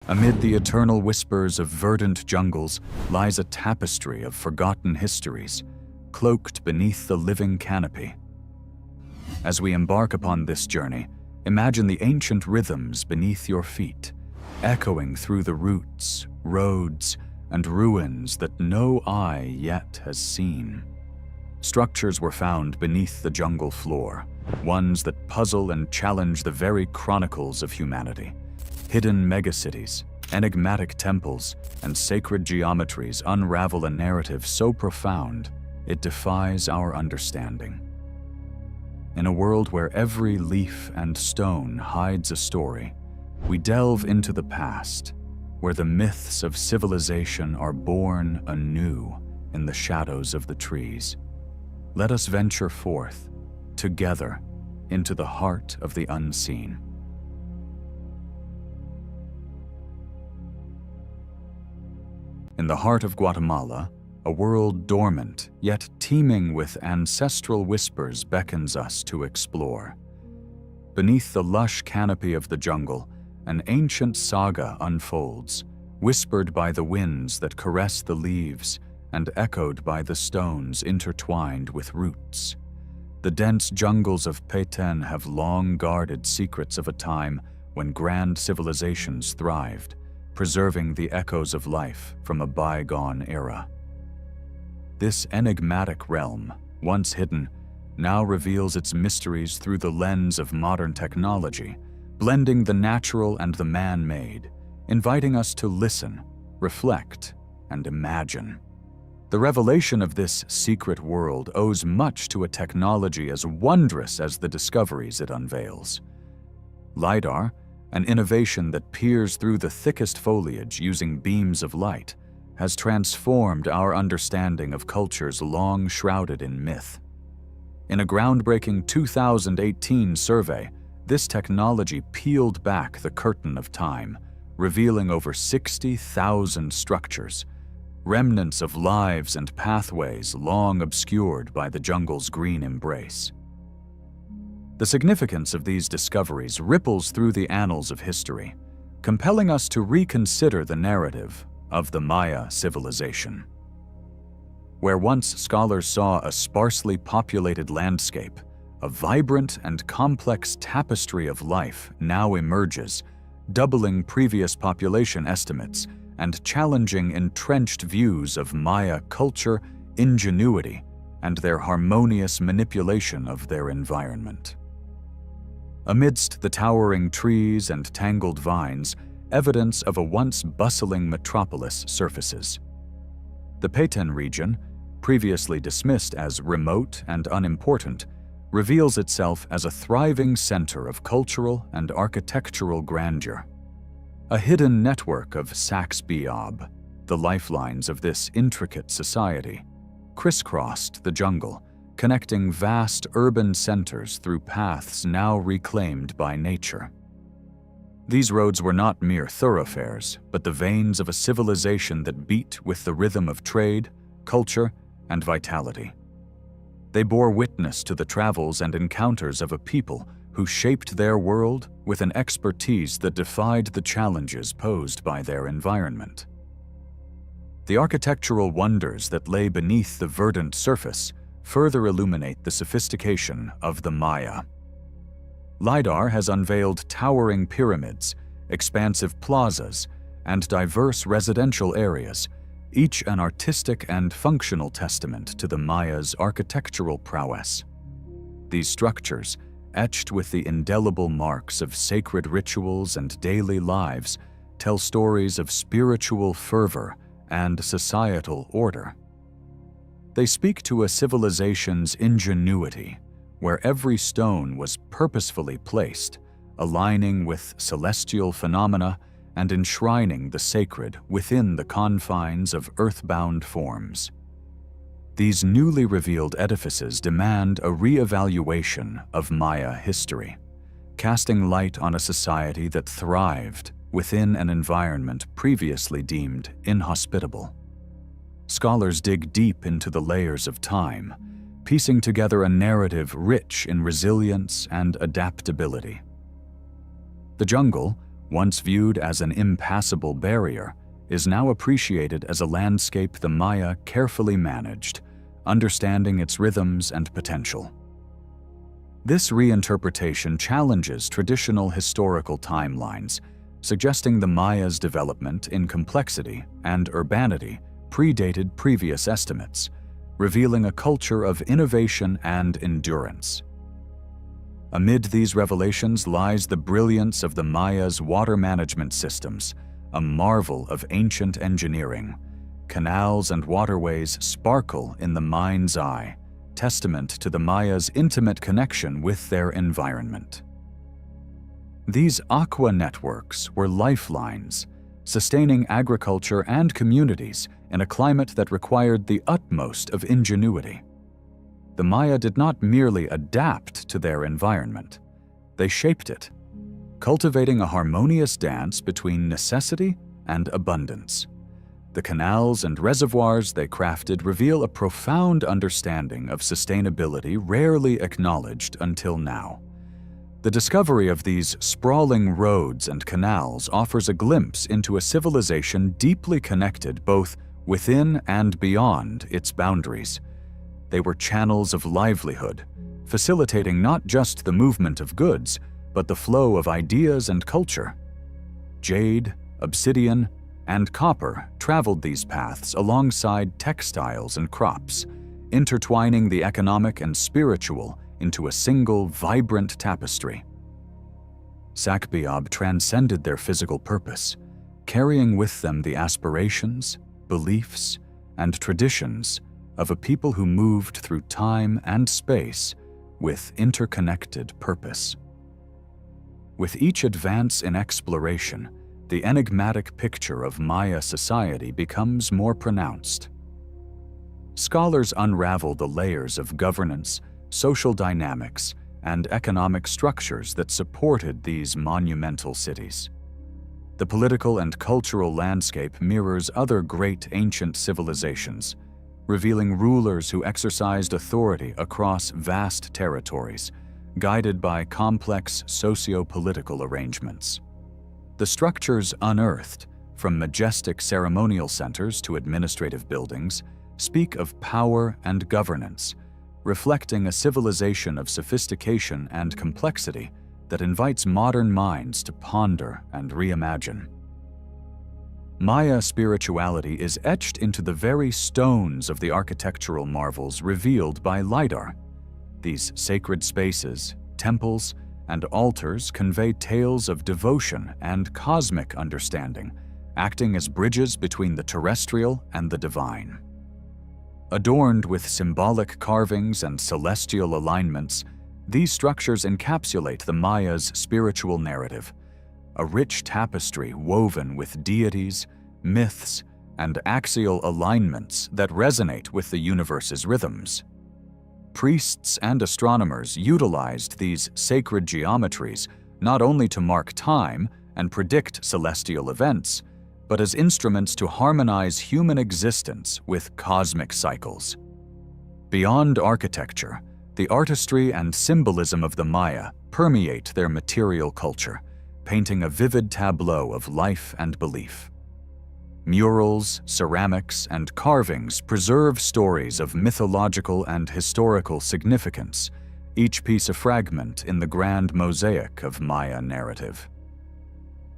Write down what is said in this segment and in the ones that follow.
Amid the eternal whispers of verdant jungles lies a tapestry of forgotten histories, cloaked beneath the living canopy. As we embark upon this journey, imagine the ancient rhythms beneath your feet, echoing through the roots, roads, and ruins that no eye yet has seen. Structures were found beneath the jungle floor, ones that puzzle and challenge the very chronicles of humanity. Hidden megacities, enigmatic temples, and sacred geometries unravel a narrative so profound it defies our understanding. In a world where every leaf and stone hides a story, we delve into the past, where the myths of civilization are born anew in the shadows of the trees. Let us venture forth, together, into the heart of the unseen. In the heart of Guatemala, a world dormant, yet teeming with ancestral whispers beckons us to explore. Beneath the lush canopy of the jungle, an ancient saga unfolds, whispered by the winds that caress the leaves and echoed by the stones intertwined with roots. The dense jungles of Petén have long guarded secrets of a time when grand civilizations thrived, preserving the echoes of life from a bygone era. This enigmatic realm, once hidden, now reveals its mysteries through the lens of modern technology, blending the natural and the man-made, inviting us to listen, reflect, and imagine. The revelation of this secret world owes much to a technology as wondrous as the discoveries it unveils. LIDAR, an innovation that peers through the thickest foliage using beams of light, has transformed our understanding of cultures long shrouded in myth. In a groundbreaking 2018 survey, this technology peeled back the curtain of time, revealing over 60,000 structures, remnants of lives and pathways long obscured by the jungle's green embrace. The significance of these discoveries ripples through the annals of history, compelling us to reconsider the narrative of the Maya civilization. Where once scholars saw a sparsely populated landscape, a vibrant and complex tapestry of life now emerges, doubling previous population estimates and challenging entrenched views of Maya culture, ingenuity, and their harmonious manipulation of their environment. Amidst the towering trees and tangled vines, evidence of a once bustling metropolis surfaces. The Petén region, previously dismissed as remote and unimportant, reveals itself as a thriving center of cultural and architectural grandeur. A hidden network of Saxe-Biob, the lifelines of this intricate society, crisscrossed the jungle, connecting vast urban centers through paths now reclaimed by nature. These roads were not mere thoroughfares, but the veins of a civilization that beat with the rhythm of trade, culture, and vitality. They bore witness to the travels and encounters of a people who shaped their world with an expertise that defied the challenges posed by their environment. The architectural wonders that lay beneath the verdant surface further illuminate the sophistication of the Maya. LIDAR has unveiled towering pyramids, expansive plazas, and diverse residential areas, each an artistic and functional testament to the Maya's architectural prowess. These structures, etched with the indelible marks of sacred rituals and daily lives, tell stories of spiritual fervor and societal order. They speak to a civilization's ingenuity, where every stone was purposefully placed, aligning with celestial phenomena and enshrining the sacred within the confines of earthbound forms. These newly revealed edifices demand a re-evaluation of Maya history, casting light on a society that thrived within an environment previously deemed inhospitable. Scholars dig deep into the layers of time, piecing together a narrative rich in resilience and adaptability. The jungle, once viewed as an impassable barrier, is now appreciated as a landscape the Maya carefully managed, understanding its rhythms and potential. This reinterpretation challenges traditional historical timelines, suggesting the Maya's development in complexity and urbanity predated previous estimates, revealing a culture of innovation and endurance. Amid these revelations lies the brilliance of the Maya's water management systems, a marvel of ancient engineering. Canals and waterways sparkle in the mind's eye, testament to the Maya's intimate connection with their environment. These aqua networks were lifelines, sustaining agriculture and communities in a climate that required the utmost of ingenuity. The Maya did not merely adapt to their environment, they shaped it, cultivating a harmonious dance between necessity and abundance. The canals and reservoirs they crafted reveal a profound understanding of sustainability rarely acknowledged until now. The discovery of these sprawling roads and canals offers a glimpse into a civilization deeply connected both within and beyond its boundaries. They were channels of livelihood, facilitating not just the movement of goods, but the flow of ideas and culture. Jade, obsidian, and copper traveled these paths alongside textiles and crops, intertwining the economic and spiritual into a single vibrant tapestry. Sakbiab transcended their physical purpose, carrying with them the aspirations, beliefs, and traditions of a people who moved through time and space with interconnected purpose. With each advance in exploration, the enigmatic picture of Maya society becomes more pronounced. Scholars unravel the layers of governance, social dynamics, and economic structures that supported these monumental cities. The political and cultural landscape mirrors other great ancient civilizations, revealing rulers who exercised authority across vast territories, guided by complex socio-political arrangements. The structures unearthed, from majestic ceremonial centers to administrative buildings, speak of power and governance, reflecting a civilization of sophistication and complexity that invites modern minds to ponder and reimagine. Maya spirituality is etched into the very stones of the architectural marvels revealed by LIDAR. These sacred spaces, temples, and altars convey tales of devotion and cosmic understanding, acting as bridges between the terrestrial and the divine. Adorned with symbolic carvings and celestial alignments, these structures encapsulate the Maya's spiritual narrative, a rich tapestry woven with deities, myths, and axial alignments that resonate with the universe's rhythms. Priests and astronomers utilized these sacred geometries not only to mark time and predict celestial events, but as instruments to harmonize human existence with cosmic cycles. Beyond architecture, the artistry and symbolism of the Maya permeate their material culture, painting a vivid tableau of life and belief. Murals, ceramics, and carvings preserve stories of mythological and historical significance, each piece a fragment in the grand mosaic of Maya narrative.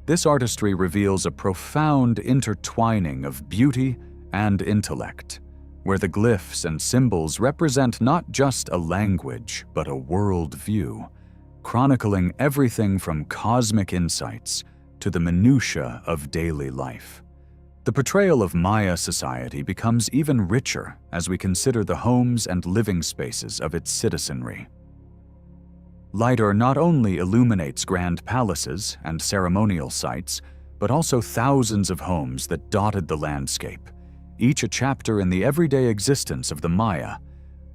This artistry reveals a profound intertwining of beauty and intellect, where the glyphs and symbols represent not just a language, but a worldview, chronicling everything from cosmic insights to the minutiae of daily life. The portrayal of Maya society becomes even richer as we consider the homes and living spaces of its citizenry. LIDAR not only illuminates grand palaces and ceremonial sites, but also thousands of homes that dotted the landscape, each a chapter in the everyday existence of the Maya.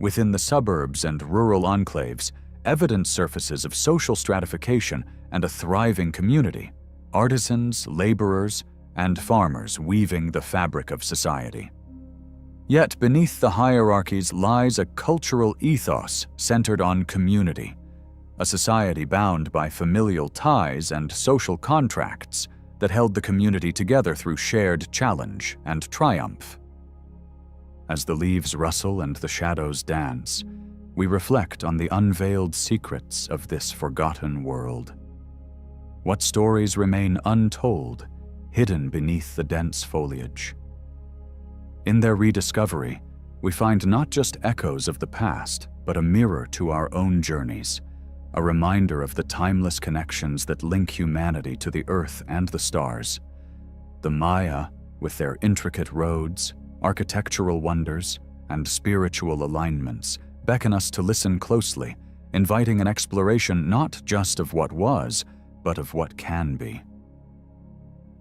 Within the suburbs and rural enclaves, evidence surfaces of social stratification and a thriving community, artisans, laborers, and farmers weaving the fabric of society. Yet beneath the hierarchies lies a cultural ethos centered on community. a society bound by familial ties and social contracts that held the community together through shared challenge and triumph. As the leaves rustle and the shadows dance, we reflect on the unveiled secrets of this forgotten world. What stories remain untold, hidden beneath the dense foliage? In their rediscovery, we find not just echoes of the past, but a mirror to our own journeys, a reminder of the timeless connections that link humanity to the earth and the stars. The Maya, with their intricate roads, architectural wonders, and spiritual alignments, beckon us to listen closely, inviting an exploration not just of what was, but of what can be.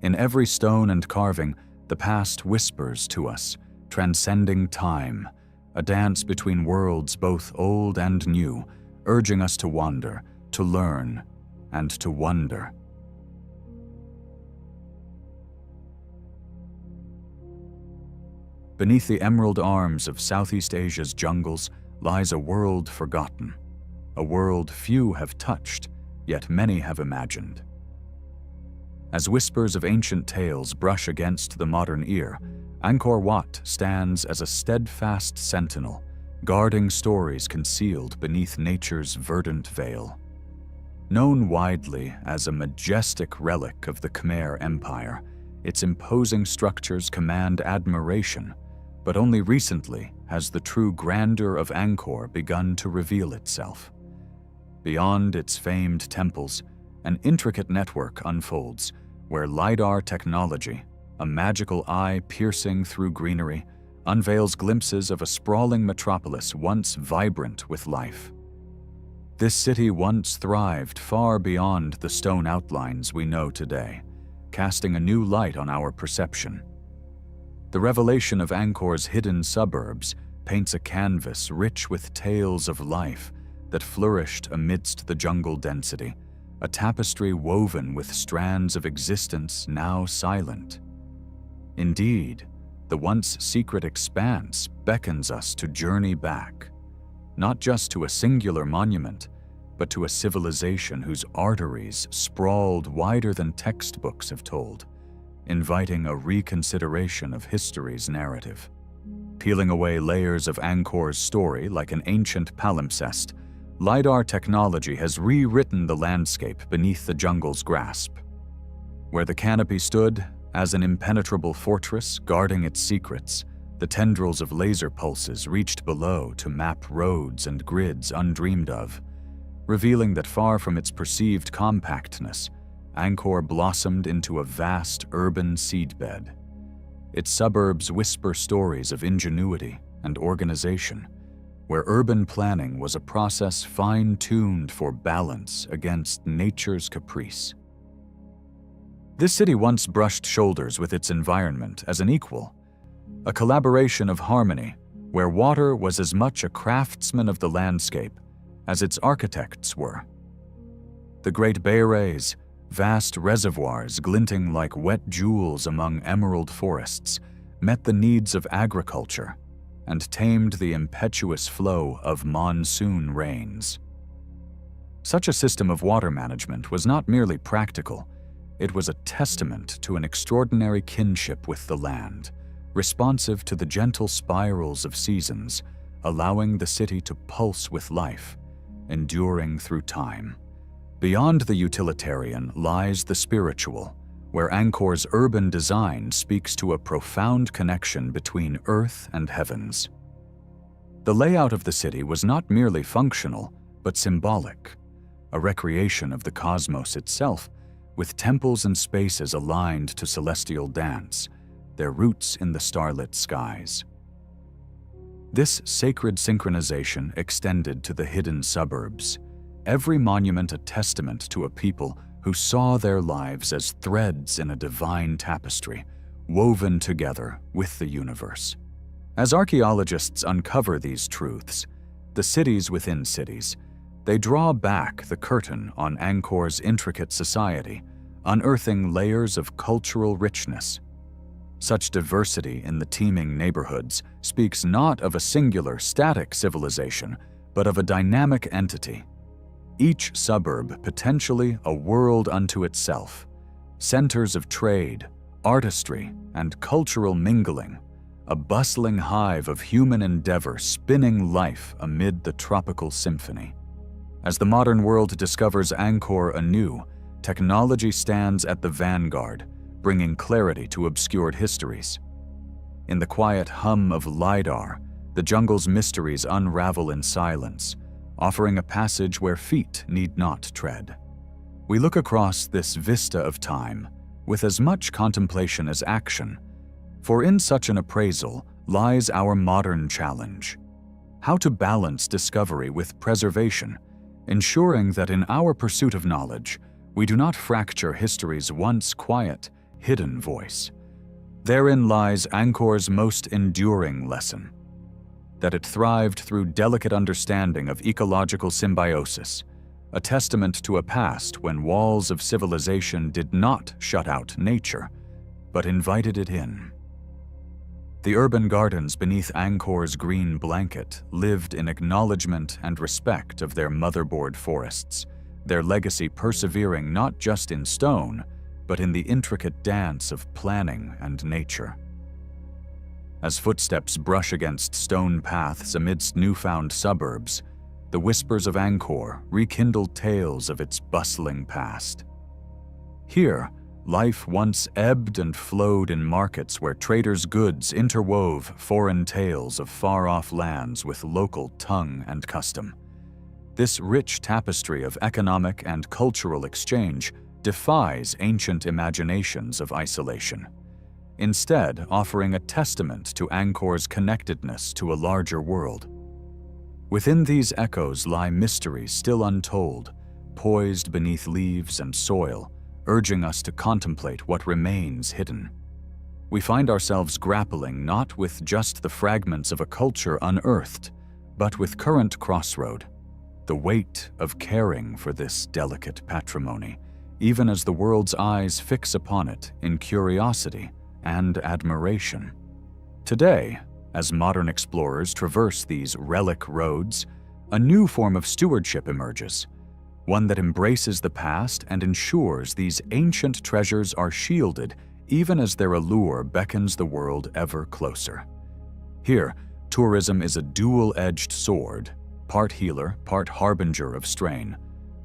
In every stone and carving, the past whispers to us, transcending time, a dance between worlds both old and new, urging us to wander, to learn, and to wonder. Beneath the emerald arms of Southeast Asia's jungles lies a world forgotten, a world few have touched, yet many have imagined. As whispers of ancient tales brush against the modern ear, Angkor Wat stands as a steadfast sentinel, guarding stories concealed beneath nature's verdant veil. Known widely as a majestic relic of the Khmer Empire, its imposing structures command admiration, but only recently has the true grandeur of Angkor begun to reveal itself. Beyond its famed temples, an intricate network unfolds, where LIDAR technology, a magical eye piercing through greenery, unveils glimpses of a sprawling metropolis once vibrant with life. This city once thrived far beyond the stone outlines we know today, casting a new light on our perception. The revelation of Angkor's hidden suburbs paints a canvas rich with tales of life that flourished amidst the jungle density, a tapestry woven with strands of existence now silent. Indeed, the once secret expanse beckons us to journey back, not just to a singular monument, but to a civilization whose arteries sprawled wider than textbooks have told, inviting a reconsideration of history's narrative. Peeling away layers of Angkor's story like an ancient palimpsest, LIDAR technology has rewritten the landscape beneath the jungle's grasp. Where the canopy stood, as an impenetrable fortress guarding its secrets, the tendrils of laser pulses reached below to map roads and grids undreamed of, revealing that far from its perceived compactness, Angkor blossomed into a vast urban seedbed. Its suburbs whisper stories of ingenuity and organization, where urban planning was a process fine-tuned for balance against nature's caprice. This city once brushed shoulders with its environment as an equal, a collaboration of harmony where water was as much a craftsman of the landscape as its architects were. The Great Beirays, vast reservoirs glinting like wet jewels among emerald forests, met the needs of agriculture and tamed the impetuous flow of monsoon rains. Such a system of water management was not merely practical, it was a testament to an extraordinary kinship with the land, responsive to the gentle spirals of seasons, allowing the city to pulse with life, enduring through time. Beyond the utilitarian lies the spiritual, where Angkor's urban design speaks to a profound connection between earth and heavens. The layout of the city was not merely functional, but symbolic, a recreation of the cosmos itself, with temples and spaces aligned to celestial dance, their roots in the starlit skies. This sacred synchronization extended to the hidden suburbs, every monument a testament to a people who saw their lives as threads in a divine tapestry, woven together with the universe. As archaeologists uncover these truths, the cities within cities, they draw back the curtain on Angkor's intricate society, unearthing layers of cultural richness. Such diversity in the teeming neighborhoods speaks not of a singular, static civilization, but of a dynamic entity. each suburb potentially a world unto itself, centers of trade, artistry, and cultural mingling, a bustling hive of human endeavor spinning life amid the tropical symphony. As the modern world discovers Angkor anew, technology stands at the vanguard, bringing clarity to obscured histories. In the quiet hum of LIDAR, the jungle's mysteries unravel in silence, offering a passage where feet need not tread. We look across this vista of time with as much contemplation as action, for in such an appraisal lies our modern challenge: how to balance discovery with preservation, ensuring that in our pursuit of knowledge, we do not fracture history's once quiet, hidden voice. Therein lies Angkor's most enduring lesson: that it thrived through delicate understanding of ecological symbiosis, a testament to a past when walls of civilization did not shut out nature, but invited it in. The urban gardens beneath Angkor's green blanket lived in acknowledgement and respect of their motherboard forests, their legacy persevering not just in stone, but in the intricate dance of planning and nature. As footsteps brush against stone paths amidst newfound suburbs, the whispers of Angkor rekindle tales of its bustling past. Here, life once ebbed and flowed in markets where traders' goods interwove foreign tales of far-off lands with local tongue and custom. This rich tapestry of economic and cultural exchange defies ancient imaginations of isolation, instead offering a testament to Angkor's connectedness to a larger world. Within these echoes lie mysteries still untold, poised beneath leaves and soil, urging us to contemplate what remains hidden. We find ourselves grappling not with just the fragments of a culture unearthed, but with current crossroad, the weight of caring for this delicate patrimony, even as the world's eyes fix upon it in curiosity and admiration. Today, as modern explorers traverse these relic roads, a new form of stewardship emerges, one that embraces the past and ensures these ancient treasures are shielded even as their allure beckons the world ever closer. Here, tourism is a dual-edged sword, part healer, part harbinger of strain,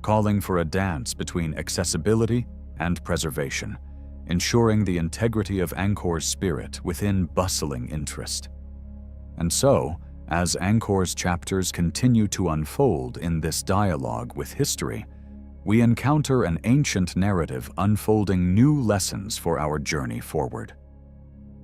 calling for a dance between accessibility and preservation, ensuring the integrity of Angkor's spirit within bustling interest. And so, as Angkor's chapters continue to unfold in this dialogue with history, we encounter an ancient narrative unfolding new lessons for our journey forward.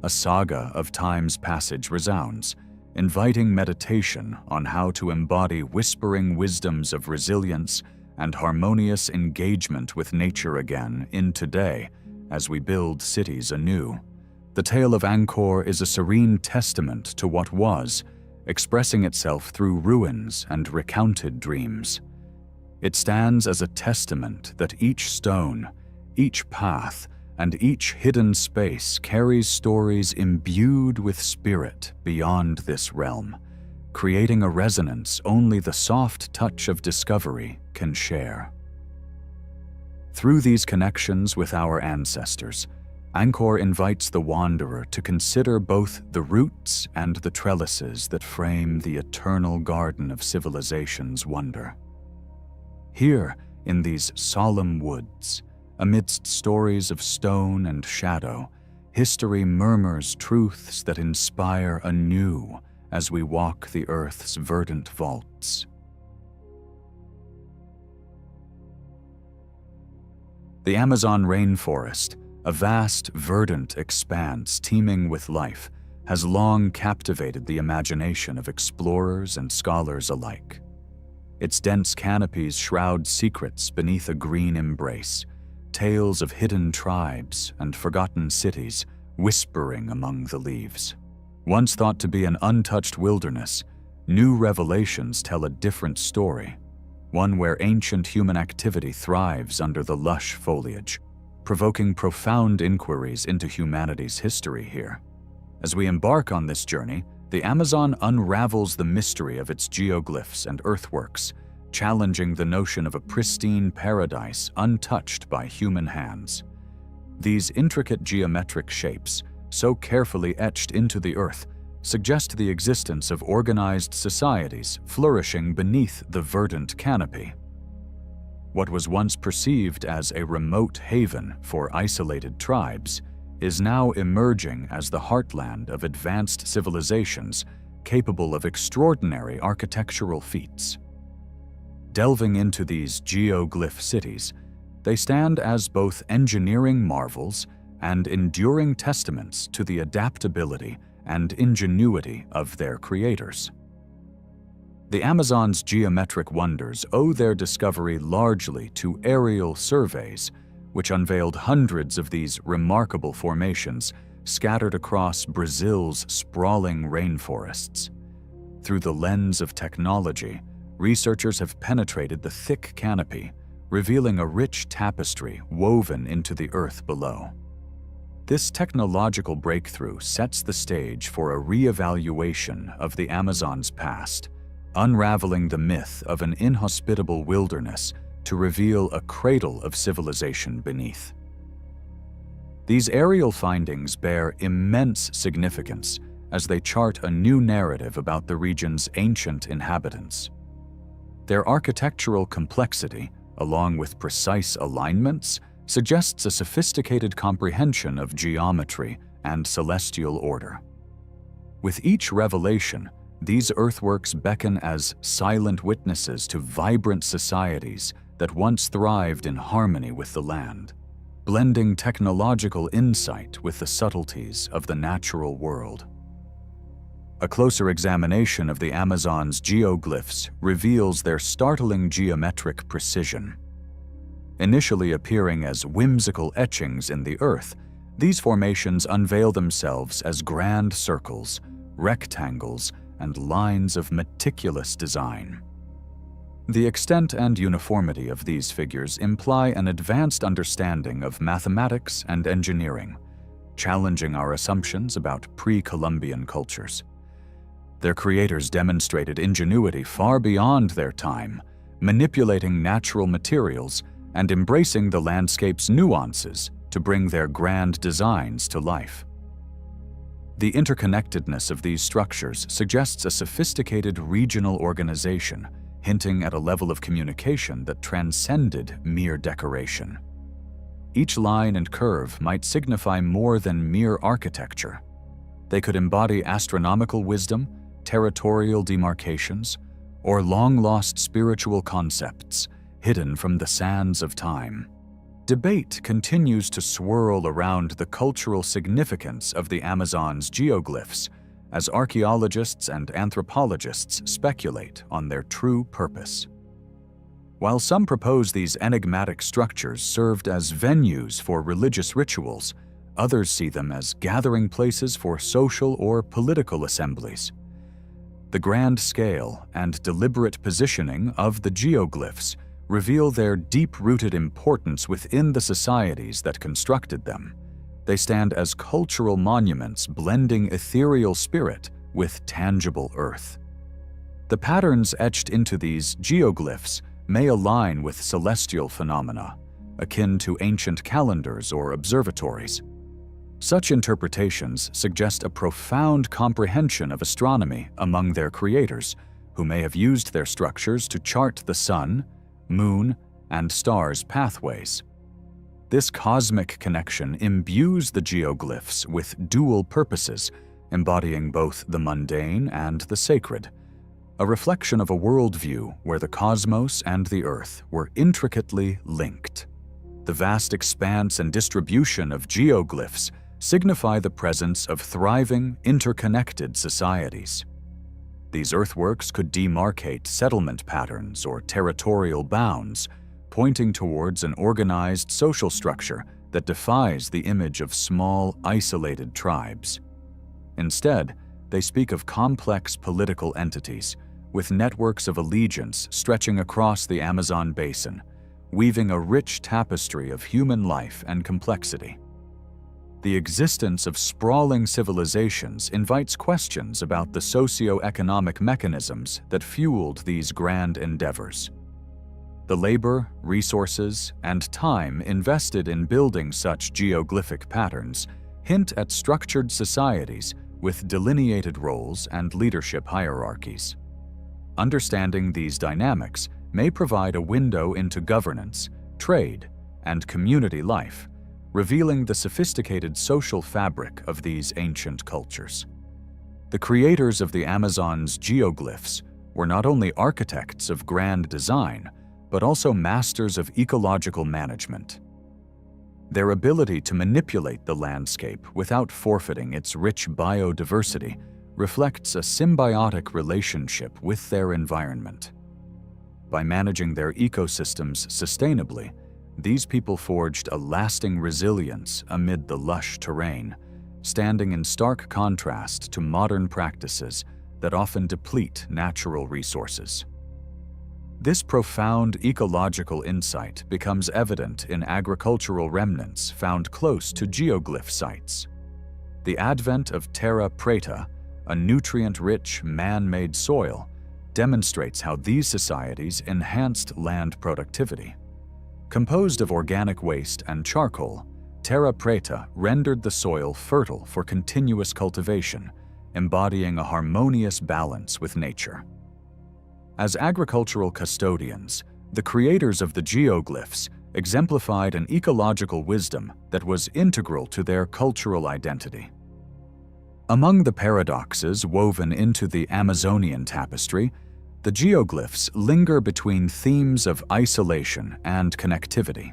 A saga of time's passage resounds, inviting meditation on how to embody whispering wisdoms of resilience and harmonious engagement with nature again in today as we build cities anew. The tale of Angkor is a serene testament to what was, expressing itself through ruins and recounted dreams. It stands as a testament that each stone, each path, and each hidden space carries stories imbued with spirit beyond this realm, creating a resonance only the soft touch of discovery can share. Through these connections with our ancestors, Angkor invites the wanderer to consider both the roots and the trellises that frame the eternal garden of civilization's wonder. Here, in these solemn woods, amidst stories of stone and shadow, history murmurs truths that inspire anew as we walk the earth's verdant vaults. The Amazon rainforest, a vast, verdant expanse teeming with life, has long captivated the imagination of explorers and scholars alike. Its dense canopies shroud secrets beneath a green embrace, tales of hidden tribes and forgotten cities whispering among the leaves. Once thought to be an untouched wilderness, new revelations tell a different story, one where ancient human activity thrives under the lush foliage, provoking profound inquiries into humanity's history here. As we embark on this journey, the Amazon unravels the mystery of its geoglyphs and earthworks, challenging the notion of a pristine paradise untouched by human hands. These intricate geometric shapes, so carefully etched into the earth, suggest the existence of organized societies flourishing beneath the verdant canopy. What was once perceived as a remote haven for isolated tribes is now emerging as the heartland of advanced civilizations capable of extraordinary architectural feats. Delving into these geoglyph cities, they stand as both engineering marvels and enduring testaments to the adaptability and ingenuity of their creators. The Amazon's geometric wonders owe their discovery largely to aerial surveys, which unveiled hundreds of these remarkable formations scattered across Brazil's sprawling rainforests. Through the lens of technology, researchers have penetrated the thick canopy, revealing a rich tapestry woven into the earth below. This technological breakthrough sets the stage for a re-evaluation of the Amazon's past, unraveling the myth of an inhospitable wilderness to reveal a cradle of civilization beneath. These aerial findings bear immense significance as they chart a new narrative about the region's ancient inhabitants. Their architectural complexity, along with precise alignments, suggests a sophisticated comprehension of geometry and celestial order. With each revelation, these earthworks beckon as silent witnesses to vibrant societies that once thrived in harmony with the land, blending technological insight with the subtleties of the natural world. A closer examination of the Amazon's geoglyphs reveals their startling geometric precision. Initially appearing as whimsical etchings in the earth, these formations unveil themselves as grand circles, rectangles, and lines of meticulous design. The extent and uniformity of these figures imply an advanced understanding of mathematics and engineering, challenging our assumptions about pre-Columbian cultures. Their creators demonstrated ingenuity far beyond their time, manipulating natural materials and embracing the landscape's nuances to bring their grand designs to life. The interconnectedness of these structures suggests a sophisticated regional organization, hinting at a level of communication that transcended mere decoration. Each line and curve might signify more than mere architecture. They could embody astronomical wisdom, territorial demarcations, or long-lost spiritual concepts hidden from the sands of time. Debate continues to swirl around the cultural significance of the Amazon's geoglyphs as archaeologists and anthropologists speculate on their true purpose. While some propose these enigmatic structures served as venues for religious rituals, others see them as gathering places for social or political assemblies. The grand scale and deliberate positioning of the geoglyphs reveal their deep-rooted importance within the societies that constructed them. They stand as cultural monuments blending ethereal spirit with tangible earth. The patterns etched into these geoglyphs may align with celestial phenomena, akin to ancient calendars or observatories. Such interpretations suggest a profound comprehension of astronomy among their creators, who may have used their structures to chart the sun, moon, and stars' pathways. This cosmic connection imbues the geoglyphs with dual purposes, embodying both the mundane and the sacred, a reflection of a worldview where the cosmos and the earth were intricately linked. The vast expanse and distribution of geoglyphs signify the presence of thriving, interconnected societies. These earthworks could demarcate settlement patterns or territorial bounds, pointing towards an organized social structure that defies the image of small, isolated tribes. Instead, they speak of complex political entities, with networks of allegiance stretching across the Amazon basin, weaving a rich tapestry of human life and complexity. The existence of sprawling civilizations invites questions about the socio-economic mechanisms that fueled these grand endeavors. The labor, resources, and time invested in building such geoglyphic patterns hint at structured societies with delineated roles and leadership hierarchies. Understanding these dynamics may provide a window into governance, trade, and community life, revealing the sophisticated social fabric of these ancient cultures. The creators of the Amazon's geoglyphs were not only architects of grand design, but also masters of ecological management. Their ability to manipulate the landscape without forfeiting its rich biodiversity reflects a symbiotic relationship with their environment. By managing their ecosystems sustainably, these people forged a lasting resilience amid the lush terrain, standing in stark contrast to modern practices that often deplete natural resources. This profound ecological insight becomes evident in agricultural remnants found close to geoglyph sites. The advent of terra preta, a nutrient-rich, man-made soil, demonstrates how these societies enhanced land productivity. Composed of organic waste and charcoal, terra preta rendered the soil fertile for continuous cultivation, embodying a harmonious balance with nature. As agricultural custodians, the creators of the geoglyphs exemplified an ecological wisdom that was integral to their cultural identity. Among the paradoxes woven into the Amazonian tapestry, the geoglyphs linger between themes of isolation and connectivity.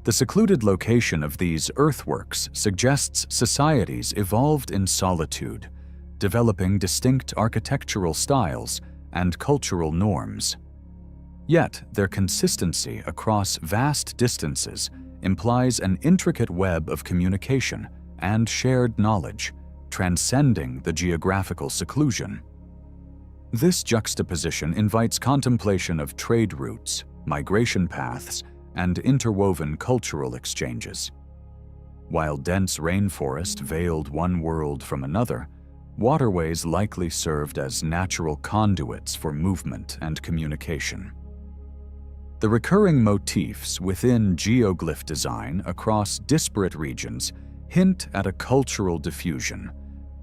The secluded location of these earthworks suggests societies evolved in solitude, developing distinct architectural styles and cultural norms. Yet, their consistency across vast distances implies an intricate web of communication and shared knowledge, transcending the geographical seclusion. This juxtaposition invites contemplation of trade routes, migration paths, and interwoven cultural exchanges. While dense rainforest veiled one world from another, waterways likely served as natural conduits for movement and communication. The recurring motifs within geoglyph design across disparate regions hint at a cultural diffusion,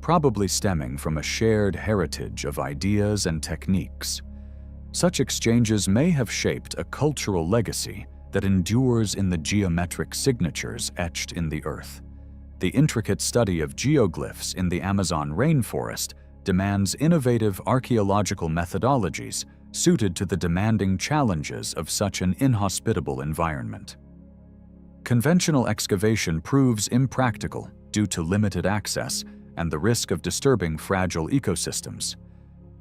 probably stemming from a shared heritage of ideas and techniques. Such exchanges may have shaped a cultural legacy that endures in the geometric signatures etched in the earth. The intricate study of geoglyphs in the Amazon rainforest demands innovative archaeological methodologies suited to the demanding challenges of such an inhospitable environment. Conventional excavation proves impractical due to limited access and the risk of disturbing fragile ecosystems.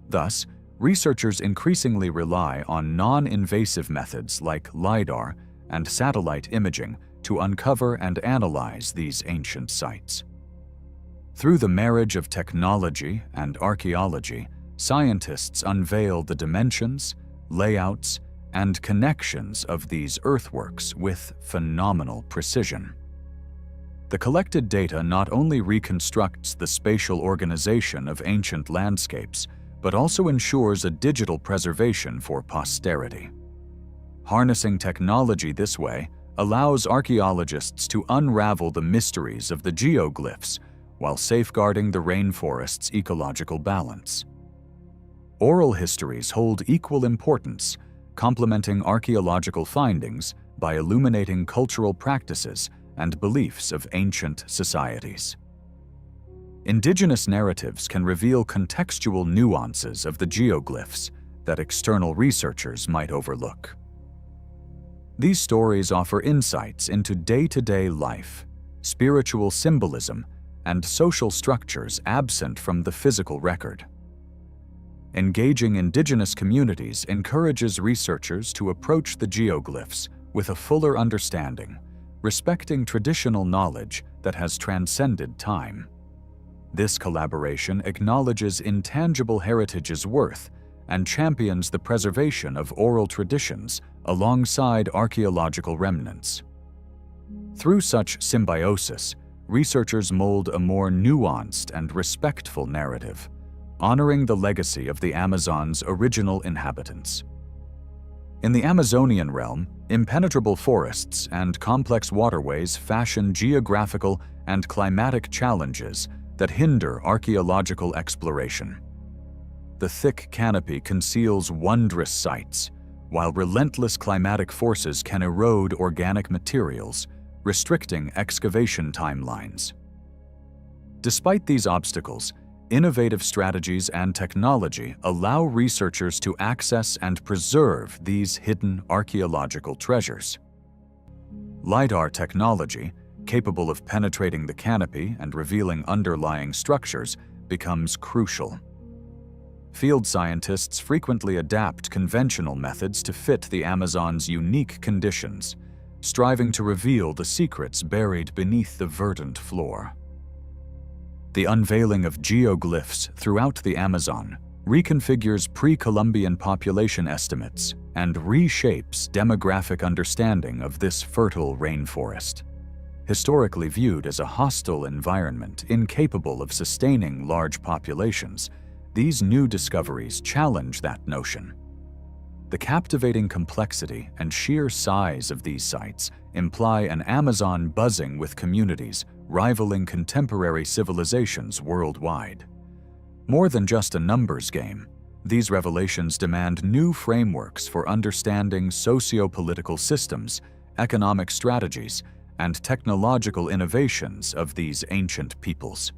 Thus, researchers increasingly rely on non-invasive methods like LIDAR and satellite imaging to uncover and analyze these ancient sites. Through the marriage of technology and archaeology, scientists unveil the dimensions, layouts, and connections of these earthworks with phenomenal precision. The collected data not only reconstructs the spatial organization of ancient landscapes, but also ensures a digital preservation for posterity. Harnessing technology this way allows archaeologists to unravel the mysteries of the geoglyphs while safeguarding the rainforest's ecological balance. Oral histories hold equal importance, complementing archaeological findings by illuminating cultural practices and beliefs of ancient societies. Indigenous narratives can reveal contextual nuances of the geoglyphs that external researchers might overlook. These stories offer insights into day-to-day life, spiritual symbolism, and social structures absent from the physical record. Engaging indigenous communities encourages researchers to approach the geoglyphs with a fuller understanding, respecting traditional knowledge that has transcended time. This collaboration acknowledges intangible heritage's worth and champions the preservation of oral traditions alongside archaeological remnants. Through such symbiosis, researchers mold a more nuanced and respectful narrative, honoring the legacy of the Amazon's original inhabitants. In the Amazonian realm, impenetrable forests and complex waterways fashion geographical and climatic challenges that hinder archaeological exploration. The thick canopy conceals wondrous sights, while relentless climatic forces can erode organic materials, restricting excavation timelines. Despite these obstacles, innovative strategies and technology allow researchers to access and preserve these hidden archaeological treasures. LIDAR technology, capable of penetrating the canopy and revealing underlying structures, becomes crucial. Field scientists frequently adapt conventional methods to fit the Amazon's unique conditions, striving to reveal the secrets buried beneath the verdant floor. The unveiling of geoglyphs throughout the Amazon reconfigures pre-Columbian population estimates and reshapes demographic understanding of this fertile rainforest. Historically viewed as a hostile environment incapable of sustaining large populations, these new discoveries challenge that notion. The captivating complexity and sheer size of these sites imply an Amazon buzzing with communities rivaling contemporary civilizations worldwide. More than just a numbers game, these revelations demand new frameworks for understanding socio-political systems, economic strategies, and technological innovations of these ancient peoples.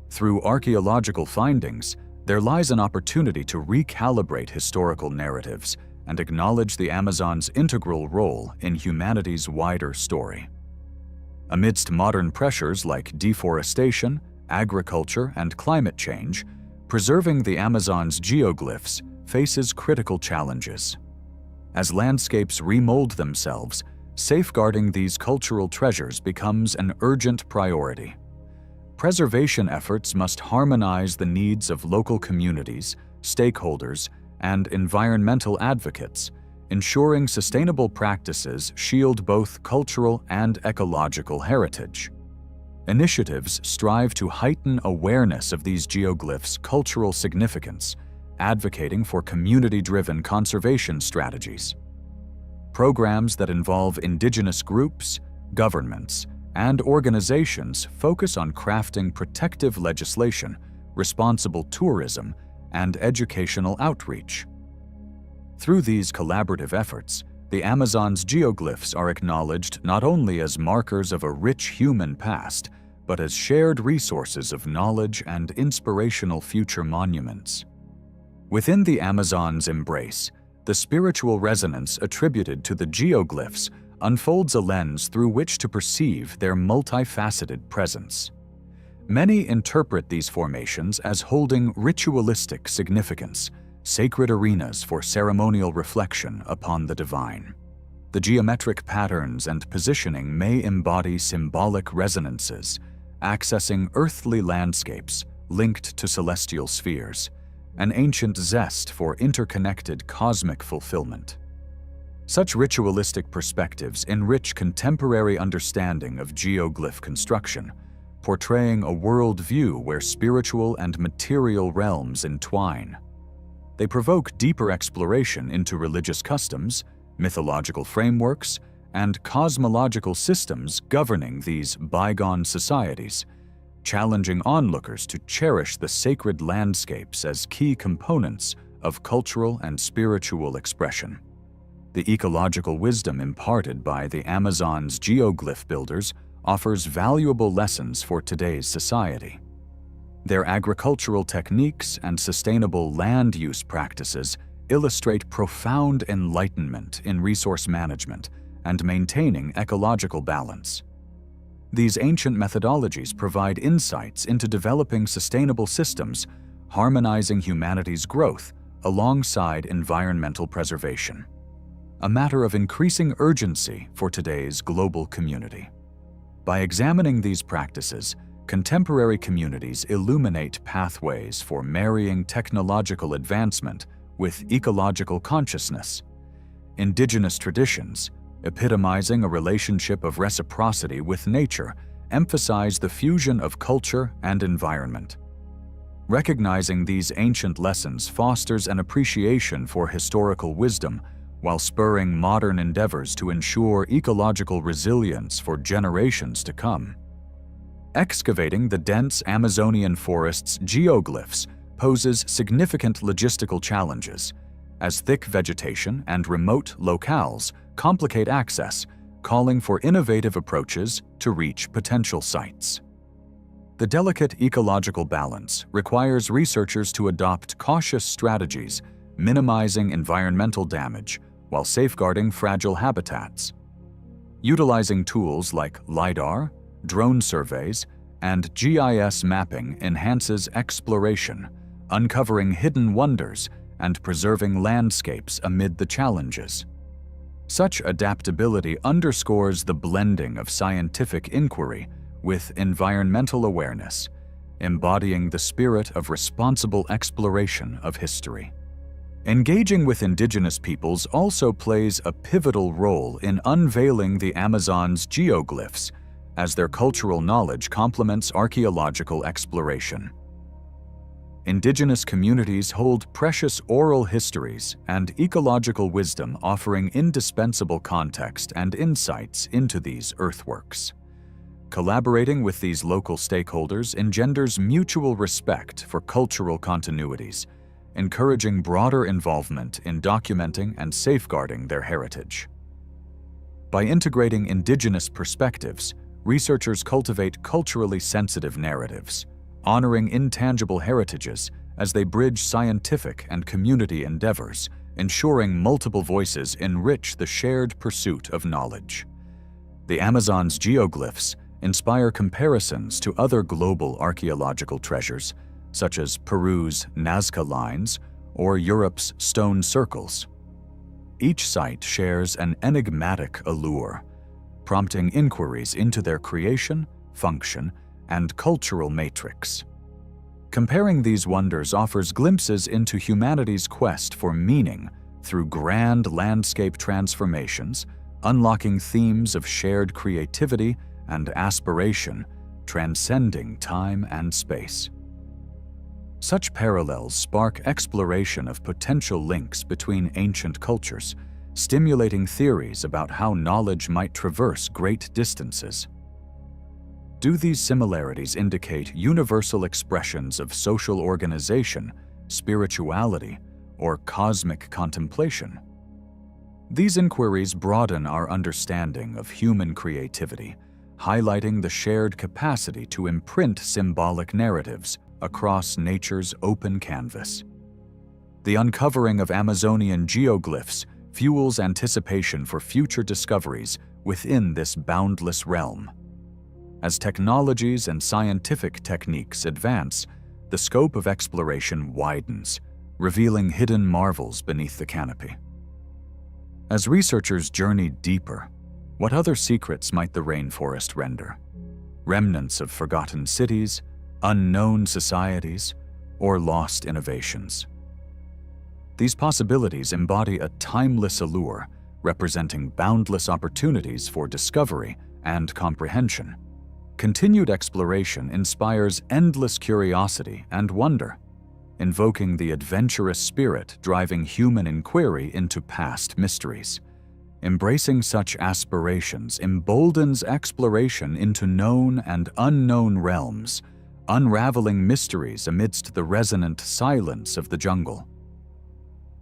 Through archaeological findings, there lies an opportunity to recalibrate historical narratives and acknowledge the Amazon's integral role in humanity's wider story. Amidst modern pressures like deforestation, agriculture, and climate change, preserving the Amazon's geoglyphs faces critical challenges. As landscapes remold themselves, safeguarding these cultural treasures becomes an urgent priority. Preservation efforts must harmonize the needs of local communities, stakeholders, and environmental advocates, ensuring sustainable practices shield both cultural and ecological heritage. Initiatives strive to heighten awareness of these geoglyphs' cultural significance, advocating for community-driven conservation strategies. Programs that involve indigenous groups, governments, and organizations focus on crafting protective legislation, responsible tourism, and educational outreach. Through these collaborative efforts, the Amazon's geoglyphs are acknowledged not only as markers of a rich human past, but as shared resources of knowledge and inspirational future monuments. Within the Amazon's embrace, the spiritual resonance attributed to the geoglyphs unfolds a lens through which to perceive their multifaceted presence. Many interpret these formations as holding ritualistic significance, sacred arenas for ceremonial reflection upon the divine. The geometric patterns and positioning may embody symbolic resonances, accessing earthly landscapes linked to celestial spheres, an ancient zest for interconnected cosmic fulfillment. Such ritualistic perspectives enrich contemporary understanding of geoglyph construction, portraying a worldview where spiritual and material realms entwine. They provoke deeper exploration into religious customs, mythological frameworks, and cosmological systems governing these bygone societies, challenging onlookers to cherish the sacred landscapes as key components of cultural and spiritual expression. The ecological wisdom imparted by the Amazon's geoglyph builders offers valuable lessons for today's society. Their agricultural techniques and sustainable land use practices illustrate profound enlightenment in resource management and maintaining ecological balance. These ancient methodologies provide insights into developing sustainable systems, harmonizing humanity's growth alongside environmental preservation. A matter of increasing urgency for today's global community. By examining these practices, contemporary communities illuminate pathways for marrying technological advancement with ecological consciousness. Indigenous traditions, epitomizing a relationship of reciprocity with nature, emphasize the fusion of culture and environment. Recognizing these ancient lessons fosters an appreciation for historical wisdom, while spurring modern endeavors to ensure ecological resilience for generations to come. Excavating the dense Amazonian forest's geoglyphs poses significant logistical challenges, as thick vegetation and remote locales complicate access, calling for innovative approaches to reach potential sites. The delicate ecological balance requires researchers to adopt cautious strategies, minimizing environmental damage while safeguarding fragile habitats. Utilizing tools like LIDAR, drone surveys, and GIS mapping enhances exploration, uncovering hidden wonders and preserving landscapes amid the challenges. Such adaptability underscores the blending of scientific inquiry with environmental awareness, embodying the spirit of responsible exploration of history. Engaging with indigenous peoples also plays a pivotal role in unveiling the Amazon's geoglyphs, as their cultural knowledge complements archaeological exploration. Indigenous communities hold precious oral histories and ecological wisdom, offering indispensable context and insights into these earthworks. Collaborating with these local stakeholders engenders mutual respect for cultural continuities, encouraging broader involvement in documenting and safeguarding their heritage. By integrating indigenous perspectives, researchers cultivate culturally sensitive narratives, honoring intangible heritages as they bridge scientific and community endeavors, ensuring multiple voices enrich the shared pursuit of knowledge. The Amazon's geoglyphs inspire comparisons to other global archaeological treasures, such as Peru's Nazca lines or Europe's stone circles. Each site shares an enigmatic allure, prompting inquiries into their creation, function, and cultural matrix. Comparing these wonders offers glimpses into humanity's quest for meaning through grand landscape transformations, unlocking themes of shared creativity and aspiration, transcending time and space. Such parallels spark exploration of potential links between ancient cultures, stimulating theories about how knowledge might traverse great distances. Do these similarities indicate universal expressions of social organization, spirituality, or cosmic contemplation? These inquiries broaden our understanding of human creativity, highlighting the shared capacity to imprint symbolic narratives across nature's open canvas. The uncovering of Amazonian geoglyphs fuels anticipation for future discoveries within this boundless realm. As technologies and scientific techniques advance, the scope of exploration widens, revealing hidden marvels beneath the canopy. As researchers journey deeper, what other secrets might the rainforest render? Remnants of forgotten cities, unknown societies, or lost innovations? These possibilities embody a timeless allure, representing boundless opportunities for discovery and comprehension. Continued exploration inspires endless curiosity and wonder, invoking the adventurous spirit driving human inquiry into past mysteries. Embracing such aspirations emboldens exploration into known and unknown realms, unraveling mysteries amidst the resonant silence of the jungle.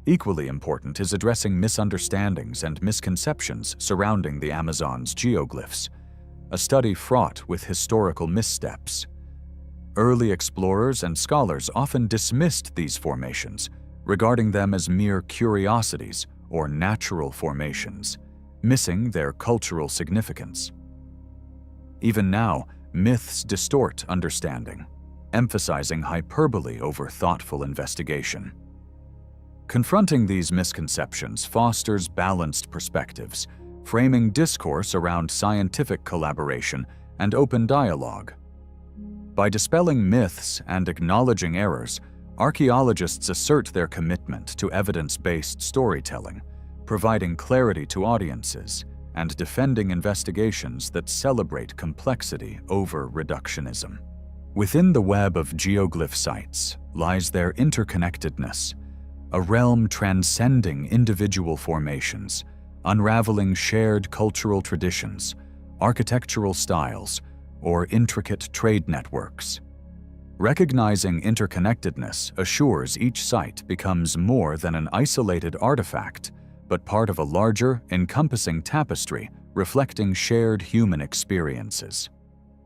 Equally important is addressing misunderstandings and misconceptions surrounding the Amazon's geoglyphs, a study fraught with historical missteps. Early explorers and scholars often dismissed these formations, regarding them as mere curiosities or natural formations, missing their cultural significance. Even now, myths distort understanding, emphasizing hyperbole over thoughtful investigation. Confronting these misconceptions fosters balanced perspectives, framing discourse around scientific collaboration and open dialogue. By dispelling myths and acknowledging errors, archaeologists assert their commitment to evidence-based storytelling, providing clarity to audiences and defending investigations that celebrate complexity over reductionism. Within the web of geoglyph sites lies their interconnectedness, a realm transcending individual formations, unraveling shared cultural traditions, architectural styles, or intricate trade networks. Recognizing interconnectedness assures each site becomes more than an isolated artifact, but part of a larger, encompassing tapestry reflecting shared human experiences.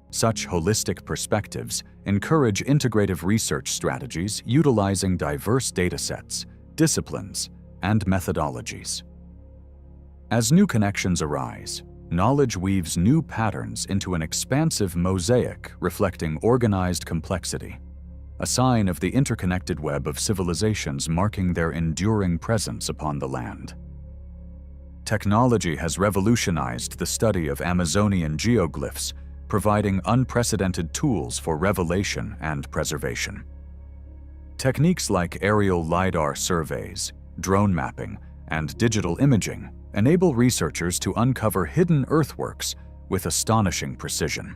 Such holistic perspectives encourage integrative research strategies utilizing diverse datasets, disciplines, and methodologies. As new connections arise, knowledge weaves new patterns into an expansive mosaic reflecting organized complexity, a sign of the interconnected web of civilizations marking their enduring presence upon the land. Technology has revolutionized the study of Amazonian geoglyphs, providing unprecedented tools for revelation and preservation. Techniques like aerial LIDAR surveys, drone mapping, and digital imaging enable researchers to uncover hidden earthworks with astonishing precision.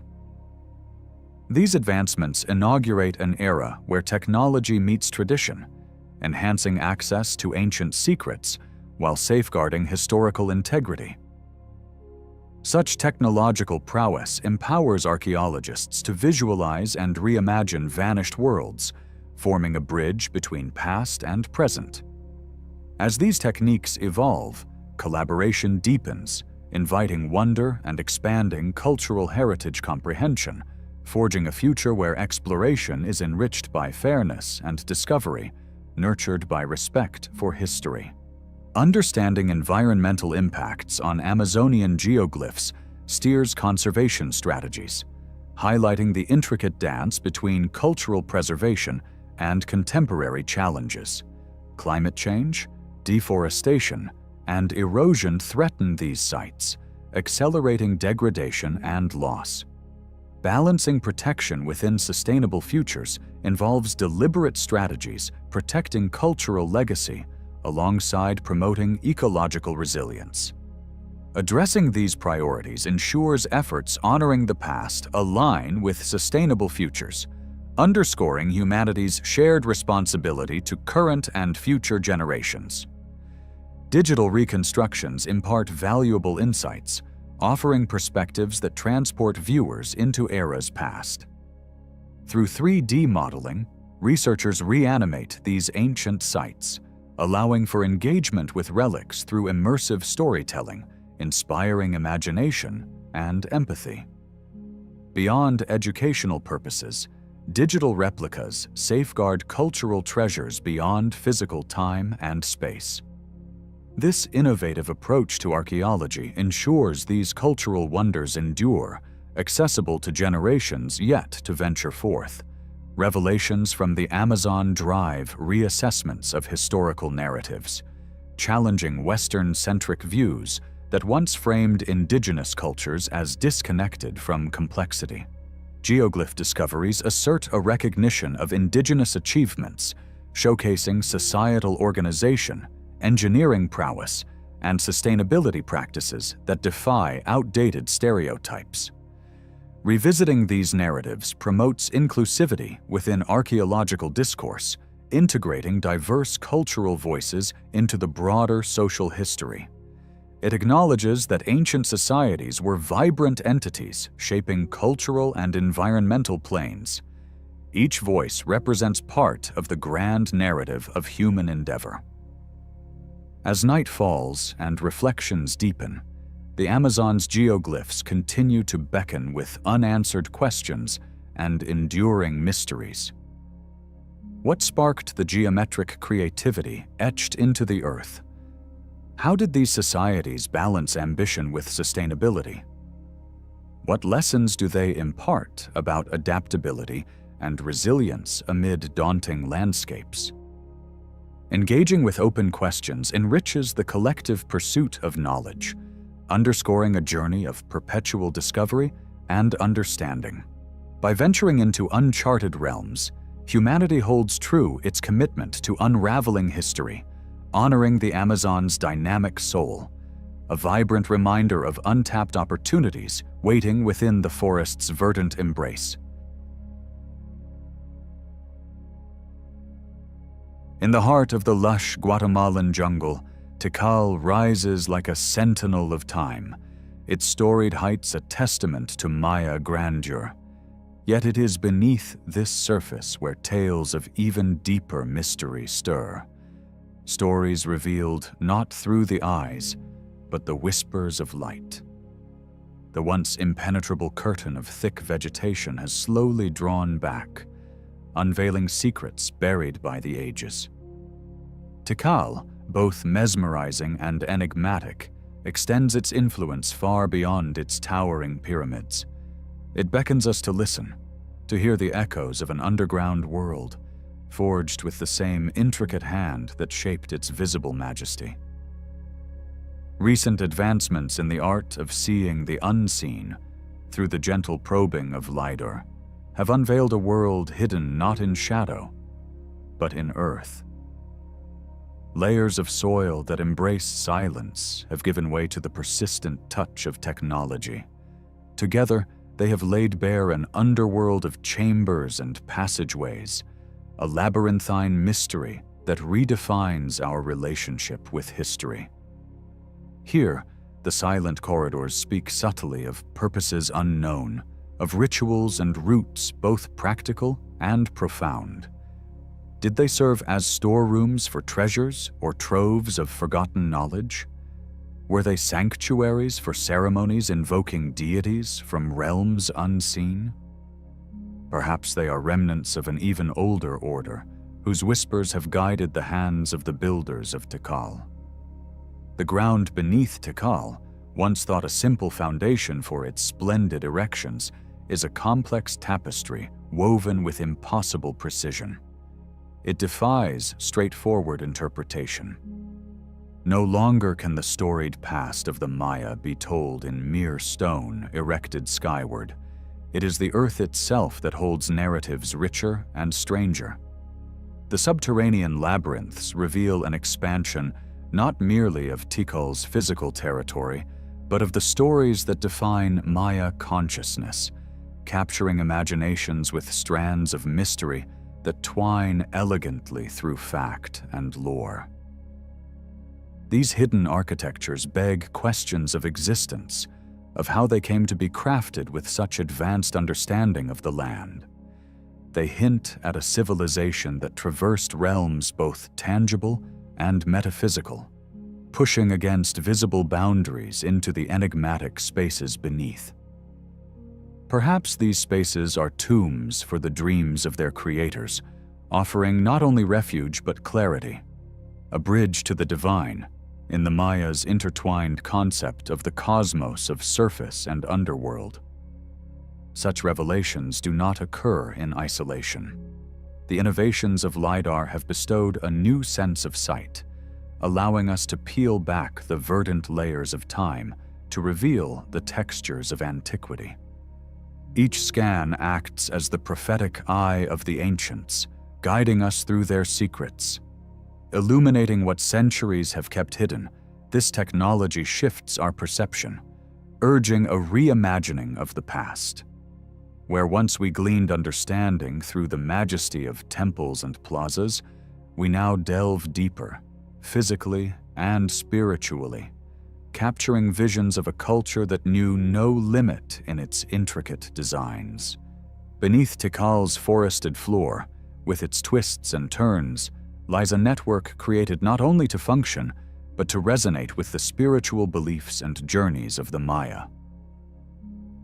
These advancements inaugurate an era where technology meets tradition, enhancing access to ancient secrets while safeguarding historical integrity. Such technological prowess empowers archaeologists to visualize and reimagine vanished worlds, forming a bridge between past and present. As these techniques evolve, collaboration deepens, inviting wonder and expanding cultural heritage comprehension, forging a future where exploration is enriched by fairness and discovery, nurtured by respect for history. Understanding environmental impacts on Amazonian geoglyphs steers conservation strategies, highlighting the intricate dance between cultural preservation and contemporary challenges. Climate change, deforestation, and erosion threaten these sites, accelerating degradation and loss. Balancing protection within sustainable futures involves deliberate strategies protecting cultural legacy alongside promoting ecological resilience. Addressing these priorities ensures efforts honoring the past align with sustainable futures, underscoring humanity's shared responsibility to current and future generations. Digital reconstructions impart valuable insights, offering perspectives that transport viewers into eras past. Through 3D modeling, researchers reanimate these ancient sites, allowing for engagement with relics through immersive storytelling, inspiring imagination and empathy. Beyond educational purposes, digital replicas safeguard cultural treasures beyond physical time and space. This innovative approach to archaeology ensures these cultural wonders endure, accessible to generations yet to venture forth. Revelations from the Amazon drive reassessments of historical narratives, challenging Western-centric views that once framed indigenous cultures as disconnected from complexity. Geoglyph discoveries assert a recognition of indigenous achievements, showcasing societal organization, engineering prowess, and sustainability practices that defy outdated stereotypes. Revisiting these narratives promotes inclusivity within archaeological discourse, integrating diverse cultural voices into the broader social history. It acknowledges that ancient societies were vibrant entities shaping cultural and environmental planes. Each voice represents part of the grand narrative of human endeavor. As night falls and reflections deepen, the Amazon's geoglyphs continue to beckon with unanswered questions and enduring mysteries. What sparked the geometric creativity etched into the earth? How did these societies balance ambition with sustainability? What lessons do they impart about adaptability and resilience amid daunting landscapes? Engaging with open questions enriches the collective pursuit of knowledge, underscoring a journey of perpetual discovery and understanding. By venturing into uncharted realms, humanity holds true its commitment to unraveling history, honoring the Amazon's dynamic soul, a vibrant reminder of untapped opportunities waiting within the forest's verdant embrace. In the heart of the lush Guatemalan jungle, Tikal rises like a sentinel of time, its storied heights a testament to Maya grandeur. Yet it is beneath this surface where tales of even deeper mystery stir. Stories revealed not through the eyes, but the whispers of light. The once impenetrable curtain of thick vegetation has slowly drawn back, unveiling secrets buried by the ages. Tikal, both mesmerizing and enigmatic, extends its influence far beyond its towering pyramids. It beckons us to listen, to hear the echoes of an underground world, forged with the same intricate hand that shaped its visible majesty. Recent advancements in the art of seeing the unseen, through the gentle probing of LIDAR, have unveiled a world hidden not in shadow, but in earth. Layers of soil that embrace silence have given way to the persistent touch of technology. Together, they have laid bare an underworld of chambers and passageways, a labyrinthine mystery that redefines our relationship with history. Here, the silent corridors speak subtly of purposes unknown, of rituals and roots both practical and profound. Did they serve as storerooms for treasures or troves of forgotten knowledge? Were they sanctuaries for ceremonies invoking deities from realms unseen? Perhaps they are remnants of an even older order, whose whispers have guided the hands of the builders of Tikal. The ground beneath Tikal, once thought a simple foundation for its splendid erections, is a complex tapestry woven with impossible precision. It defies straightforward interpretation. No longer can the storied past of the Maya be told in mere stone erected skyward. It is the earth itself that holds narratives richer and stranger. The subterranean labyrinths reveal an expansion not merely of Tikal's physical territory, but of the stories that define Maya consciousness, capturing imaginations with strands of mystery that twine elegantly through fact and lore. These hidden architectures beg questions of existence, of how they came to be crafted with such advanced understanding of the land. They hint at a civilization that traversed realms both tangible and metaphysical, pushing against visible boundaries into the enigmatic spaces beneath. Perhaps these spaces are tombs for the dreams of their creators, offering not only refuge but clarity, a bridge to the divine, in the Maya's intertwined concept of the cosmos of surface and underworld. Such revelations do not occur in isolation. The innovations of LIDAR have bestowed a new sense of sight, allowing us to peel back the verdant layers of time to reveal the textures of antiquity. Each scan acts as the prophetic eye of the ancients, guiding us through their secrets. Illuminating what centuries have kept hidden, this technology shifts our perception, urging a reimagining of the past. Where once we gleaned understanding through the majesty of temples and plazas, we now delve deeper, physically and spiritually, capturing visions of a culture that knew no limit in its intricate designs. Beneath Tikal's forested floor, with its twists and turns, lies a network created not only to function, but to resonate with the spiritual beliefs and journeys of the Maya.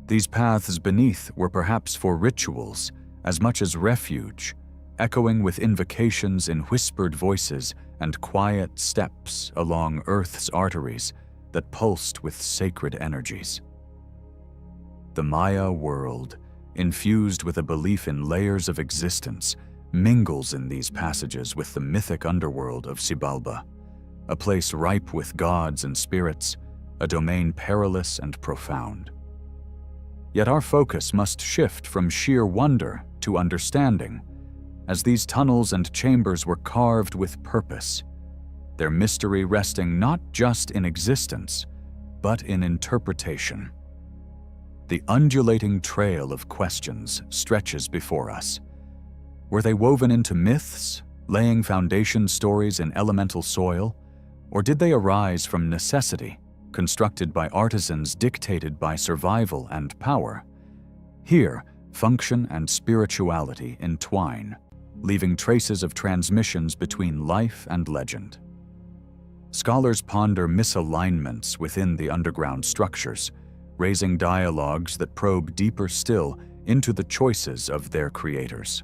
These paths beneath were perhaps for rituals as much as refuge, echoing with invocations in whispered voices and quiet steps along Earth's arteries that pulsed with sacred energies. The Maya world, infused with a belief in layers of existence, mingles in these passages with the mythic underworld of Xibalba, a place ripe with gods and spirits, a domain perilous and profound. Yet our focus must shift from sheer wonder to understanding, as these tunnels and chambers were carved with purpose, their mystery resting not just in existence, but in interpretation. The undulating trail of questions stretches before us. Were they woven into myths, laying foundation stories in elemental soil, or did they arise from necessity, constructed by artisans dictated by survival and power? Here, function and spirituality entwine, leaving traces of transmissions between life and legend. Scholars ponder misalignments within the underground structures, raising dialogues that probe deeper still into the choices of their creators.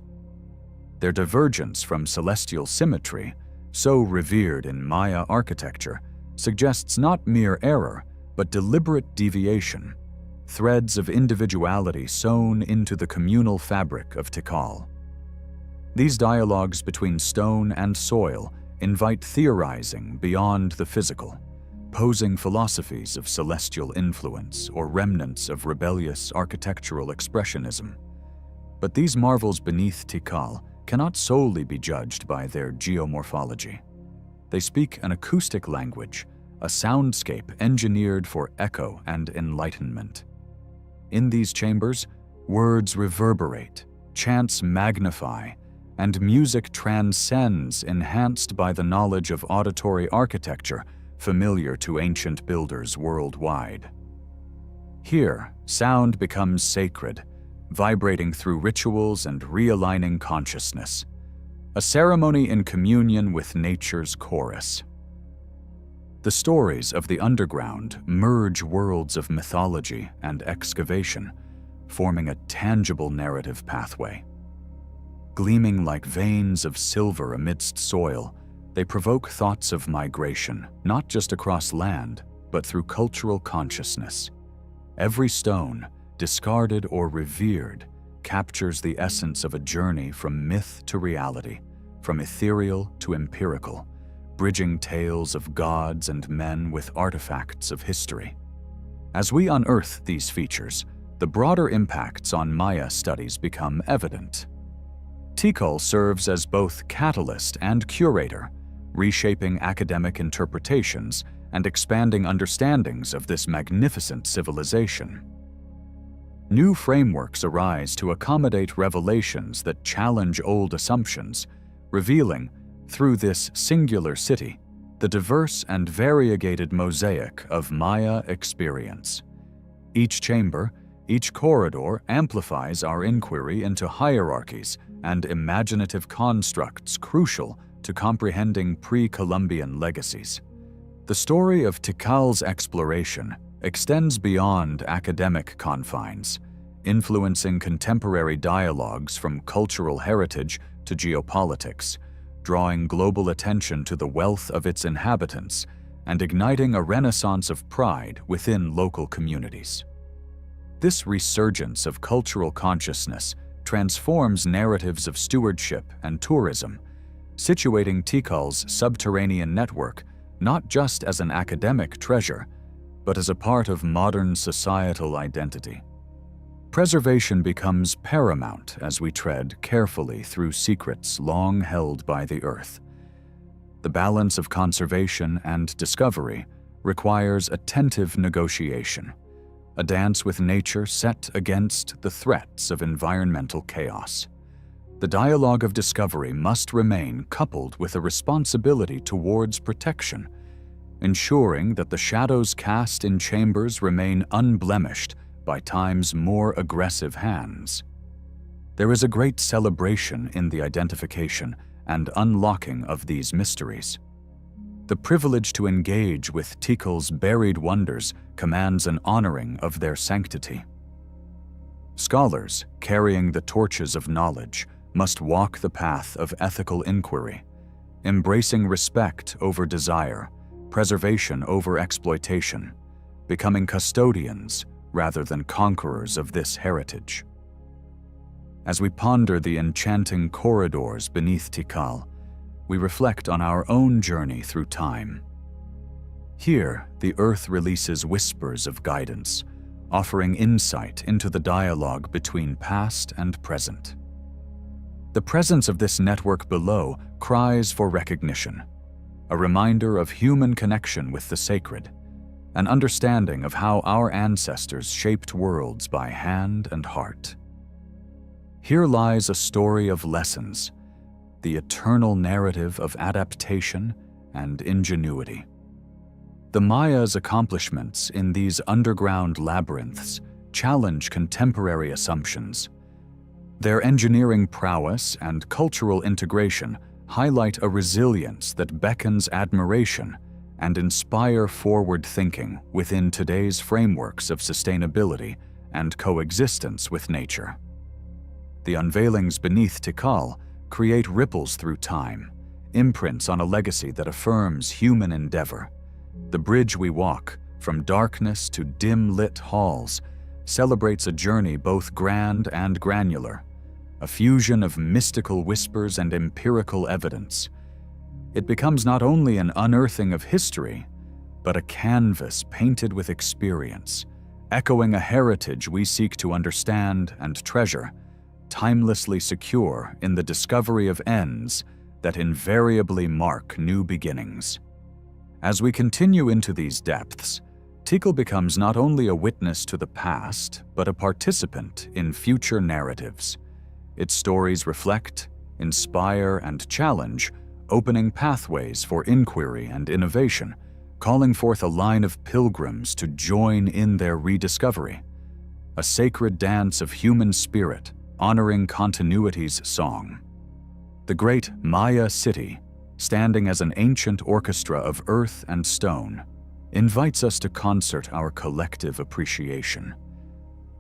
Their divergence from celestial symmetry, so revered in Maya architecture, suggests not mere error, but deliberate deviation, threads of individuality sewn into the communal fabric of Tikal. These dialogues between stone and soil invite theorizing beyond the physical, posing philosophies of celestial influence or remnants of rebellious architectural expressionism. But these marvels beneath Tikal cannot solely be judged by their geomorphology. They speak an acoustic language, a soundscape engineered for echo and enlightenment. In these chambers, words reverberate, chants magnify, and music transcends, enhanced by the knowledge of auditory architecture familiar to ancient builders worldwide. Here, sound becomes sacred, vibrating through rituals and realigning consciousness, a ceremony in communion with nature's chorus. The stories of the underground merge worlds of mythology and excavation, forming a tangible narrative pathway. Gleaming like veins of silver amidst soil, they provoke thoughts of migration, not just across land, but through cultural consciousness. Every stone, discarded or revered, captures the essence of a journey from myth to reality, from ethereal to empirical, bridging tales of gods and men with artifacts of history. As we unearth these features, the broader impacts on Maya studies become evident. Tikal serves as both catalyst and curator, reshaping academic interpretations and expanding understandings of this magnificent civilization. New frameworks arise to accommodate revelations that challenge old assumptions, revealing, through this singular city, the diverse and variegated mosaic of Maya experience. Each chamber, each corridor amplifies our inquiry into hierarchies and imaginative constructs crucial to comprehending pre-Columbian legacies. The story of Tikal's exploration extends beyond academic confines, influencing contemporary dialogues from cultural heritage to geopolitics, drawing global attention to the wealth of its inhabitants and igniting a renaissance of pride within local communities. This resurgence of cultural consciousness transforms narratives of stewardship and tourism, situating Tikal's subterranean network not just as an academic treasure, but as a part of modern societal identity. Preservation becomes paramount as we tread carefully through secrets long held by the earth. The balance of conservation and discovery requires attentive negotiation, a dance with nature set against the threats of environmental chaos. The dialogue of discovery must remain coupled with a responsibility towards protection, ensuring that the shadows cast in chambers remain unblemished by time's more aggressive hands. There is a great celebration in the identification and unlocking of these mysteries. The privilege to engage with Tikal's buried wonders commands an honoring of their sanctity. Scholars, carrying the torches of knowledge, must walk the path of ethical inquiry, embracing respect over desire, preservation over exploitation, becoming custodians rather than conquerors of this heritage. As we ponder the enchanting corridors beneath Tikal, we reflect on our own journey through time. Here, the earth releases whispers of guidance, offering insight into the dialogue between past and present. The presence of this network below cries for recognition, a reminder of human connection with the sacred, an understanding of how our ancestors shaped worlds by hand and heart. Here lies a story of lessons, the eternal narrative of adaptation and ingenuity. The Mayas' accomplishments in these underground labyrinths challenge contemporary assumptions. Their engineering prowess and cultural integration highlight a resilience that beckons admiration and inspire forward thinking within today's frameworks of sustainability and coexistence with nature. The unveilings beneath Tikal create ripples through time, imprints on a legacy that affirms human endeavor. The bridge we walk, from darkness to dim-lit halls, celebrates a journey both grand and granular, a fusion of mystical whispers and empirical evidence. It becomes not only an unearthing of history, but a canvas painted with experience, echoing a heritage we seek to understand and treasure, timelessly secure in the discovery of ends that invariably mark new beginnings. As we continue into these depths, Tikal becomes not only a witness to the past, but a participant in future narratives. Its stories reflect, inspire, and challenge, opening pathways for inquiry and innovation, calling forth a line of pilgrims to join in their rediscovery. A sacred dance of human spirit, honoring continuity's song. The great Maya city, standing as an ancient orchestra of earth and stone, invites us to concert our collective appreciation,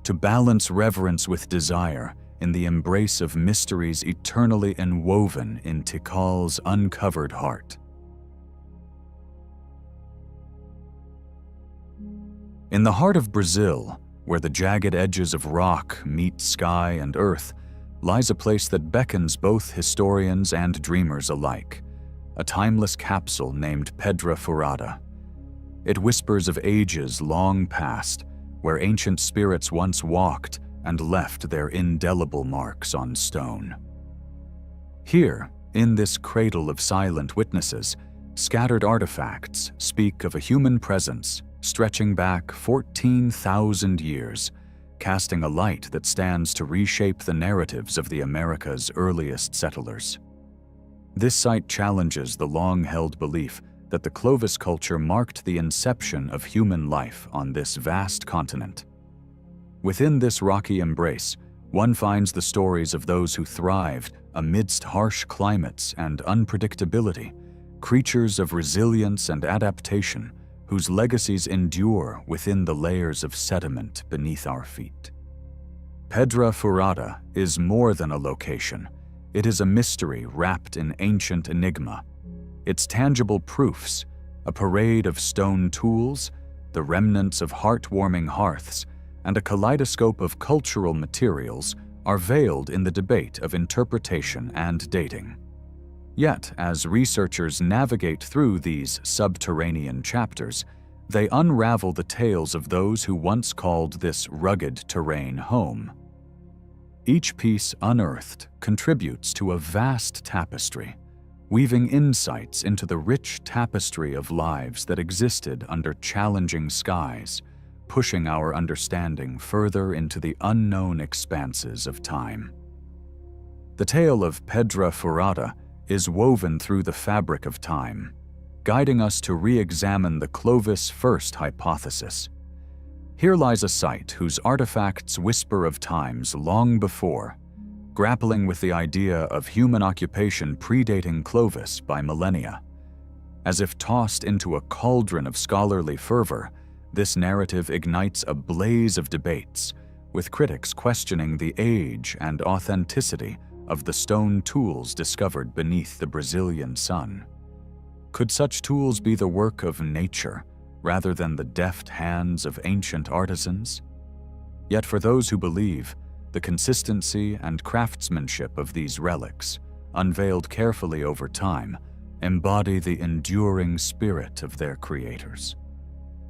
to balance reverence with desire in the embrace of mysteries eternally enwoven in Tikal's uncovered heart. In the heart of Brazil, where the jagged edges of rock meet sky and earth, lies a place that beckons both historians and dreamers alike, a timeless capsule named Pedra Furada. It whispers of ages long past, where ancient spirits once walked and left their indelible marks on stone. Here, in this cradle of silent witnesses, scattered artifacts speak of a human presence stretching back 14,000 years, casting a light that stands to reshape the narratives of the Americas' earliest settlers. This site challenges the long-held belief that the Clovis culture marked the inception of human life on this vast continent. Within this rocky embrace, one finds the stories of those who thrived amidst harsh climates and unpredictability, creatures of resilience and adaptation, whose legacies endure within the layers of sediment beneath our feet. Pedra Furada is more than a location. It is a mystery wrapped in ancient enigma. Its tangible proofs, a parade of stone tools, the remnants of heartwarming hearths, and a kaleidoscope of cultural materials are veiled in the debate of interpretation and dating. Yet, as researchers navigate through these subterranean chapters, they unravel the tales of those who once called this rugged terrain home. Each piece unearthed contributes to a vast tapestry, weaving insights into the rich tapestry of lives that existed under challenging skies, pushing our understanding further into the unknown expanses of time. The tale of Pedra Furada is woven through the fabric of time, guiding us to re-examine the Clovis first hypothesis. Here lies a site whose artifacts whisper of times long before, grappling with the idea of human occupation predating Clovis by millennia. As if tossed into a cauldron of scholarly fervor, this narrative ignites a blaze of debates, with critics questioning the age and authenticity of the stone tools discovered beneath the Brazilian sun. Could such tools be the work of nature rather than the deft hands of ancient artisans? Yet for those who believe, the consistency and craftsmanship of these relics, unveiled carefully over time, embody the enduring spirit of their creators.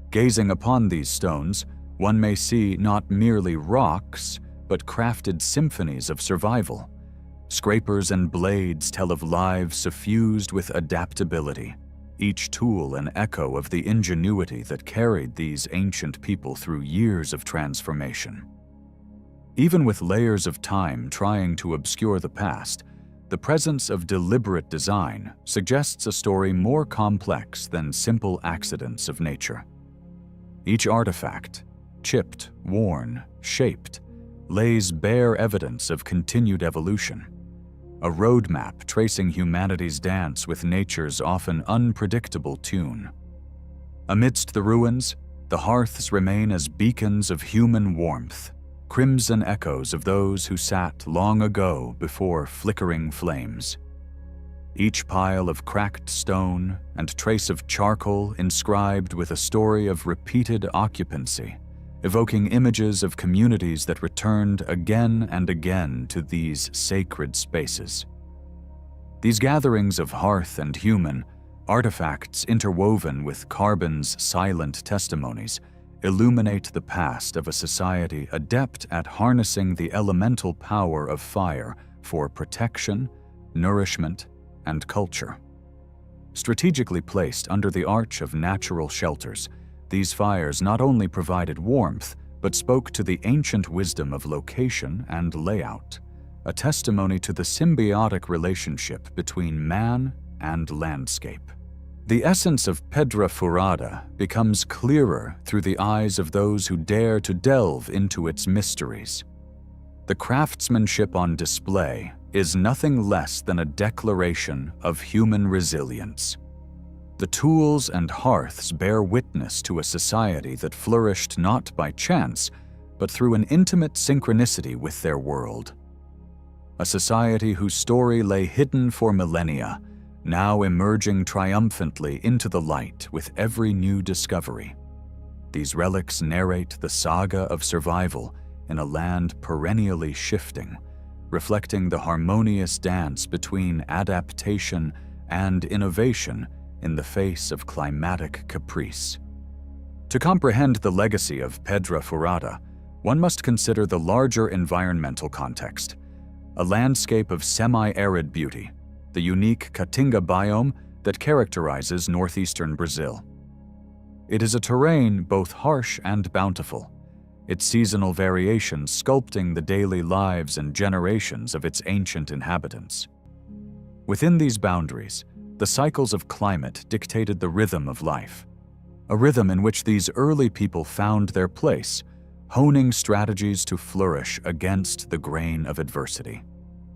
Gazing upon these stones, one may see not merely rocks, but crafted symphonies of survival. Scrapers and blades tell of lives suffused with adaptability, each tool an echo of the ingenuity that carried these ancient people through years of transformation. Even with layers of time trying to obscure the past, The presence of deliberate design suggests a story more complex than simple accidents of nature. Each artifact, chipped, worn, shaped, lays bare evidence of continued evolution, a roadmap tracing humanity's dance with nature's often unpredictable tune. Amidst the ruins, the hearths remain as beacons of human warmth, crimson echoes of those who sat long ago before flickering flames. Each pile of cracked stone and trace of charcoal inscribed with a story of repeated occupancy, evoking images of communities that returned again and again to these sacred spaces. These gatherings of hearth and human, artifacts interwoven with carbon's silent testimonies, illuminate the past of a society adept at harnessing the elemental power of fire for protection, nourishment, and culture. Strategically placed under the arch of natural shelters, these fires not only provided warmth, but spoke to the ancient wisdom of location and layout, a testimony to the symbiotic relationship between man and landscape. The essence of Pedra Furada becomes clearer through the eyes of those who dare to delve into its mysteries. The craftsmanship on display is nothing less than a declaration of human resilience. The tools and hearths bear witness to a society that flourished not by chance, but through an intimate synchronicity with their world. A society whose story lay hidden for millennia, now emerging triumphantly into the light with every new discovery. These relics narrate the saga of survival in a land perennially shifting, reflecting the harmonious dance between adaptation and innovation in the face of climatic caprice. To comprehend the legacy of Pedra Furada, one must consider the larger environmental context, a landscape of semi-arid beauty, the unique Caatinga biome that characterizes northeastern Brazil. It is a terrain both harsh and bountiful, its seasonal variations sculpting the daily lives and generations of its ancient inhabitants. Within these boundaries, the cycles of climate dictated the rhythm of life, a rhythm in which these early people found their place, honing strategies to flourish against the grain of adversity.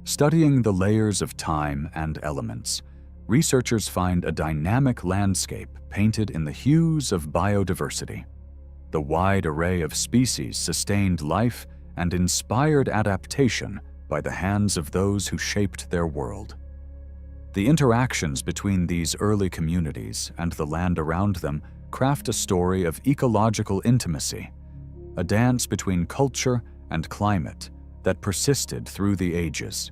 Studying the layers of time and elements, researchers find a dynamic landscape painted in the hues of biodiversity. The wide array of species sustained life and inspired adaptation by the hands of those who shaped their world. The interactions between these early communities and the land around them craft a story of ecological intimacy, a dance between culture and climate that persisted through the ages.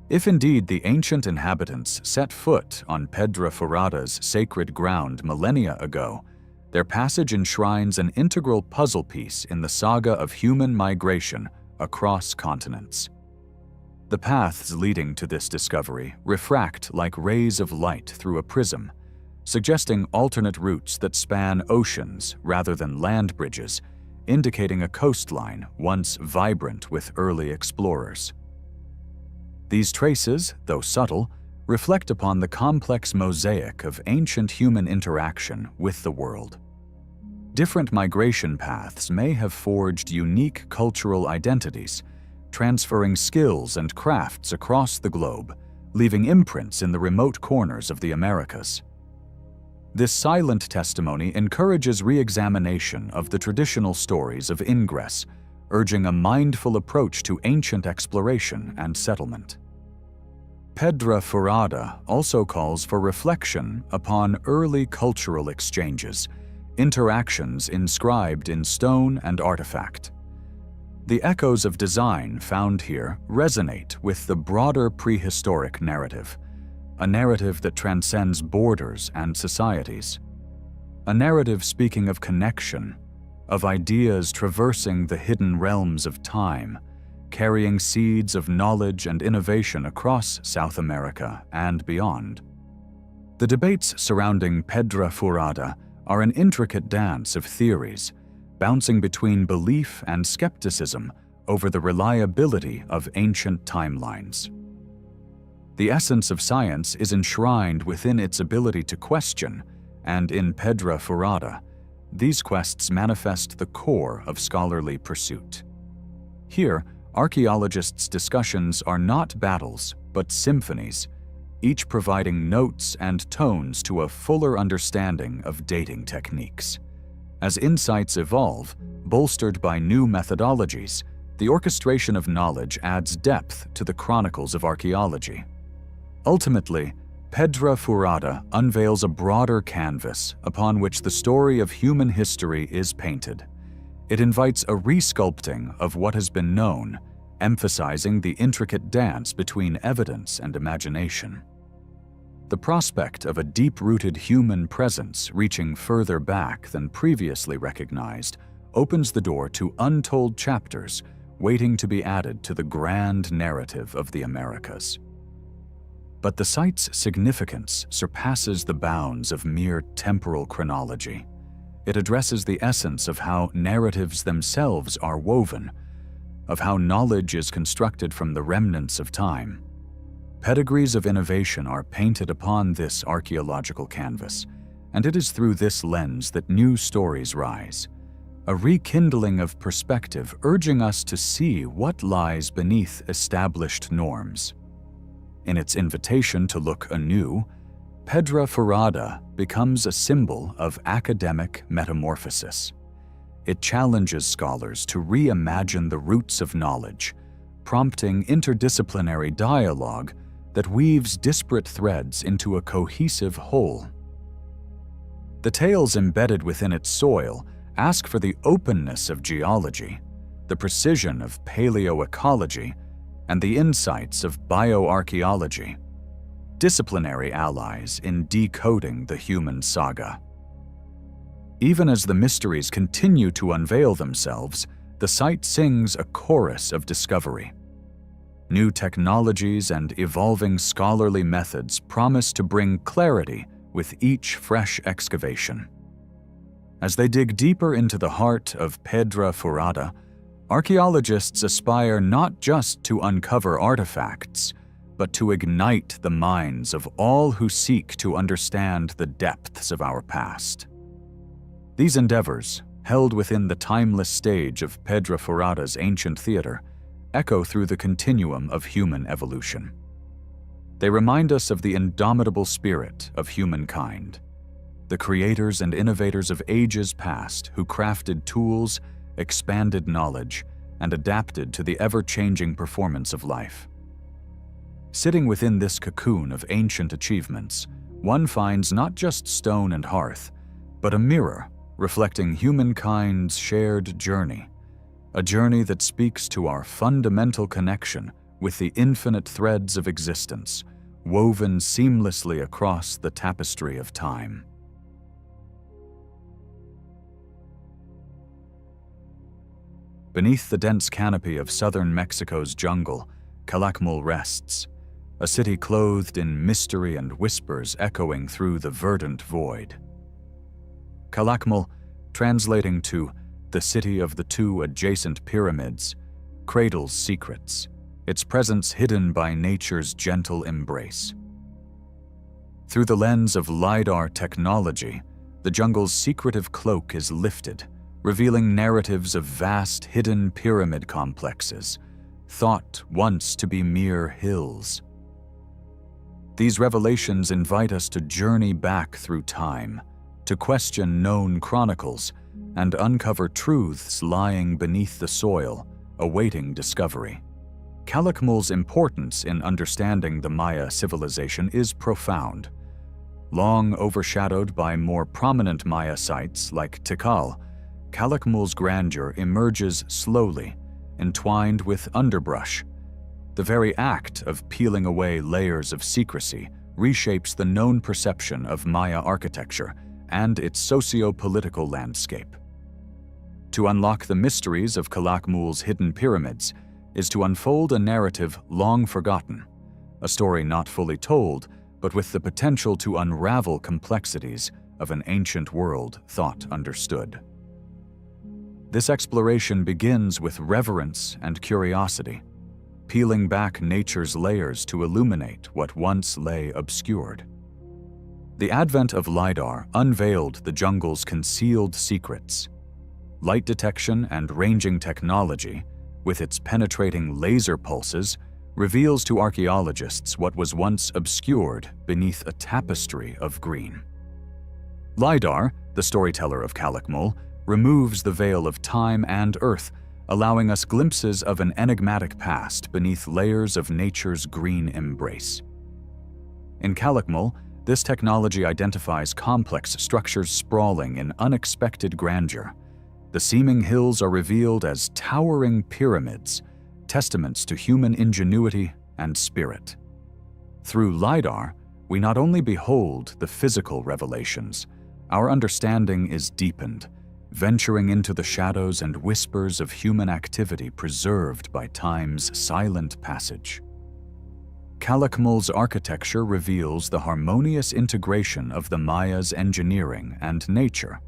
If indeed the ancient inhabitants set foot on Pedra Furada's sacred ground millennia ago, their passage enshrines an integral puzzle piece in the saga of human migration across continents. The paths leading to this discovery refract like rays of light through a prism, suggesting alternate routes that span oceans rather than land bridges, indicating a coastline once vibrant with early explorers. These traces, though subtle, reflect upon the complex mosaic of ancient human interaction with the world. Different migration paths may have forged unique cultural identities, transferring skills and crafts across the globe, leaving imprints in the remote corners of the Americas. This silent testimony encourages re-examination of the traditional stories of ingress, urging a mindful approach to ancient exploration and settlement. Pedra Furada also calls for reflection upon early cultural exchanges, interactions inscribed in stone and artifact. The echoes of design found here resonate with the broader prehistoric narrative, a narrative that transcends borders and societies. A narrative speaking of connection, of ideas traversing the hidden realms of time, carrying seeds of knowledge and innovation across South America and beyond. The debates surrounding Pedra Furada are an intricate dance of theories, bouncing between belief and skepticism over the reliability of ancient timelines. The essence of science is enshrined within its ability to question, and in Pedra Furada, these quests manifest the core of scholarly pursuit. Here, archaeologists' discussions are not battles, but symphonies, each providing notes and tones to a fuller understanding of dating techniques. As insights evolve, bolstered by new methodologies, the orchestration of knowledge adds depth to the chronicles of archaeology. Ultimately, Pedra Furada unveils a broader canvas upon which the story of human history is painted. It invites a resculpting of what has been known, emphasizing the intricate dance between evidence and imagination. The prospect of a deep-rooted human presence reaching further back than previously recognized opens the door to untold chapters waiting to be added to the grand narrative of the Americas. But the site's significance surpasses the bounds of mere temporal chronology. It addresses the essence of how narratives themselves are woven, of how knowledge is constructed from the remnants of time. Pedigrees of innovation are painted upon this archaeological canvas, and it is through this lens that new stories rise, a rekindling of perspective urging us to see what lies beneath established norms. In its invitation to look anew, Pedra Furada becomes a symbol of academic metamorphosis. It challenges scholars to reimagine the roots of knowledge, prompting interdisciplinary dialogue that weaves disparate threads into a cohesive whole. The tales embedded within its soil ask for the openness of geology, the precision of paleoecology, and the insights of bioarchaeology, disciplinary allies in decoding the human saga. Even as the mysteries continue to unveil themselves, the site sings a chorus of discovery. New technologies and evolving scholarly methods promise to bring clarity with each fresh excavation. As they dig deeper into the heart of Pedra Furada, archaeologists aspire not just to uncover artifacts, but to ignite the minds of all who seek to understand the depths of our past. These endeavors, held within the timeless stage of Pedra Furada's ancient theater, echo through the continuum of human evolution. They remind us of the indomitable spirit of humankind, the creators and innovators of ages past who crafted tools, expanded knowledge, and adapted to the ever-changing performance of life. Sitting within this cocoon of ancient achievements, one finds not just stone and hearth, but a mirror reflecting humankind's shared journey, a journey that speaks to our fundamental connection with the infinite threads of existence, woven seamlessly across the tapestry of time. Beneath the dense canopy of southern Mexico's jungle, Calakmul rests, a city clothed in mystery and whispers echoing through the verdant void. Calakmul, translating to the city of the two adjacent pyramids, cradles secrets, its presence hidden by nature's gentle embrace. Through the lens of LIDAR technology, the jungle's secretive cloak is lifted, revealing narratives of vast hidden pyramid complexes, thought once to be mere hills. These revelations invite us to journey back through time, to question known chronicles, and uncover truths lying beneath the soil, awaiting discovery. Calakmul's importance in understanding the Maya civilization is profound. Long overshadowed by more prominent Maya sites like Tikal, Calakmul's grandeur emerges slowly, entwined with underbrush. The very act of peeling away layers of secrecy reshapes the known perception of Maya architecture and its socio-political landscape. To unlock the mysteries of Calakmul's hidden pyramids is to unfold a narrative long forgotten, a story not fully told, but with the potential to unravel complexities of an ancient world thought understood. This exploration begins with reverence and curiosity. peeling back nature's layers to illuminate what once lay obscured. The advent of LIDAR unveiled the jungle's concealed secrets. Light detection and ranging technology, with its penetrating laser pulses, reveals to archaeologists what was once obscured beneath a tapestry of green. LIDAR, the storyteller of Calakmul, removes the veil of time and earth, allowing us glimpses of an enigmatic past beneath layers of nature's green embrace. In Calakmul, this technology identifies complex structures sprawling in unexpected grandeur. The seeming hills are revealed as towering pyramids, testaments to human ingenuity and spirit. Through LIDAR, we not only behold the physical revelations, our understanding is deepened, venturing into the shadows and whispers of human activity preserved by time's silent passage. Calakmul's architecture reveals the harmonious integration of the Mayas' engineering and nature,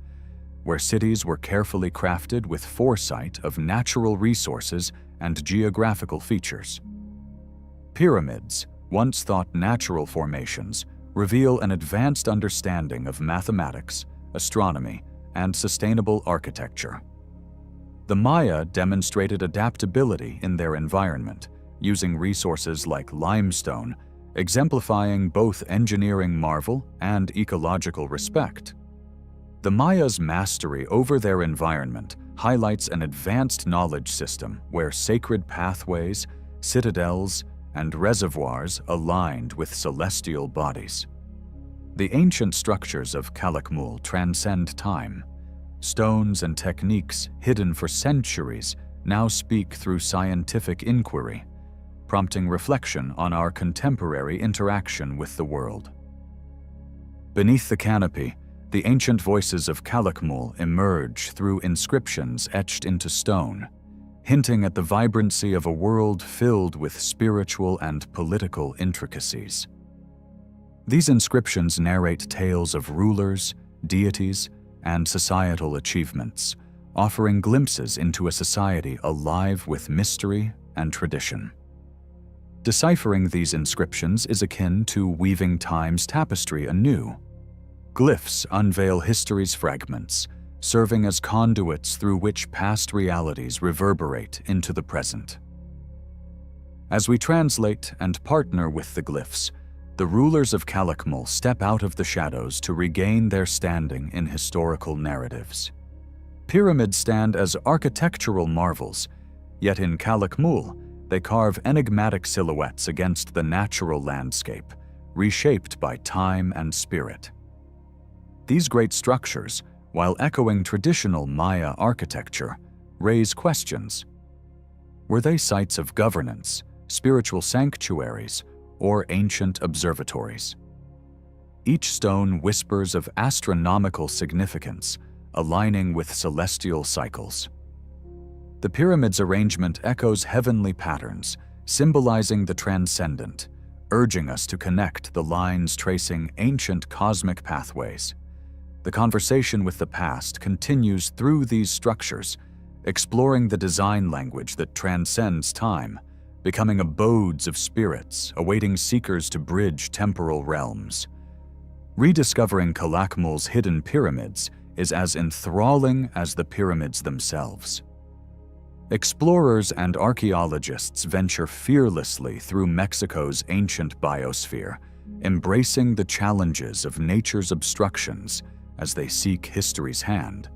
where cities were carefully crafted with foresight of natural resources and geographical features. Pyramids, once thought natural formations, reveal an advanced understanding of mathematics, astronomy, and sustainable architecture. The Maya demonstrated adaptability in their environment, using resources like limestone, exemplifying both engineering marvel and ecological respect. The Mayas' mastery over their environment highlights an advanced knowledge system where sacred pathways, citadels, and reservoirs aligned with celestial bodies. The ancient structures of Calakmul transcend time. Stones and techniques hidden for centuries now speak through scientific inquiry, prompting reflection on our contemporary interaction with the world. Beneath the canopy, the ancient voices of Calakmul emerge through inscriptions etched into stone, hinting at the vibrancy of a world filled with spiritual and political intricacies. These inscriptions narrate tales of rulers, deities, and societal achievements, offering glimpses into a society alive with mystery and tradition. Deciphering these inscriptions is akin to weaving time's tapestry anew. Glyphs unveil history's fragments, serving as conduits through which past realities reverberate into the present. As we translate and partner with the glyphs, the rulers of Calakmul step out of the shadows to regain their standing in historical narratives. Pyramids stand as architectural marvels, yet in Calakmul, they carve enigmatic silhouettes against the natural landscape, reshaped by time and spirit. These great structures, while echoing traditional Maya architecture, raise questions. Were they sites of governance, spiritual sanctuaries, or ancient observatories? Each stone whispers of astronomical significance, aligning with celestial cycles. The pyramid's arrangement echoes heavenly patterns, symbolizing the transcendent, urging us to connect the lines tracing ancient cosmic pathways. The conversation with the past continues through these structures, exploring the design language that transcends time, becoming abodes of spirits awaiting seekers to bridge temporal realms. Rediscovering Calakmul's hidden pyramids is as enthralling as the pyramids themselves. Explorers and archaeologists venture fearlessly through Mexico's ancient biosphere, embracing the challenges of nature's obstructions as they seek history's hand,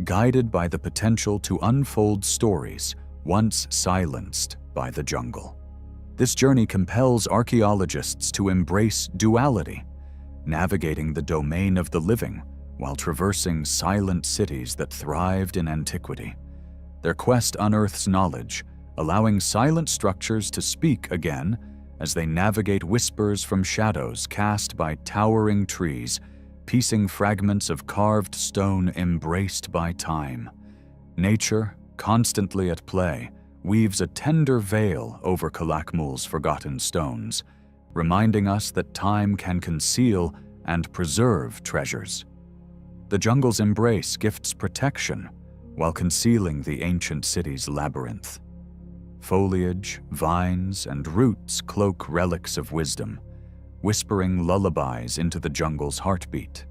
guided by the potential to unfold stories once silenced by the jungle. This journey compels archaeologists to embrace duality, navigating the domain of the living while traversing silent cities that thrived in antiquity. Their quest unearths knowledge, allowing silent structures to speak again as they navigate whispers from shadows cast by towering trees, piecing fragments of carved stone embraced by time. Nature, constantly at play, weaves a tender veil over Calakmul's forgotten stones, reminding us that time can conceal and preserve treasures. The jungle's embrace gifts protection while concealing the ancient city's labyrinth. Foliage, vines, and roots cloak relics of wisdom, whispering lullabies into the jungle's heartbeat.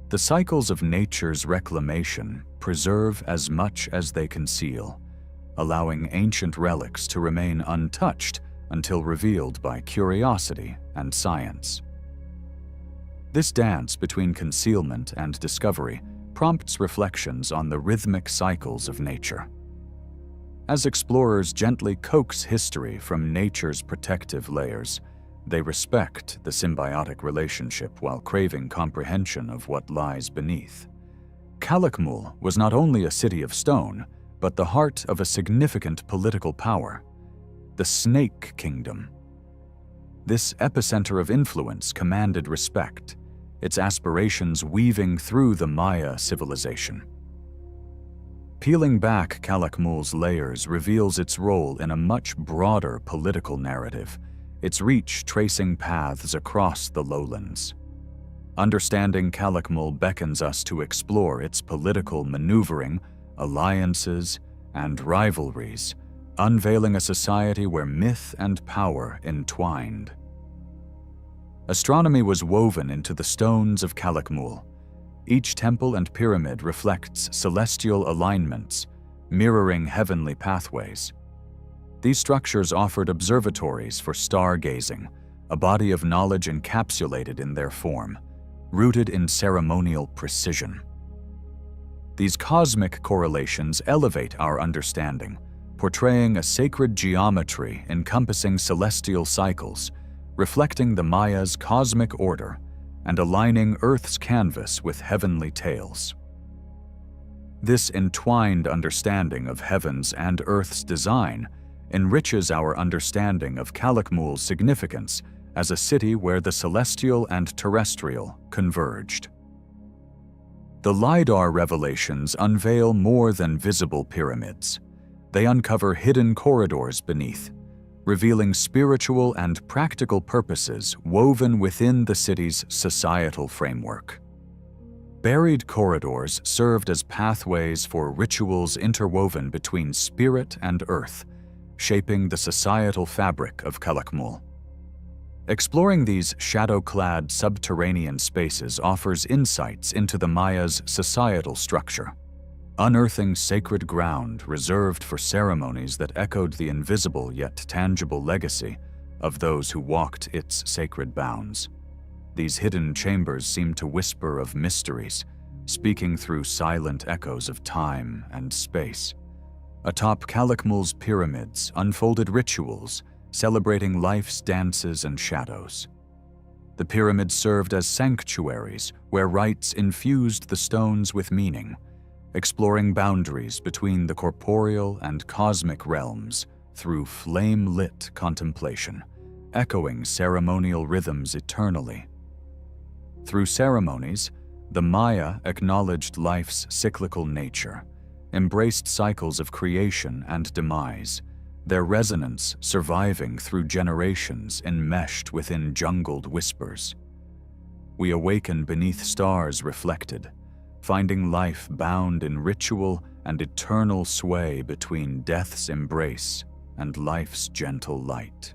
The cycles of nature's reclamation preserve as much as they conceal, allowing ancient relics to remain untouched until revealed by curiosity and science. This dance between concealment and discovery prompts reflections on the rhythmic cycles of nature. As explorers gently coax history from nature's protective layers, they respect the symbiotic relationship while craving comprehension of what lies beneath. Calakmul was not only a city of stone, but the heart of a significant political power, the Snake Kingdom. This epicenter of influence commanded respect, its aspirations weaving through the Maya civilization. Peeling back Calakmul's layers reveals its role in a much broader political narrative, its reach tracing paths across the lowlands. Understanding Calakmul beckons us to explore its political maneuvering, alliances, and rivalries, unveiling a society where myth and power entwined. Astronomy was woven into the stones of Calakmul. Each temple and pyramid reflects celestial alignments, mirroring heavenly pathways. These structures offered observatories for stargazing, a body of knowledge encapsulated in their form, rooted in ceremonial precision. These cosmic correlations elevate our understanding, portraying a sacred geometry encompassing celestial cycles, reflecting the Maya's cosmic order and aligning Earth's canvas with heavenly tales. This entwined understanding of heaven's and Earth's design enriches our understanding of Calakmul's significance as a city where the celestial and terrestrial converged. The LIDAR revelations unveil more than visible pyramids. They uncover hidden corridors beneath, revealing spiritual and practical purposes woven within the city's societal framework. Buried corridors served as pathways for rituals interwoven between spirit and earth, shaping the societal fabric of Calakmul. Exploring these shadow-clad subterranean spaces offers insights into the Maya's societal structure, unearthing sacred ground reserved for ceremonies that echoed the invisible yet tangible legacy of those who walked its sacred bounds. These hidden chambers seem to whisper of mysteries, speaking through silent echoes of time and space. Atop Calakmul's pyramids unfolded rituals, celebrating life's dances and shadows. The pyramids served as sanctuaries where rites infused the stones with meaning, exploring boundaries between the corporeal and cosmic realms through flame-lit contemplation, echoing ceremonial rhythms eternally. Through ceremonies, the Maya acknowledged life's cyclical nature, embraced cycles of creation and demise, their resonance surviving through generations enmeshed within jungled whispers. We awaken beneath stars reflected, finding life bound in ritual and eternal sway between death's embrace and life's gentle light.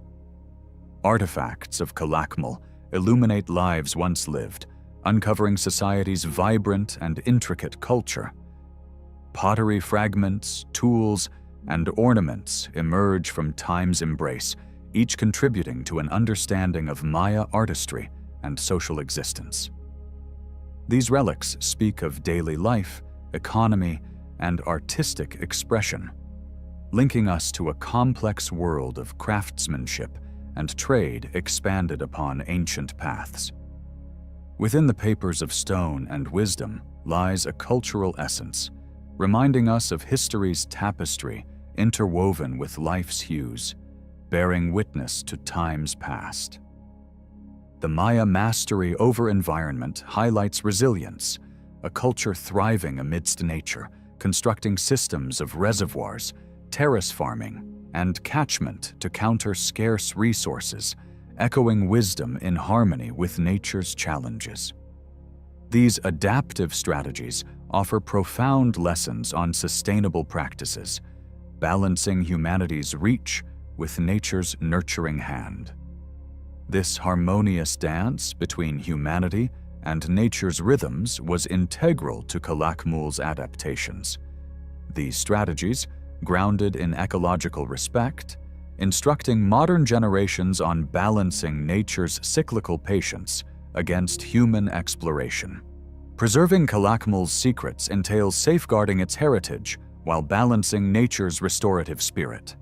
Artifacts of Calakmul illuminate lives once lived, uncovering society's vibrant and intricate culture. Pottery fragments, tools, and ornaments emerge from time's embrace, each contributing to an understanding of Maya artistry and social existence. These relics speak of daily life, economy, and artistic expression, linking us to a complex world of craftsmanship and trade expanded upon ancient paths. Within the papers of stone and wisdom lies a cultural essence, reminding us of history's tapestry interwoven with life's hues, bearing witness to times past. The Maya mastery over environment highlights resilience, a culture thriving amidst nature, constructing systems of reservoirs, terrace farming, and catchment to counter scarce resources, echoing wisdom in harmony with nature's challenges. These adaptive strategies offer profound lessons on sustainable practices, balancing humanity's reach with nature's nurturing hand. This harmonious dance between humanity and nature's rhythms was integral to Calakmul's adaptations. These strategies, grounded in ecological respect, instructing modern generations on balancing nature's cyclical patience against human exploration. Preserving Calakmul's secrets entails safeguarding its heritage while balancing nature's restorative spirit.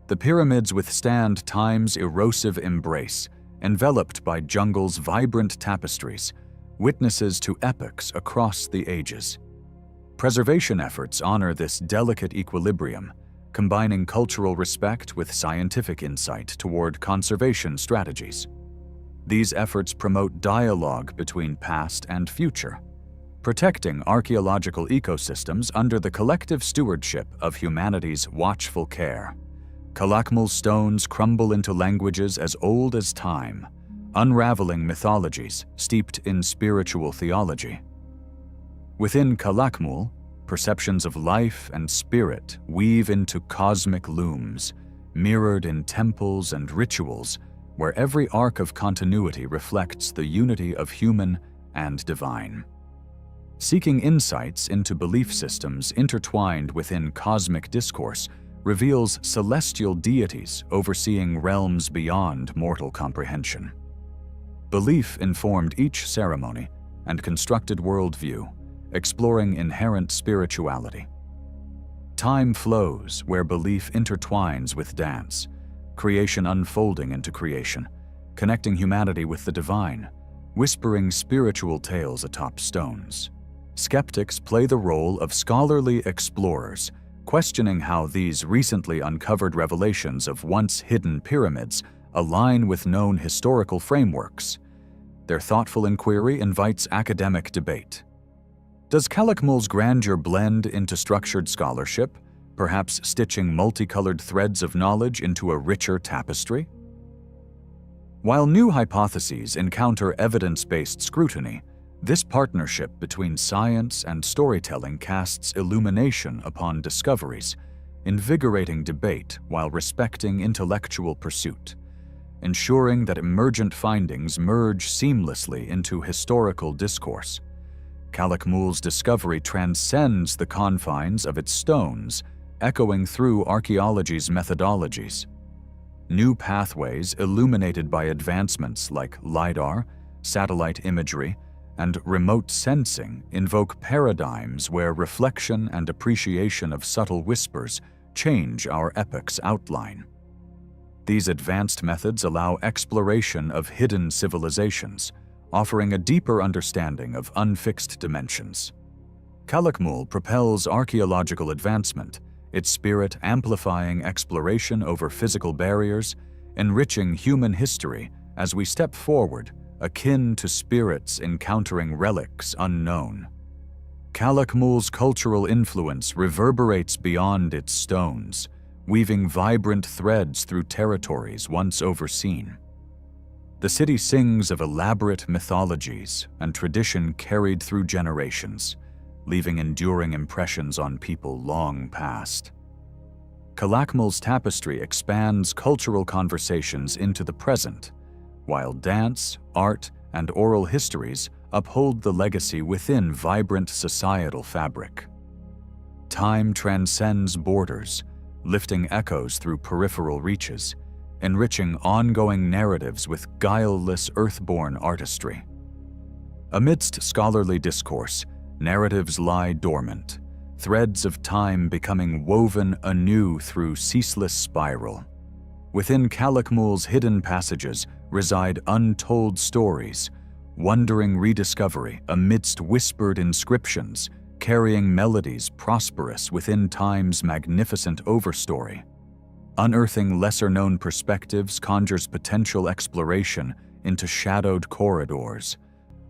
The pyramids withstand time's erosive embrace, enveloped by jungle's vibrant tapestries, witnesses to epochs across the ages. Preservation efforts honor this delicate equilibrium, combining cultural respect with scientific insight toward conservation strategies. These efforts promote dialogue between past and future, protecting archaeological ecosystems under the collective stewardship of humanity's watchful care. Calakmul's stones crumble into languages as old as time, unraveling mythologies steeped in spiritual theology. Within Calakmul, perceptions of life and spirit weave into cosmic looms, mirrored in temples and rituals, where every arc of continuity reflects the unity of human and divine. Seeking insights into belief systems intertwined within cosmic discourse reveals celestial deities overseeing realms beyond mortal comprehension. Belief informed each ceremony and constructed worldview, exploring inherent spirituality. Time flows where belief intertwines with dance, creation unfolding into creation, connecting humanity with the divine, whispering spiritual tales atop stones. Skeptics play the role of scholarly explorers, questioning how these recently uncovered revelations of once hidden pyramids align with known historical frameworks. Their thoughtful inquiry invites academic debate. Does Calakmul's grandeur blend into structured scholarship, perhaps stitching multicolored threads of knowledge into a richer tapestry? While new hypotheses encounter evidence-based scrutiny, this partnership between science and storytelling casts illumination upon discoveries, invigorating debate while respecting intellectual pursuit, ensuring that emergent findings merge seamlessly into historical discourse. Calakmul's discovery transcends the confines of its stones, echoing through archaeology's methodologies. New pathways illuminated by advancements like LIDAR, satellite imagery, and remote sensing invoke paradigms where reflection and appreciation of subtle whispers change our epoch's outline. These advanced methods allow exploration of hidden civilizations, offering a deeper understanding of unfixed dimensions. Calakmul propels archaeological advancement, its spirit amplifying exploration over physical barriers, enriching human history as we step forward, akin to spirits encountering relics unknown. Calakmul's cultural influence reverberates beyond its stones, weaving vibrant threads through territories once overseen. The city sings of elaborate mythologies and tradition carried through generations, leaving enduring impressions on people long past. Calakmul's tapestry expands cultural conversations into the present, while dance, art, and oral histories uphold the legacy within vibrant societal fabric. Time transcends borders, lifting echoes through peripheral reaches, enriching ongoing narratives with guileless earthborn artistry. Amidst scholarly discourse, narratives lie dormant, threads of time becoming woven anew through ceaseless spiral. Within Calakmul's hidden passages reside untold stories, wondering rediscovery amidst whispered inscriptions, carrying melodies prosperous within time's magnificent overstory. Unearthing lesser-known perspectives conjures potential exploration into shadowed corridors,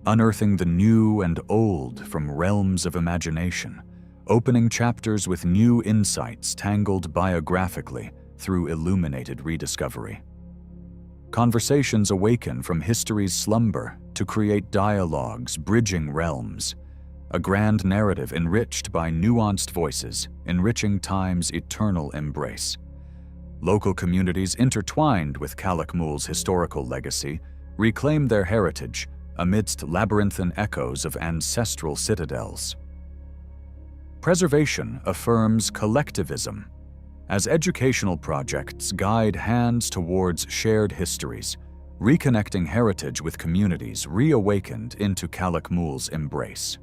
unearthing the new and old from realms of imagination, opening chapters with new insights tangled biographically through illuminated rediscovery. Conversations awaken from history's slumber to create dialogues bridging realms, a grand narrative enriched by nuanced voices, enriching time's eternal embrace. Local communities intertwined with Calakmul's historical legacy reclaim their heritage amidst labyrinthine echoes of ancestral citadels. Preservation affirms collectivism, as educational projects guide hands towards shared histories, reconnecting heritage with communities reawakened into Calakmul's embrace.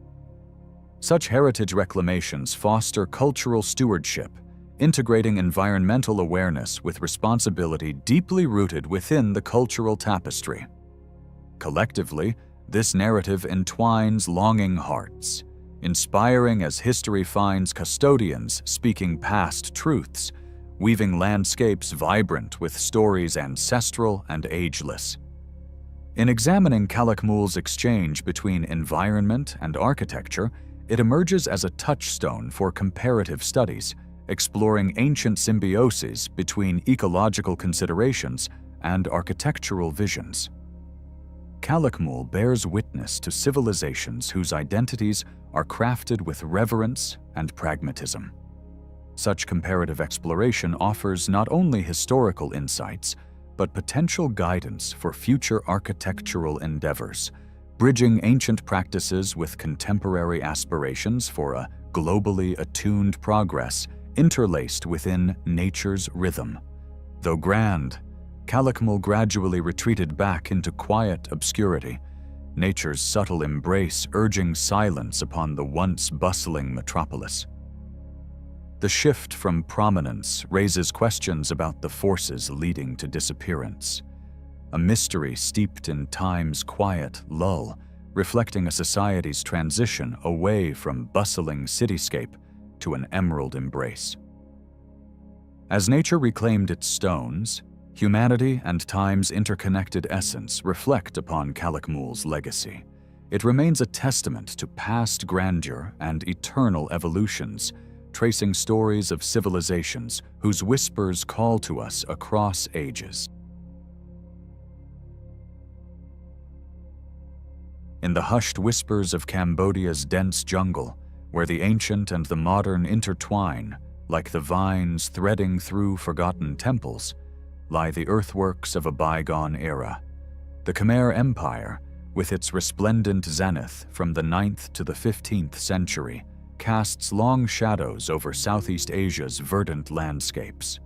Such heritage reclamations foster cultural stewardship, integrating environmental awareness with responsibility deeply rooted within the cultural tapestry. Collectively, this narrative entwines longing hearts, inspiring as history finds custodians speaking past truths, weaving landscapes vibrant with stories ancestral and ageless. In examining Calakmul's exchange between environment and architecture, it emerges as a touchstone for comparative studies, exploring ancient symbioses between ecological considerations and architectural visions. Calakmul bears witness to civilizations whose identities are crafted with reverence and pragmatism. Such comparative exploration offers not only historical insights, but potential guidance for future architectural endeavors, bridging ancient practices with contemporary aspirations for a globally attuned progress interlaced within nature's rhythm. Though grand, Calakmul gradually retreated back into quiet obscurity, nature's subtle embrace urging silence upon the once bustling metropolis. The shift from prominence raises questions about the forces leading to disappearance, a mystery steeped in time's quiet lull, reflecting a society's transition away from bustling cityscape to an emerald embrace. As nature reclaimed its stones, humanity and time's interconnected essence reflect upon Calakmul's legacy. It remains a testament to past grandeur and eternal evolutions, tracing stories of civilizations whose whispers call to us across ages. In the hushed whispers of Cambodia's dense jungle, where the ancient and the modern intertwine, like the vines threading through forgotten temples, lie the earthworks of a bygone era. The Khmer Empire, with its resplendent zenith from the 9th to the 15th century, casts long shadows over Southeast Asia's verdant landscapes.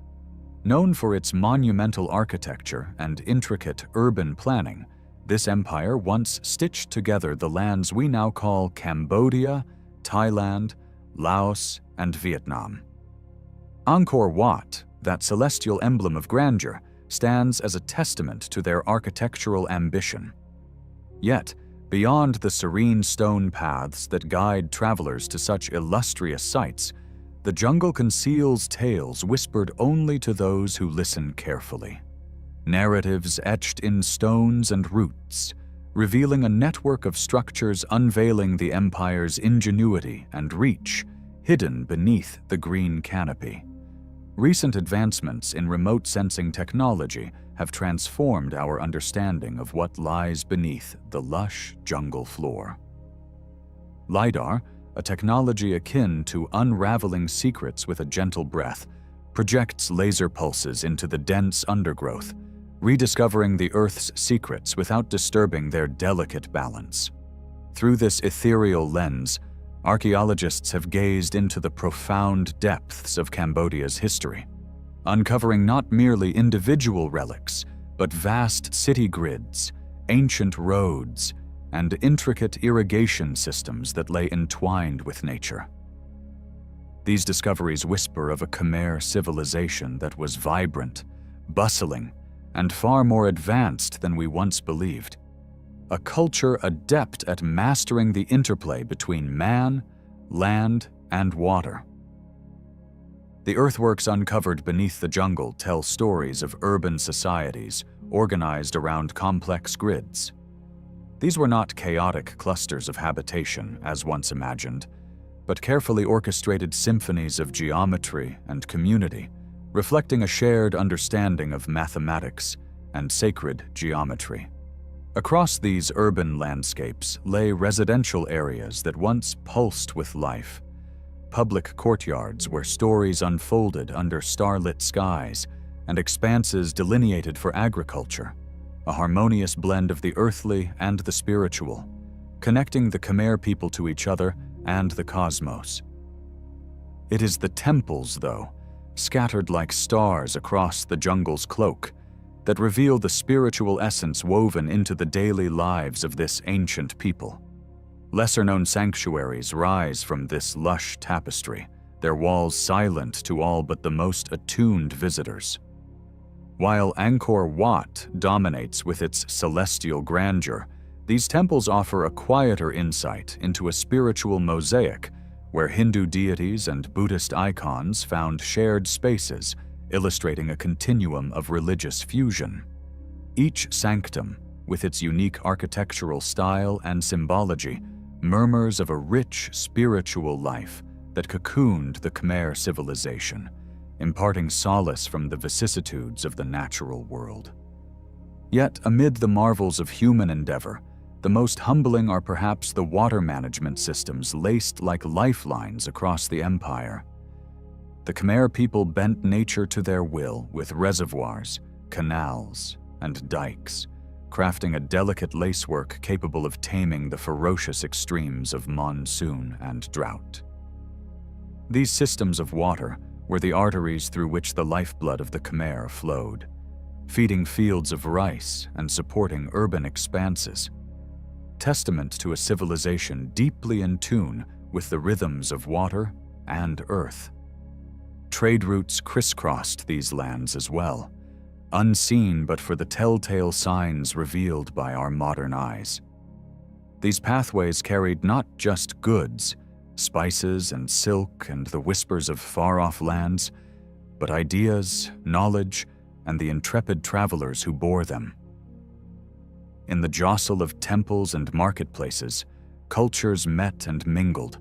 Known for its monumental architecture and intricate urban planning, this empire once stitched together the lands we now call Cambodia, Thailand, Laos, and Vietnam. Angkor Wat, that celestial emblem of grandeur, stands as a testament to their architectural ambition. Yet, beyond the serene stone paths that guide travelers to such illustrious sights, the jungle conceals tales whispered only to those who listen carefully. Narratives etched in stones and roots, revealing a network of structures unveiling the empire's ingenuity and reach, hidden beneath the green canopy. Recent advancements in remote sensing technology have transformed our understanding of what lies beneath the lush jungle floor. LIDAR, a technology akin to unraveling secrets with a gentle breath, projects laser pulses into the dense undergrowth, rediscovering the Earth's secrets without disturbing their delicate balance. Through this ethereal lens, archaeologists have gazed into the profound depths of Cambodia's history, uncovering not merely individual relics, but vast city grids, ancient roads, and intricate irrigation systems that lay entwined with nature. These discoveries whisper of a Khmer civilization that was vibrant, bustling, and far more advanced than we once believed. A culture adept at mastering the interplay between man, land, and water. The earthworks uncovered beneath the jungle tell stories of urban societies organized around complex grids. These were not chaotic clusters of habitation, as once imagined, but carefully orchestrated symphonies of geometry and community, reflecting a shared understanding of mathematics and sacred geometry. Across these urban landscapes lay residential areas that once pulsed with life, public courtyards where stories unfolded under starlit skies, and expanses delineated for agriculture, a harmonious blend of the earthly and the spiritual, connecting the Khmer people to each other and the cosmos. It is the temples, though, scattered like stars across the jungle's cloak, that reveal the spiritual essence woven into the daily lives of this ancient people. Lesser-known sanctuaries rise from this lush tapestry, their walls silent to all but the most attuned visitors. While Angkor Wat dominates with its celestial grandeur, these temples offer a quieter insight into a spiritual mosaic where Hindu deities and Buddhist icons found shared spaces, illustrating a continuum of religious fusion. Each sanctum, with its unique architectural style and symbology, murmurs of a rich spiritual life that cocooned the Khmer civilization, imparting solace from the vicissitudes of the natural world. Yet, amid the marvels of human endeavor, the most humbling are perhaps the water management systems laced like lifelines across the empire. The Khmer people bent nature to their will with reservoirs, canals, and dikes, crafting a delicate lacework capable of taming the ferocious extremes of monsoon and drought. These systems of water were the arteries through which the lifeblood of the Khmer flowed, feeding fields of rice and supporting urban expanses, testament to a civilization deeply in tune with the rhythms of water and earth. Trade routes crisscrossed these lands as well, unseen but for the telltale signs revealed by our modern eyes. These pathways carried not just goods, spices and silk and the whispers of far-off lands, but ideas, knowledge, and the intrepid travelers who bore them. In the jostle of temples and marketplaces, cultures met and mingled,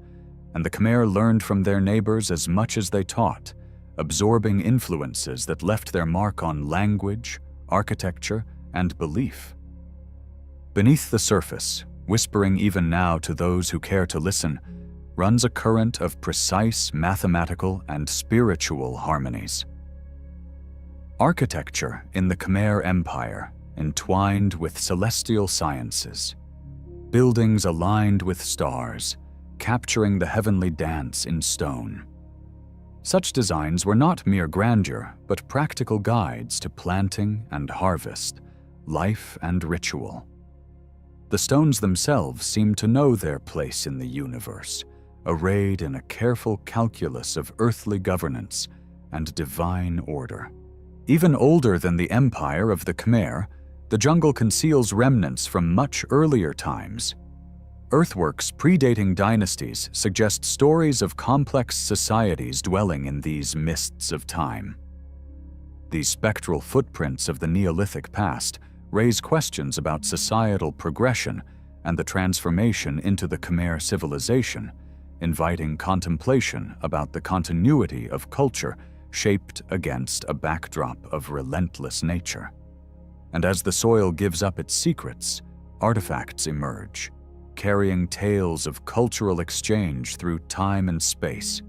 and the Khmer learned from their neighbors as much as they taught, absorbing influences that left their mark on language, architecture, and belief. Beneath the surface, whispering even now to those who care to listen, runs a current of precise mathematical and spiritual harmonies. Architecture in the Khmer Empire entwined with celestial sciences, buildings aligned with stars, capturing the heavenly dance in stone. Such designs were not mere grandeur, but practical guides to planting and harvest, life and ritual. The stones themselves seemed to know their place in the universe, arrayed in a careful calculus of earthly governance and divine order. Even older than the empire of the Khmer, the jungle conceals remnants from much earlier times. Earthworks predating dynasties suggest stories of complex societies dwelling in these mists of time. These spectral footprints of the Neolithic past raise questions about societal progression and the transformation into the Khmer civilization, inviting contemplation about the continuity of culture shaped against a backdrop of relentless nature. And as the soil gives up its secrets, artifacts emerge, carrying tales of cultural exchange through time and space.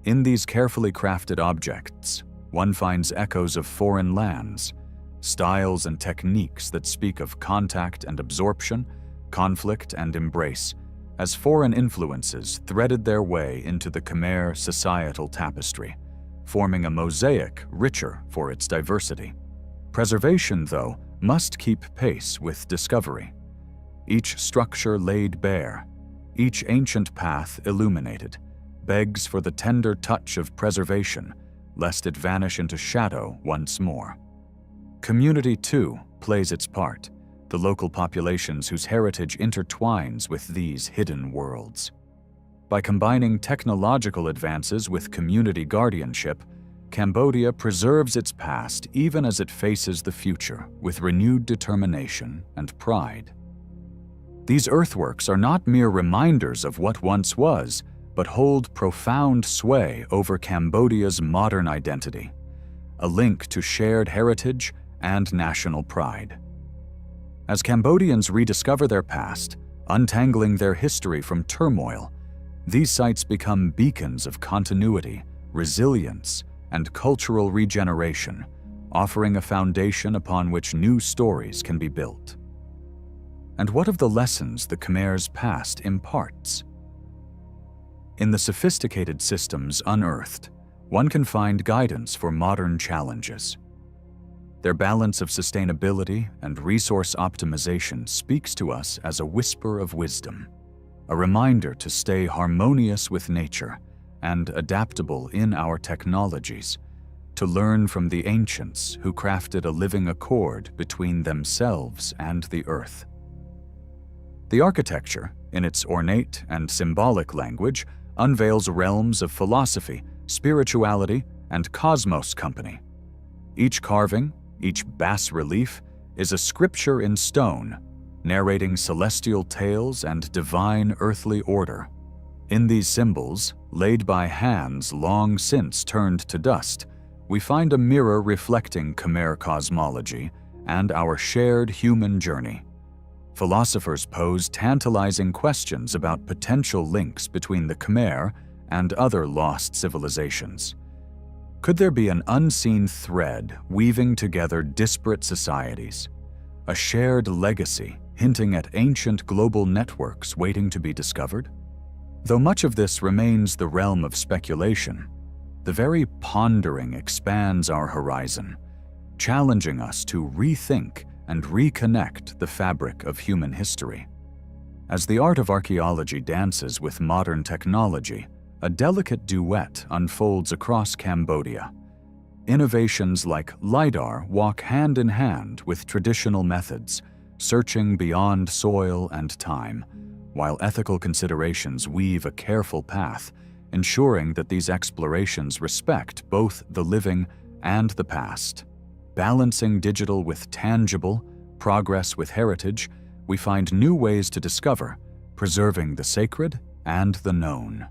In these carefully crafted objects, one finds echoes of foreign lands, styles and techniques that speak of contact and absorption, conflict and embrace, as foreign influences threaded their way into the Khmer societal tapestry, forming a mosaic richer for its diversity. Preservation, though, must keep pace with discovery. Each structure laid bare, each ancient path illuminated, begs for the tender touch of preservation, lest it vanish into shadow once more. Community, too, plays its part, the local populations whose heritage intertwines with these hidden worlds. By combining technological advances with community guardianship, Cambodia preserves its past even as it faces the future with renewed determination and pride. These earthworks are not mere reminders of what once was, but hold profound sway over Cambodia's modern identity, a link to shared heritage and national pride. As Cambodians rediscover their past, untangling their history from turmoil, these sites become beacons of continuity, resilience, and cultural regeneration, offering a foundation upon which new stories can be built. And what of the lessons the Khmer's past imparts? In the sophisticated systems unearthed, one can find guidance for modern challenges. Their balance of sustainability and resource optimization speaks to us as a whisper of wisdom, a reminder to stay harmonious with nature and adaptable in our technologies, to learn from the ancients who crafted a living accord between themselves and the earth. The architecture, in its ornate and symbolic language, unveils realms of philosophy, spirituality, and cosmos company. Each carving, each bas-relief, is a scripture in stone, narrating celestial tales and divine earthly order. In these symbols, laid by hands long since turned to dust, we find a mirror reflecting Khmer cosmology and our shared human journey. Philosophers pose tantalizing questions about potential links between the Khmer and other lost civilizations. Could there be an unseen thread weaving together disparate societies, a shared legacy hinting at ancient global networks waiting to be discovered? Though much of this remains the realm of speculation, the very pondering expands our horizon, challenging us to rethink and reconnect the fabric of human history. As the art of archaeology dances with modern technology, a delicate duet unfolds across Cambodia. Innovations like LIDAR walk hand in hand with traditional methods, searching beyond soil and time, while ethical considerations weave a careful path, ensuring that these explorations respect both the living and the past. Balancing digital with tangible, progress with heritage, we find new ways to discover, preserving the sacred and the known.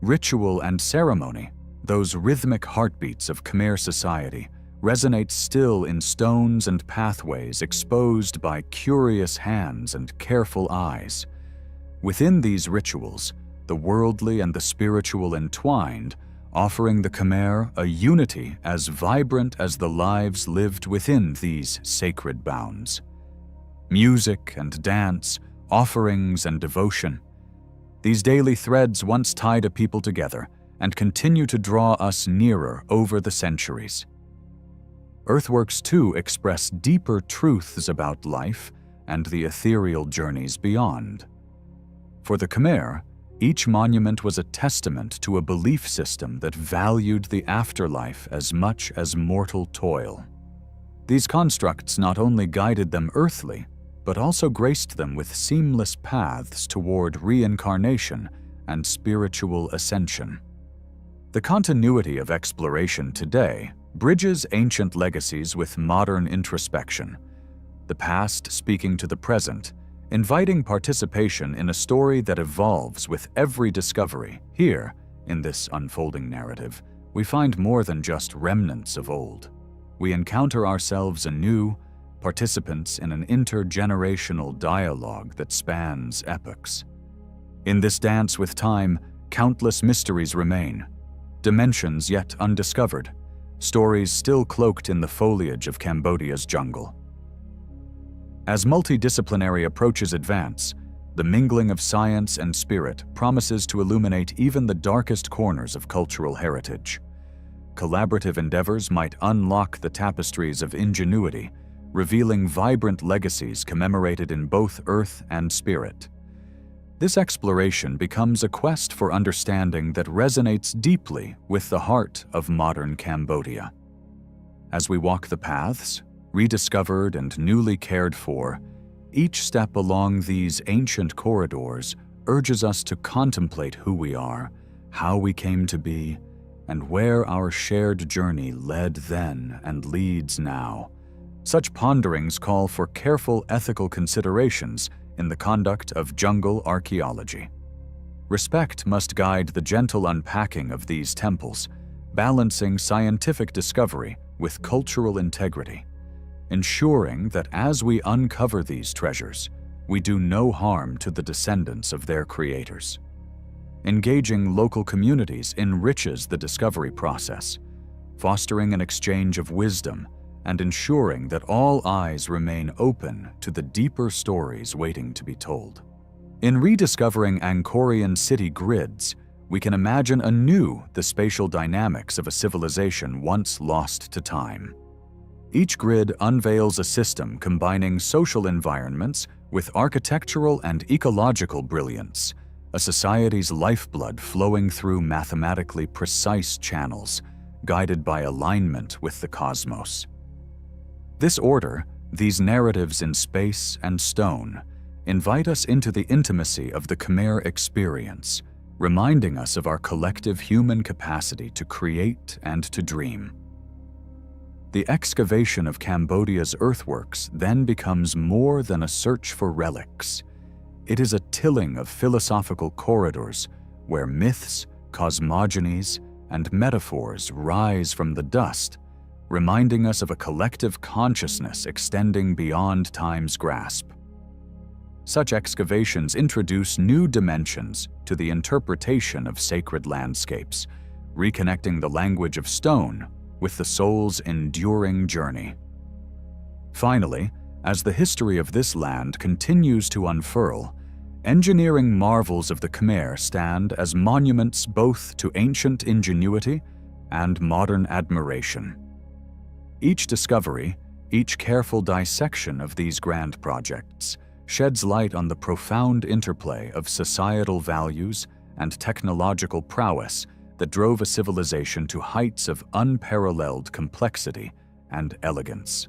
Ritual and ceremony, those rhythmic heartbeats of Khmer society, resonate still in stones and pathways exposed by curious hands and careful eyes. Within these rituals, the worldly and the spiritual entwined, offering the Khmer a unity as vibrant as the lives lived within these sacred bounds. Music and dance, offerings and devotion. These daily threads once tied a people together and continue to draw us nearer over the centuries. Earthworks too express deeper truths about life and the ethereal journeys beyond. For the Khmer, each monument was a testament to a belief system that valued the afterlife as much as mortal toil. These constructs not only guided them earthly, but also graced them with seamless paths toward reincarnation and spiritual ascension. The continuity of exploration today bridges ancient legacies with modern introspection, the past speaking to the present, inviting participation in a story that evolves with every discovery. Here, in this unfolding narrative, we find more than just remnants of old. We encounter ourselves anew, participants in an intergenerational dialogue that spans epochs. In this dance with time, countless mysteries remain, dimensions yet undiscovered, stories still cloaked in the foliage of Cambodia's jungle. As multidisciplinary approaches advance, the mingling of science and spirit promises to illuminate even the darkest corners of cultural heritage. Collaborative endeavors might unlock the tapestries of ingenuity, revealing vibrant legacies commemorated in both earth and spirit. This exploration becomes a quest for understanding that resonates deeply with the heart of modern Cambodia. As we walk the paths, rediscovered and newly cared for, each step along these ancient corridors urges us to contemplate who we are, how we came to be, and where our shared journey led then and leads now. Such ponderings call for careful ethical considerations in the conduct of jungle archaeology. Respect must guide the gentle unpacking of these temples, balancing scientific discovery with cultural integrity. ensuring that as we uncover these treasures, we do no harm to the descendants of their creators. Engaging local communities enriches the discovery process, fostering an exchange of wisdom and ensuring that all eyes remain open to the deeper stories waiting to be told. In rediscovering Angkorian city grids, we can imagine anew the spatial dynamics of a civilization once lost to time. Each grid unveils a system combining social environments with architectural and ecological brilliance, a society's lifeblood flowing through mathematically precise channels, guided by alignment with the cosmos. This order, these narratives in space and stone, invite us into the intimacy of the Khmer experience, reminding us of our collective human capacity to create and to dream. The excavation of Cambodia's earthworks then becomes more than a search for relics. It is a tilling of philosophical corridors where myths, cosmogonies, and metaphors rise from the dust, reminding us of a collective consciousness extending beyond time's grasp. Such excavations introduce new dimensions to the interpretation of sacred landscapes, reconnecting the language of stone with the soul's enduring journey. Finally, as the history of this land continues to unfurl, engineering marvels of the Khmer stand as monuments both to ancient ingenuity and modern admiration. Each discovery, each careful dissection of these grand projects, sheds light on the profound interplay of societal values and technological prowess that drove a civilization to heights of unparalleled complexity and elegance.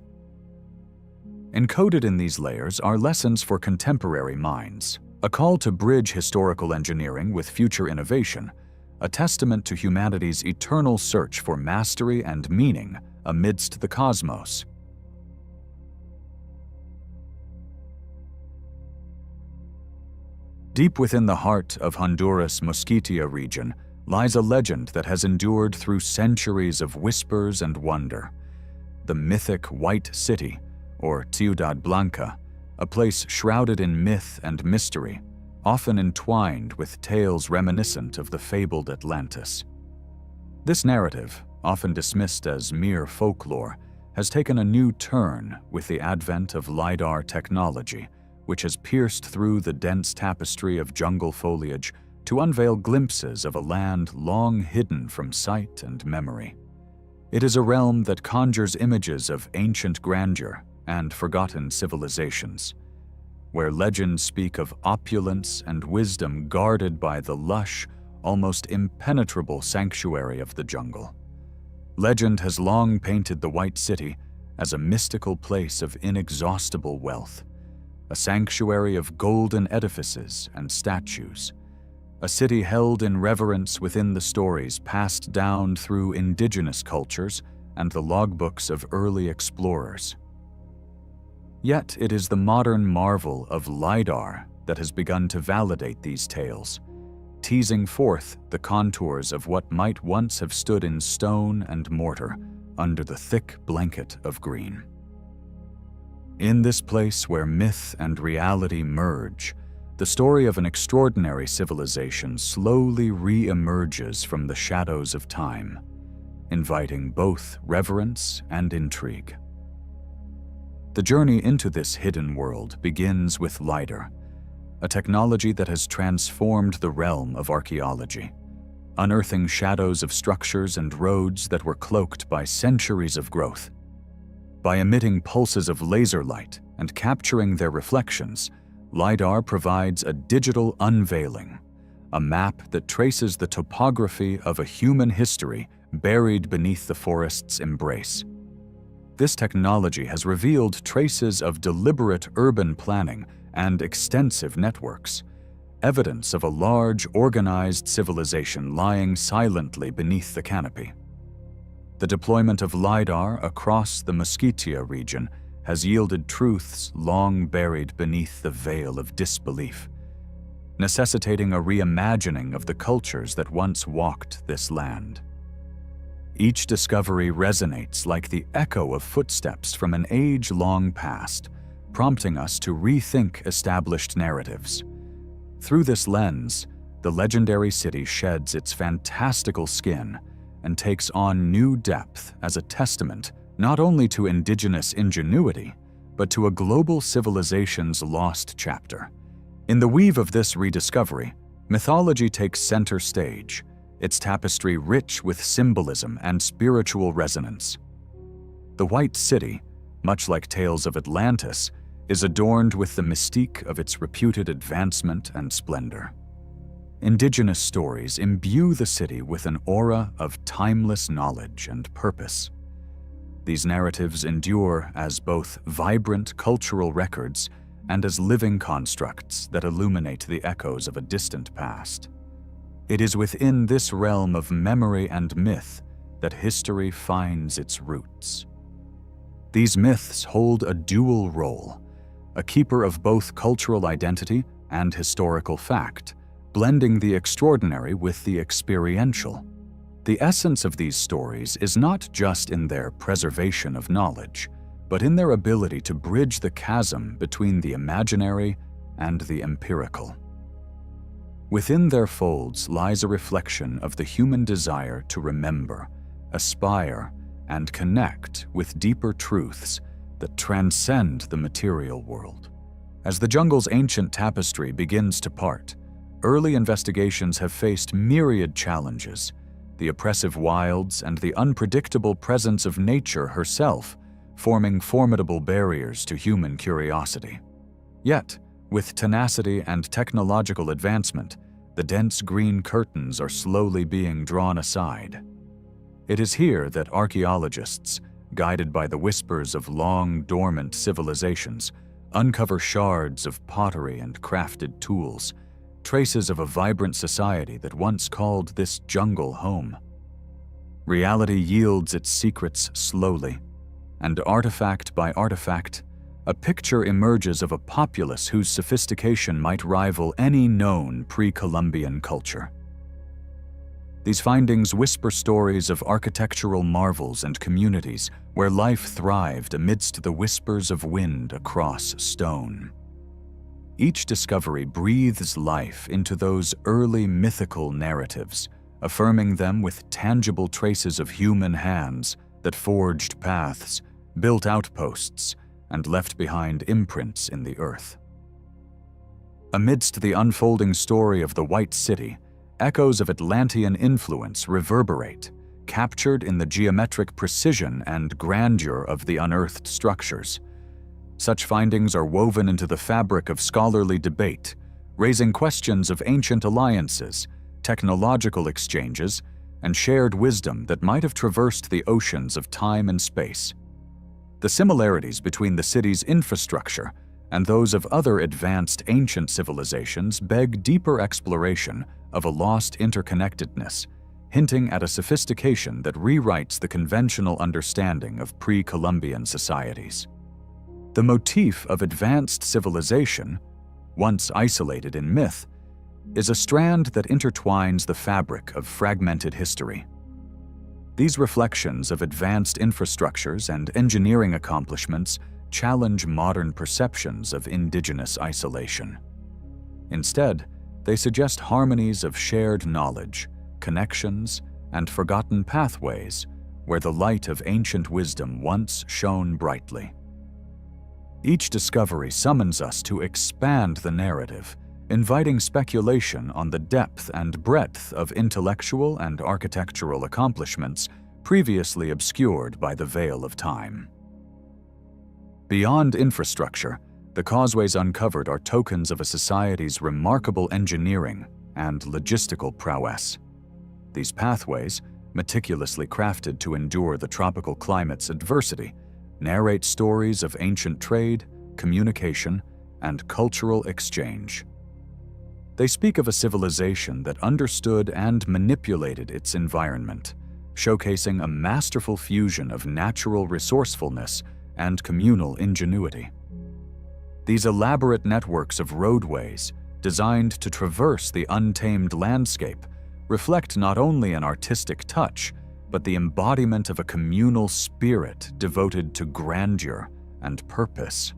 Encoded in these layers are lessons for contemporary minds, a call to bridge historical engineering with future innovation, a testament to humanity's eternal search for mastery and meaning amidst the cosmos. Deep within the heart of Honduras' Mosquitia region lies a legend that has endured through centuries of whispers and wonder. The mythic White City, or Ciudad Blanca, a place shrouded in myth and mystery, often entwined with tales reminiscent of the fabled Atlantis. This narrative, often dismissed as mere folklore, has taken a new turn with the advent of LIDAR technology, which has pierced through the dense tapestry of jungle foliage to unveil glimpses of a land long hidden from sight and memory. It is a realm that conjures images of ancient grandeur and forgotten civilizations, where legends speak of opulence and wisdom guarded by the lush, almost impenetrable sanctuary of the jungle. Legend has long painted the White City as a mystical place of inexhaustible wealth, a sanctuary of golden edifices and statues, a city held in reverence within the stories passed down through indigenous cultures and the logbooks of early explorers. Yet it is the modern marvel of LIDAR that has begun to validate these tales, teasing forth the contours of what might once have stood in stone and mortar under the thick blanket of green. In this place where myth and reality merge, the story of an extraordinary civilization slowly re-emerges from the shadows of time, inviting both reverence and intrigue. The journey into this hidden world begins with LIDAR, a technology that has transformed the realm of archaeology, unearthing shadows of structures and roads that were cloaked by centuries of growth. By emitting pulses of laser light and capturing their reflections, LIDAR provides a digital unveiling, a map that traces the topography of a human history buried beneath the forest's embrace. This technology has revealed traces of deliberate urban planning and extensive networks, evidence of a large, organized civilization lying silently beneath the canopy. The deployment of LIDAR across the Mosquitia region has yielded truths long buried beneath the veil of disbelief, necessitating a reimagining of the cultures that once walked this land. Each discovery resonates like the echo of footsteps from an age long past, prompting us to rethink established narratives. Through this lens, the legendary city sheds its fantastical skin and takes on new depth as a testament not only to indigenous ingenuity, but to a global civilization's lost chapter. In the weave of this rediscovery, mythology takes center stage, its tapestry rich with symbolism and spiritual resonance. The White City, much like tales of Atlantis, is adorned with the mystique of its reputed advancement and splendor. Indigenous stories imbue the city with an aura of timeless knowledge and purpose. These narratives endure as both vibrant cultural records and as living constructs that illuminate the echoes of a distant past. It is within this realm of memory and myth that history finds its roots. These myths hold a dual role, a keeper of both cultural identity and historical fact, blending the extraordinary with the experiential. The essence of these stories is not just in their preservation of knowledge, but in their ability to bridge the chasm between the imaginary and the empirical. Within their folds lies a reflection of the human desire to remember, aspire, and connect with deeper truths that transcend the material world. As the jungle's ancient tapestry begins to part, early investigations have faced myriad challenges, the oppressive wilds and the unpredictable presence of nature herself forming formidable barriers to human curiosity. Yet, with tenacity and technological advancement, the dense green curtains are slowly being drawn aside. It is here that archaeologists, guided by the whispers of long-dormant civilizations, uncover shards of pottery and crafted tools, traces of a vibrant society that once called this jungle home. Reality yields its secrets slowly, and artifact by artifact, a picture emerges of a populace whose sophistication might rival any known pre-Columbian culture. These findings whisper stories of architectural marvels and communities where life thrived amidst the whispers of wind across stone. Each discovery breathes life into those early mythical narratives, affirming them with tangible traces of human hands that forged paths, built outposts, and left behind imprints in the earth. Amidst the unfolding story of the White City, echoes of Atlantean influence reverberate, captured in the geometric precision and grandeur of the unearthed structures. Such findings are woven into the fabric of scholarly debate, raising questions of ancient alliances, technological exchanges, and shared wisdom that might have traversed the oceans of time and space. The similarities between the city's infrastructure and those of other advanced ancient civilizations beg deeper exploration of a lost interconnectedness, hinting at a sophistication that rewrites the conventional understanding of pre-Columbian societies. The motif of advanced civilization, once isolated in myth, is a strand that intertwines the fabric of fragmented history. These reflections of advanced infrastructures and engineering accomplishments challenge modern perceptions of indigenous isolation. Instead, they suggest harmonies of shared knowledge, connections, and forgotten pathways where the light of ancient wisdom once shone brightly. Each discovery summons us to expand the narrative, inviting speculation on the depth and breadth of intellectual and architectural accomplishments previously obscured by the veil of time. Beyond infrastructure, the causeways uncovered are tokens of a society's remarkable engineering and logistical prowess. These pathways, meticulously crafted to endure the tropical climate's adversity, narrate stories of ancient trade, communication, and cultural exchange. They speak of a civilization that understood and manipulated its environment, showcasing a masterful fusion of natural resourcefulness and communal ingenuity. These elaborate networks of roadways, designed to traverse the untamed landscape, reflect not only an artistic touch, but the embodiment of a communal spirit devoted to grandeur and purpose.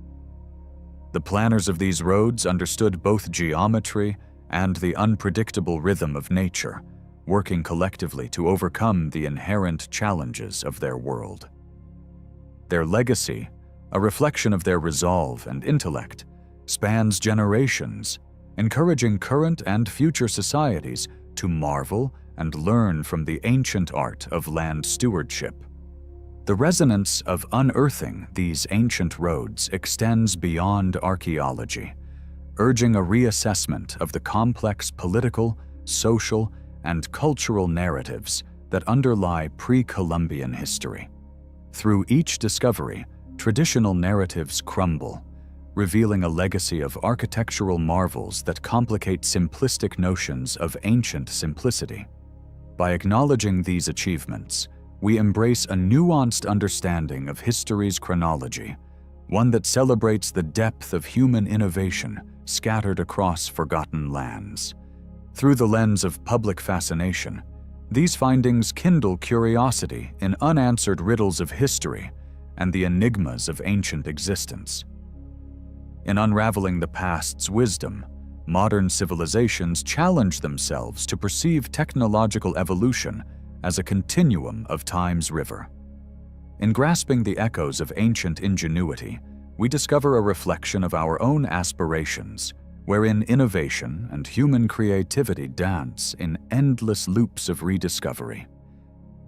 The planners of these roads understood both geometry and the unpredictable rhythm of nature, working collectively to overcome the inherent challenges of their world. Their legacy, a reflection of their resolve and intellect, spans generations, encouraging current and future societies to marvel and learn from the ancient art of land stewardship. The resonance of unearthing these ancient roads extends beyond archaeology, urging a reassessment of the complex political, social, and cultural narratives that underlie pre-Columbian history. Through each discovery, traditional narratives crumble, revealing a legacy of architectural marvels that complicate simplistic notions of ancient simplicity. By acknowledging these achievements, we embrace a nuanced understanding of history's chronology, one that celebrates the depth of human innovation scattered across forgotten lands. Through the lens of public fascination, these findings kindle curiosity in unanswered riddles of history and the enigmas of ancient existence. In unraveling the past's wisdom, modern civilizations challenge themselves to perceive technological evolution as a continuum of time's river. In grasping the echoes of ancient ingenuity, we discover a reflection of our own aspirations, wherein innovation and human creativity dance in endless loops of rediscovery.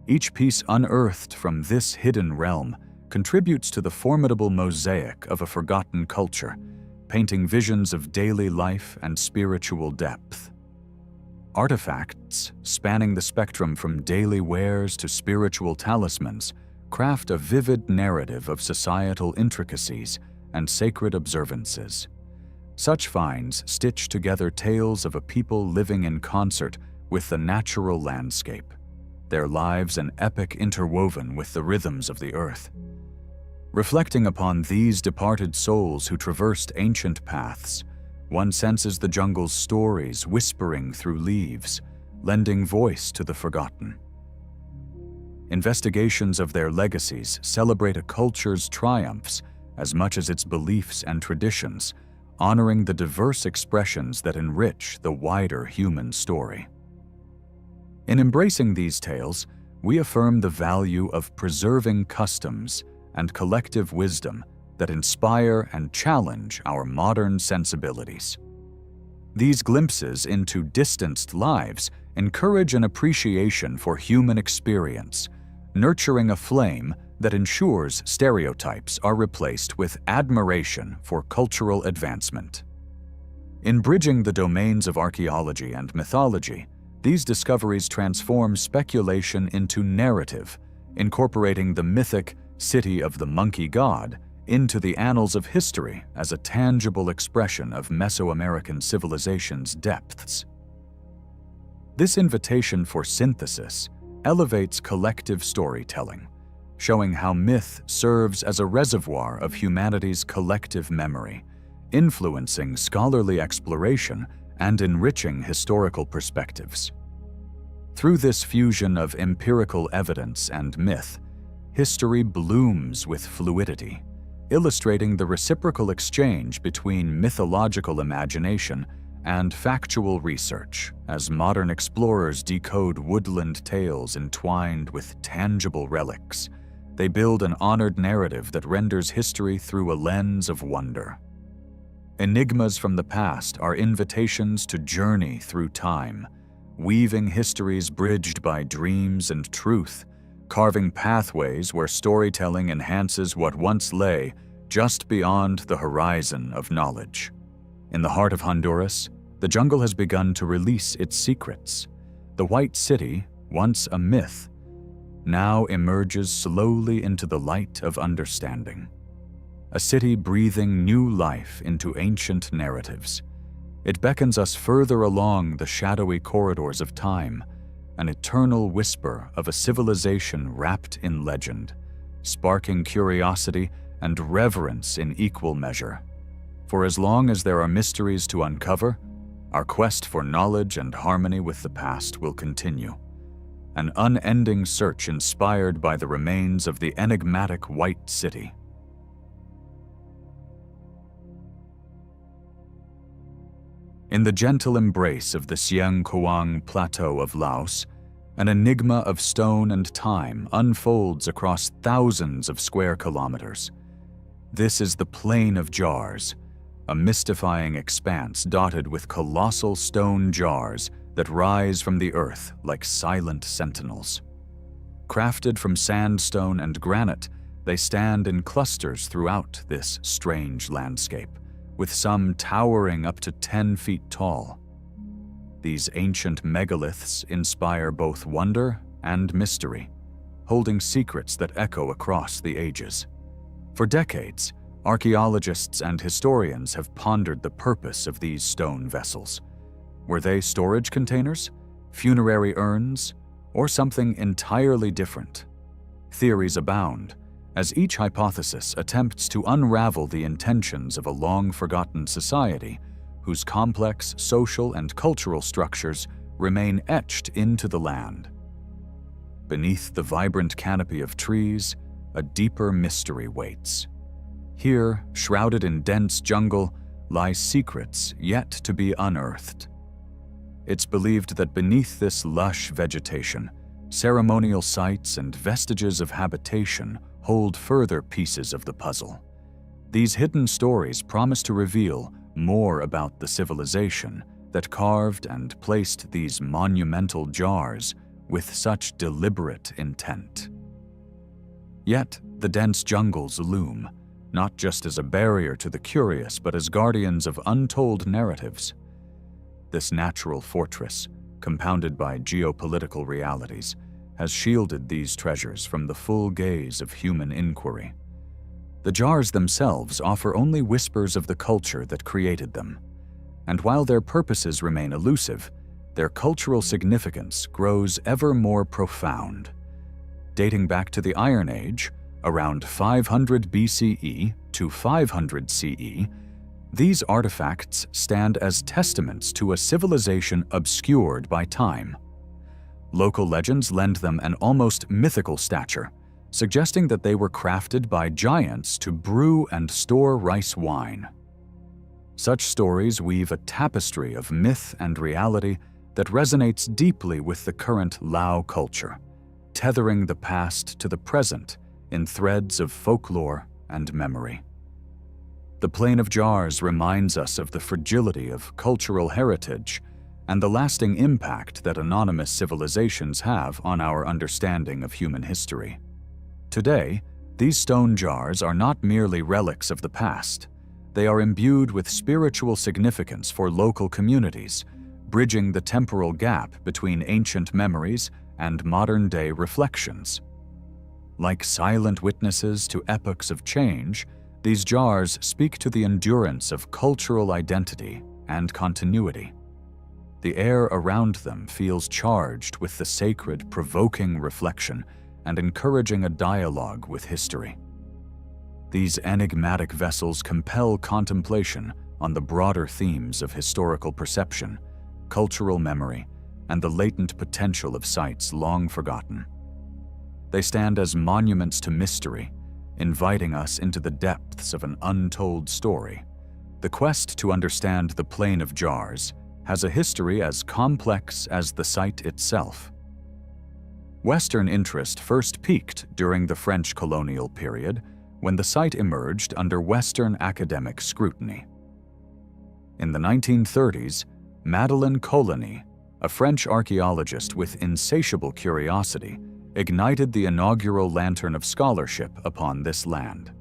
Each piece unearthed from this hidden realm contributes to the formidable mosaic of a forgotten culture, painting visions of daily life and spiritual depth. Artifacts, spanning the spectrum from daily wares to spiritual talismans, craft a vivid narrative of societal intricacies and sacred observances. Such finds stitch together tales of a people living in concert with the natural landscape, their lives an epic interwoven with the rhythms of the earth. Reflecting upon these departed souls who traversed ancient paths, one senses the jungle's stories whispering through leaves, lending voice to the forgotten. Investigations of their legacies celebrate a culture's triumphs as much as its beliefs and traditions, honoring the diverse expressions that enrich the wider human story. In embracing these tales, we affirm the value of preserving customs and collective wisdom that inspire and challenge our modern sensibilities. These glimpses into distanced lives encourage an appreciation for human experience, nurturing a flame that ensures stereotypes are replaced with admiration for cultural advancement. In bridging the domains of archaeology and mythology, these discoveries transform speculation into narrative, incorporating the mythic city of the monkey god into the annals of history as a tangible expression of Mesoamerican civilization's depths. This invitation for synthesis elevates collective storytelling, showing how myth serves as a reservoir of humanity's collective memory, influencing scholarly exploration and enriching historical perspectives. Through this fusion of empirical evidence and myth, history blooms with fluidity, illustrating the reciprocal exchange between mythological imagination and factual research as modern explorers decode woodland tales entwined with tangible relics. They build an honored narrative that renders history through a lens of wonder. Enigmas from the past are invitations to journey through time, weaving histories bridged by dreams and truth, carving pathways where storytelling enhances what once lay just beyond the horizon of knowledge. In the heart of Honduras, the jungle has begun to release its secrets. The White City, once a myth, now emerges slowly into the light of understanding. A city breathing new life into ancient narratives. It beckons us further along the shadowy corridors of time, an eternal whisper of a civilization wrapped in legend, sparking curiosity and reverence in equal measure. For as long as there are mysteries to uncover, our quest for knowledge and harmony with the past will continue. an unending search inspired by the remains of the enigmatic White City. In the gentle embrace of the Siang Koang Plateau of Laos, an enigma of stone and time unfolds across thousands of square kilometers. This is the Plain of Jars, a mystifying expanse dotted with colossal stone jars that rise from the earth like silent sentinels. Crafted from sandstone and granite, they stand in clusters throughout this strange landscape, with some towering up to 10 feet tall. These ancient megaliths inspire both wonder and mystery, holding secrets that echo across the ages. For decades, archaeologists and historians have pondered the purpose of these stone vessels. Were they storage containers, funerary urns, or something entirely different? Theories abound, as each hypothesis attempts to unravel the intentions of a long-forgotten society whose complex social and cultural structures remain etched into the land. Beneath the vibrant canopy of trees, a deeper mystery waits. Here, shrouded in dense jungle, lie secrets yet to be unearthed. It's believed that beneath this lush vegetation, ceremonial sites and vestiges of habitation hold further pieces of the puzzle. These hidden stories promise to reveal more about the civilization that carved and placed these monumental jars with such deliberate intent. Yet, the dense jungles loom, not just as a barrier to the curious, but as guardians of untold narratives. This natural fortress, compounded by geopolitical realities, has shielded these treasures from the full gaze of human inquiry. The jars themselves offer only whispers of the culture that created them, and while their purposes remain elusive, their cultural significance grows ever more profound. Dating back to the Iron Age, around 500 BCE to 500 CE, these artifacts stand as testaments to a civilization obscured by time. Local legends lend them an almost mythical stature, suggesting that they were crafted by giants to brew and store rice wine. Such stories weave a tapestry of myth and reality that resonates deeply with the current Lao culture, tethering the past to the present in threads of folklore and memory. The Plain of Jars reminds us of the fragility of cultural heritage and the lasting impact that anonymous civilizations have on our understanding of human history. Today, these stone jars are not merely relics of the past. They are imbued with spiritual significance for local communities, bridging the temporal gap between ancient memories and modern-day reflections. Like silent witnesses to epochs of change, these jars speak to the endurance of cultural identity and continuity. The air around them feels charged with the sacred, provoking reflection and encouraging a dialogue with history. These enigmatic vessels compel contemplation on the broader themes of historical perception, cultural memory, and the latent potential of sites long forgotten. They stand as monuments to mystery, inviting us into the depths of an untold story. The quest to understand the Plain of Jars has a history as complex as the site itself. Western interest first peaked during the French colonial period, when the site emerged under Western academic scrutiny. In the 1930s, Madeleine Coligny, a French archaeologist with insatiable curiosity, ignited the inaugural lantern of scholarship upon this land.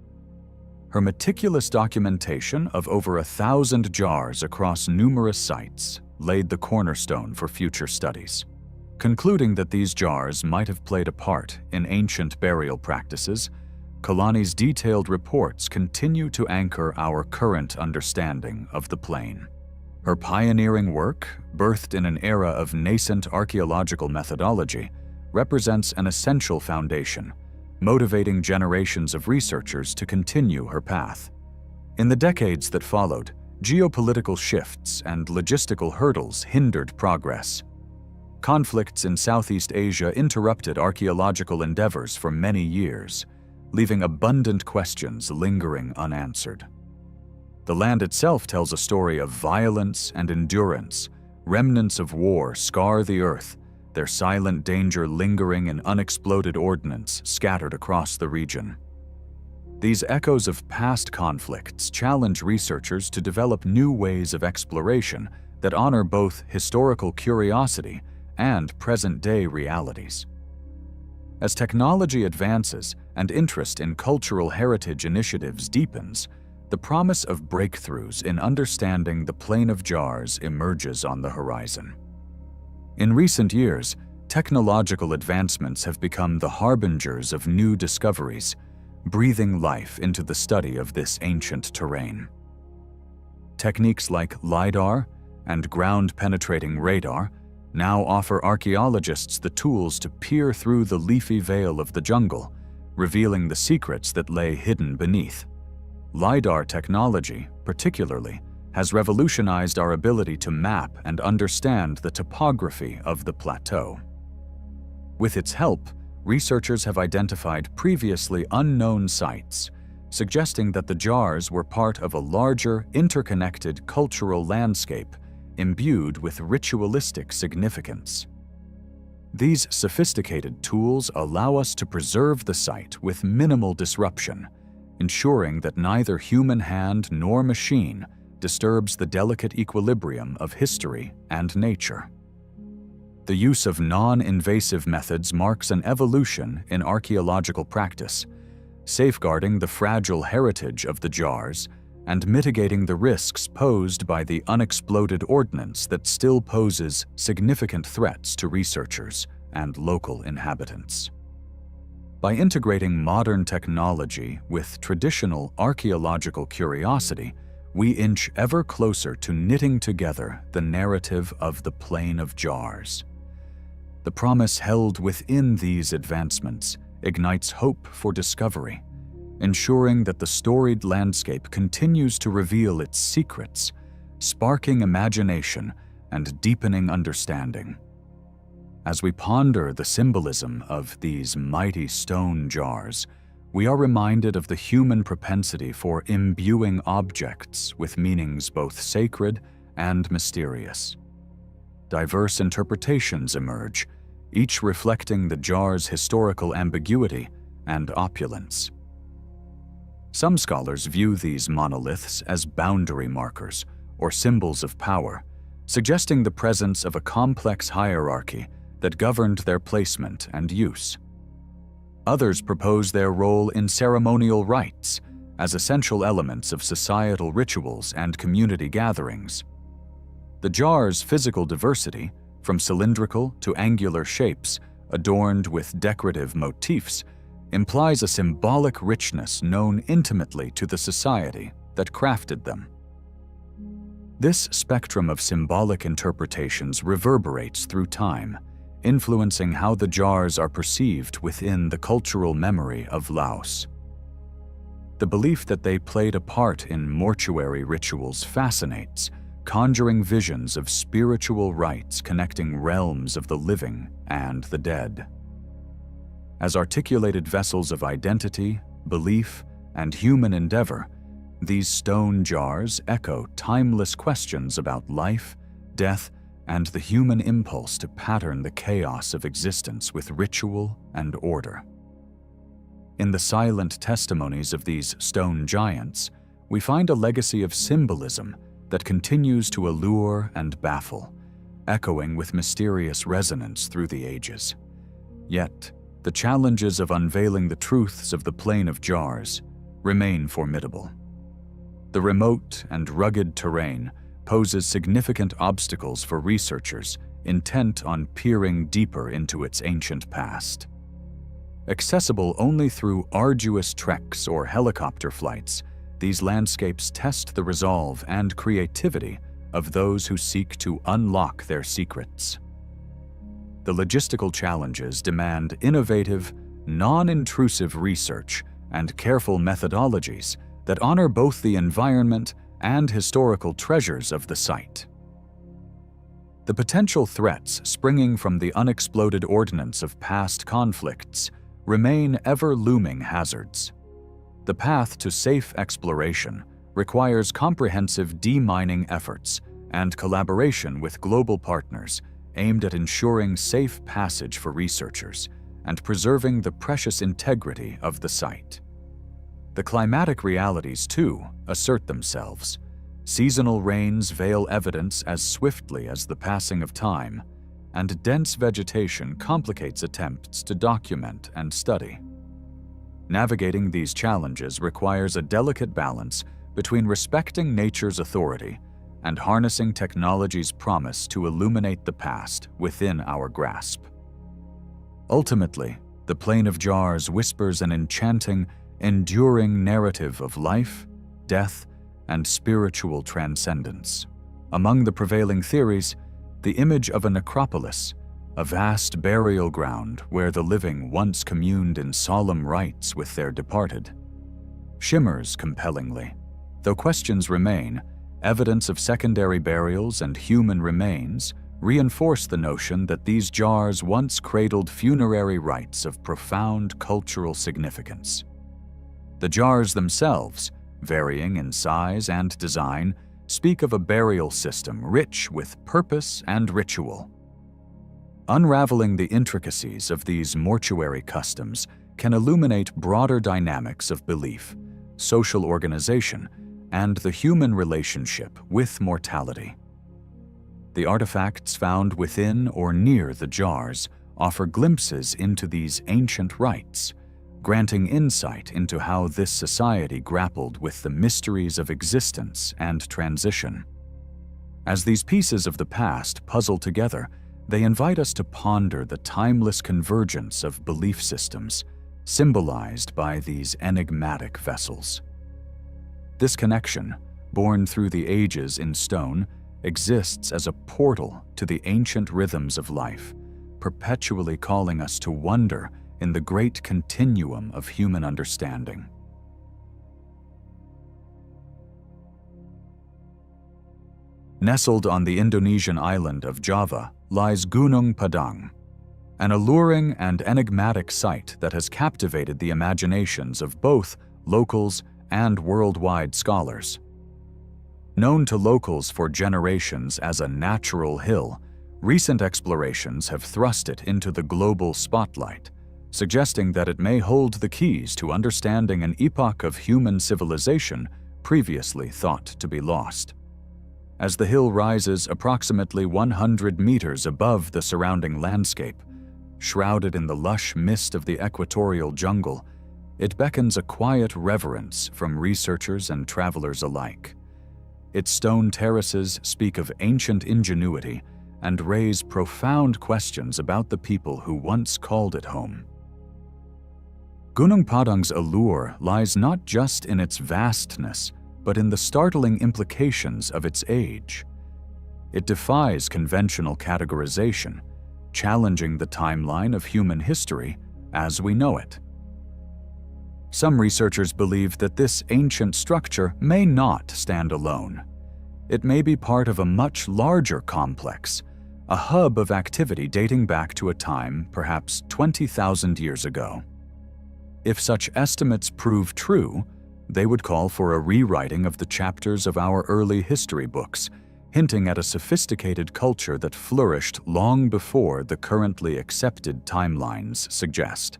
Her meticulous documentation of over 1,000 jars across numerous sites laid the cornerstone for future studies. Concluding that these jars might have played a part in ancient burial practices, Coligny's detailed reports continue to anchor our current understanding of the plain. Her pioneering work, birthed in an era of nascent archaeological methodology, represents an essential foundation, motivating generations of researchers to continue her path. In the decades that followed, geopolitical shifts and logistical hurdles hindered progress. Conflicts in Southeast Asia interrupted archaeological endeavors for many years, leaving abundant questions lingering unanswered. The land itself tells a story of violence and endurance. Remnants of war scar the earth, their silent danger lingering in unexploded ordnance scattered across the region. These echoes of past conflicts challenge researchers to develop new ways of exploration that honor both historical curiosity and present-day realities. As technology advances and interest in cultural heritage initiatives deepens, the promise of breakthroughs in understanding the Plain of Jars emerges on the horizon. In recent years, technological advancements have become the harbingers of new discoveries, breathing life into the study of this ancient terrain. Techniques like LIDAR and ground-penetrating radar now offer archaeologists the tools to peer through the leafy veil of the jungle, revealing the secrets that lay hidden beneath. LIDAR technology, particularly, has revolutionized our ability to map and understand the topography of the plateau. With its help, researchers have identified previously unknown sites, suggesting that the jars were part of a larger, interconnected cultural landscape imbued with ritualistic significance. These sophisticated tools allow us to preserve the site with minimal disruption, ensuring that neither human hand nor machine disturbs the delicate equilibrium of history and nature. The use of non-invasive methods marks an evolution in archaeological practice, safeguarding the fragile heritage of the jars and mitigating the risks posed by the unexploded ordnance that still poses significant threats to researchers and local inhabitants. By integrating modern technology with traditional archaeological curiosity, we inch ever closer to knitting together the narrative of the Plain of Jars. The promise held within these advancements ignites hope for discovery, ensuring that the storied landscape continues to reveal its secrets, sparking imagination and deepening understanding. As we ponder the symbolism of these mighty stone jars, we are reminded of the human propensity for imbuing objects with meanings both sacred and mysterious. Diverse interpretations emerge, each reflecting the jar's historical ambiguity and opulence. Some scholars view these monoliths as boundary markers or symbols of power, suggesting the presence of a complex hierarchy that governed their placement and use. Others propose their role in ceremonial rites as essential elements of societal rituals and community gatherings. The jar's physical diversity, from cylindrical to angular shapes adorned with decorative motifs, implies a symbolic richness known intimately to the society that crafted them. This spectrum of symbolic interpretations reverberates through time, influencing how the jars are perceived within the cultural memory of Laos. The belief that they played a part in mortuary rituals fascinates, conjuring visions of spiritual rites connecting realms of the living and the dead. As articulated vessels of identity, belief, and human endeavor, these stone jars echo timeless questions about life, death, and the human impulse to pattern the chaos of existence with ritual and order. In the silent testimonies of these stone giants, we find a legacy of symbolism that continues to allure and baffle, echoing with mysterious resonance through the ages. Yet, the challenges of unveiling the truths of the Plain of Jars remain formidable. The remote and rugged terrain poses significant obstacles for researchers intent on peering deeper into its ancient past. Accessible only through arduous treks or helicopter flights, these landscapes test the resolve and creativity of those who seek to unlock their secrets. The logistical challenges demand innovative, non-intrusive research and careful methodologies that honor both the environment and historical treasures of the site. The potential threats springing from the unexploded ordnance of past conflicts remain ever-looming hazards. The path to safe exploration requires comprehensive demining efforts and collaboration with global partners aimed at ensuring safe passage for researchers and preserving the precious integrity of the site. The climatic realities, too, assert themselves. Seasonal rains veil evidence as swiftly as the passing of time, and dense vegetation complicates attempts to document and study. Navigating these challenges requires a delicate balance between respecting nature's authority and harnessing technology's promise to illuminate the past within our grasp. Ultimately, the Plain of Jars whispers an enchanting, enduring narrative of life, death, and spiritual transcendence. Among the prevailing theories, the image of a necropolis, a vast burial ground where the living once communed in solemn rites with their departed, shimmers compellingly. Though questions remain, evidence of secondary burials and human remains reinforce the notion that these jars once cradled funerary rites of profound cultural significance. The jars themselves, varying in size and design, speak of a burial system rich with purpose and ritual. Unraveling the intricacies of these mortuary customs can illuminate broader dynamics of belief, social organization, and the human relationship with mortality. The artifacts found within or near the jars offer glimpses into these ancient rites, granting insight into how this society grappled with the mysteries of existence and transition. As these pieces of the past puzzle together, they invite us to ponder the timeless convergence of belief systems, symbolized by these enigmatic vessels. This connection, born through the ages in stone, exists as a portal to the ancient rhythms of life, perpetually calling us to wonder in the great continuum of human understanding. Nestled on the Indonesian island of Java lies Gunung Padang, an alluring and enigmatic site that has captivated the imaginations of both locals and worldwide scholars. Known to locals for generations as a natural hill, recent explorations have thrust it into the global spotlight, suggesting that it may hold the keys to understanding an epoch of human civilization previously thought to be lost. As the hill rises approximately 100 meters above the surrounding landscape, shrouded in the lush mist of the equatorial jungle, it beckons a quiet reverence from researchers and travelers alike. Its stone terraces speak of ancient ingenuity and raise profound questions about the people who once called it home. Gunung Padang's allure lies not just in its vastness, but in the startling implications of its age. It defies conventional categorization, challenging the timeline of human history as we know it. Some researchers believe that this ancient structure may not stand alone. It may be part of a much larger complex, a hub of activity dating back to a time perhaps 20,000 years ago. If such estimates prove true, they would call for a rewriting of the chapters of our early history books, hinting at a sophisticated culture that flourished long before the currently accepted timelines suggest.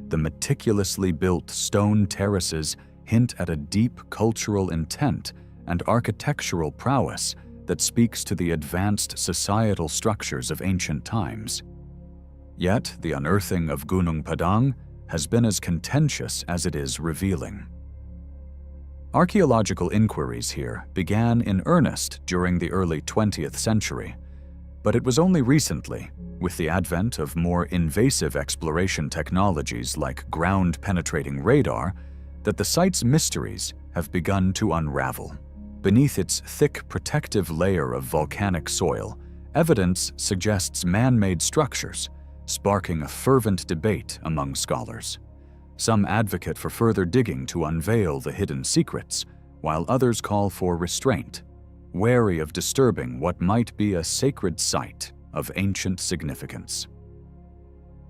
The meticulously built stone terraces hint at a deep cultural intent and architectural prowess that speaks to the advanced societal structures of ancient times. Yet, the unearthing of Gunung Padang has been as contentious as it is revealing. Archaeological inquiries here began in earnest during the early 20th century, but it was only recently, with the advent of more invasive exploration technologies like ground-penetrating radar, that the site's mysteries have begun to unravel. Beneath its thick protective layer of volcanic soil, evidence suggests man-made structures, sparking a fervent debate among scholars. Some advocate for further digging to unveil the hidden secrets, while others call for restraint, wary of disturbing what might be a sacred site of ancient significance.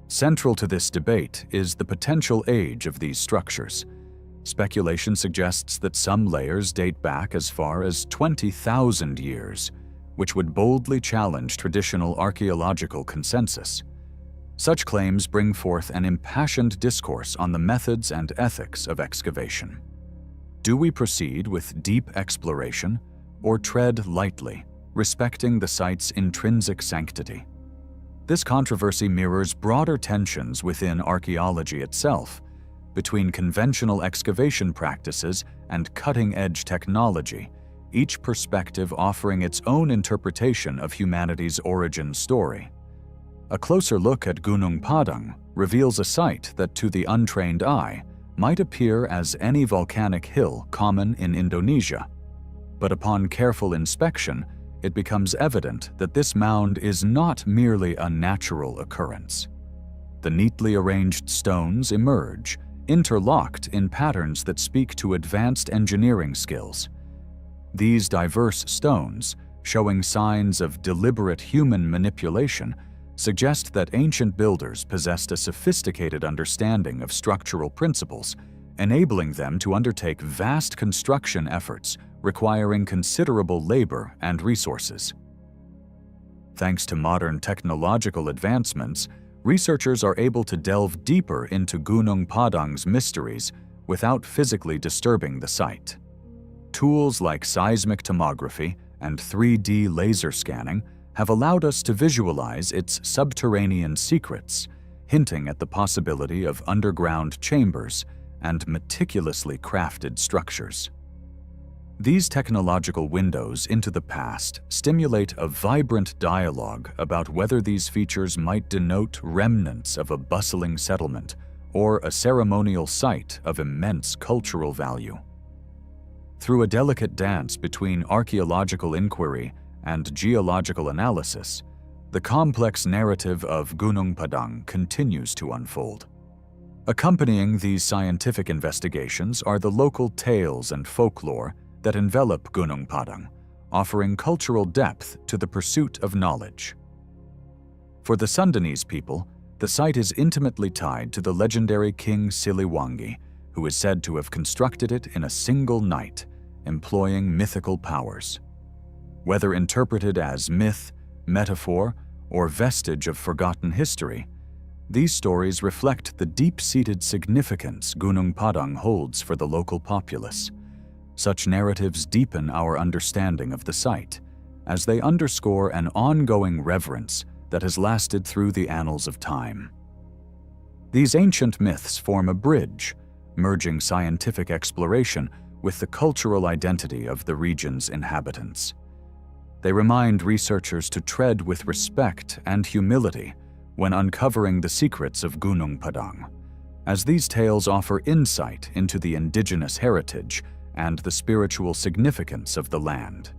Central to this debate is the potential age of these structures. Speculation suggests that some layers date back as far as 20,000 years, which would boldly challenge traditional archaeological consensus. Such claims bring forth an impassioned discourse on the methods and ethics of excavation. Do we proceed with deep exploration, or tread lightly, respecting the site's intrinsic sanctity? This controversy mirrors broader tensions within archaeology itself, between conventional excavation practices and cutting-edge technology, each perspective offering its own interpretation of humanity's origin story. A closer look at Gunung Padang reveals a site that, to the untrained eye, might appear as any volcanic hill common in Indonesia. But upon careful inspection, it becomes evident that this mound is not merely a natural occurrence. The neatly arranged stones emerge, interlocked in patterns that speak to advanced engineering skills. These diverse stones, showing signs of deliberate human manipulation, suggest that ancient builders possessed a sophisticated understanding of structural principles, enabling them to undertake vast construction efforts requiring considerable labor and resources. Thanks to modern technological advancements, researchers are able to delve deeper into Gunung Padang's mysteries without physically disturbing the site. Tools like seismic tomography and 3D laser scanning have allowed us to visualize its subterranean secrets, hinting at the possibility of underground chambers and meticulously crafted structures. These technological windows into the past stimulate a vibrant dialogue about whether these features might denote remnants of a bustling settlement or a ceremonial site of immense cultural value. Through a delicate dance between archaeological inquiry and geological analysis, the complex narrative of Gunung Padang continues to unfold. Accompanying these scientific investigations are the local tales and folklore that envelop Gunung Padang, offering cultural depth to the pursuit of knowledge. For the Sundanese people, the site is intimately tied to the legendary King Siliwangi, who is said to have constructed it in a single night, employing mythical powers. Whether interpreted as myth, metaphor, or vestige of forgotten history, these stories reflect the deep-seated significance Gunung Padang holds for the local populace. Such narratives deepen our understanding of the site, as they underscore an ongoing reverence that has lasted through the annals of time. These ancient myths form a bridge, merging scientific exploration with the cultural identity of the region's inhabitants. They remind researchers to tread with respect and humility when uncovering the secrets of Gunung Padang, as these tales offer insight into the indigenous heritage and the spiritual significance of the land.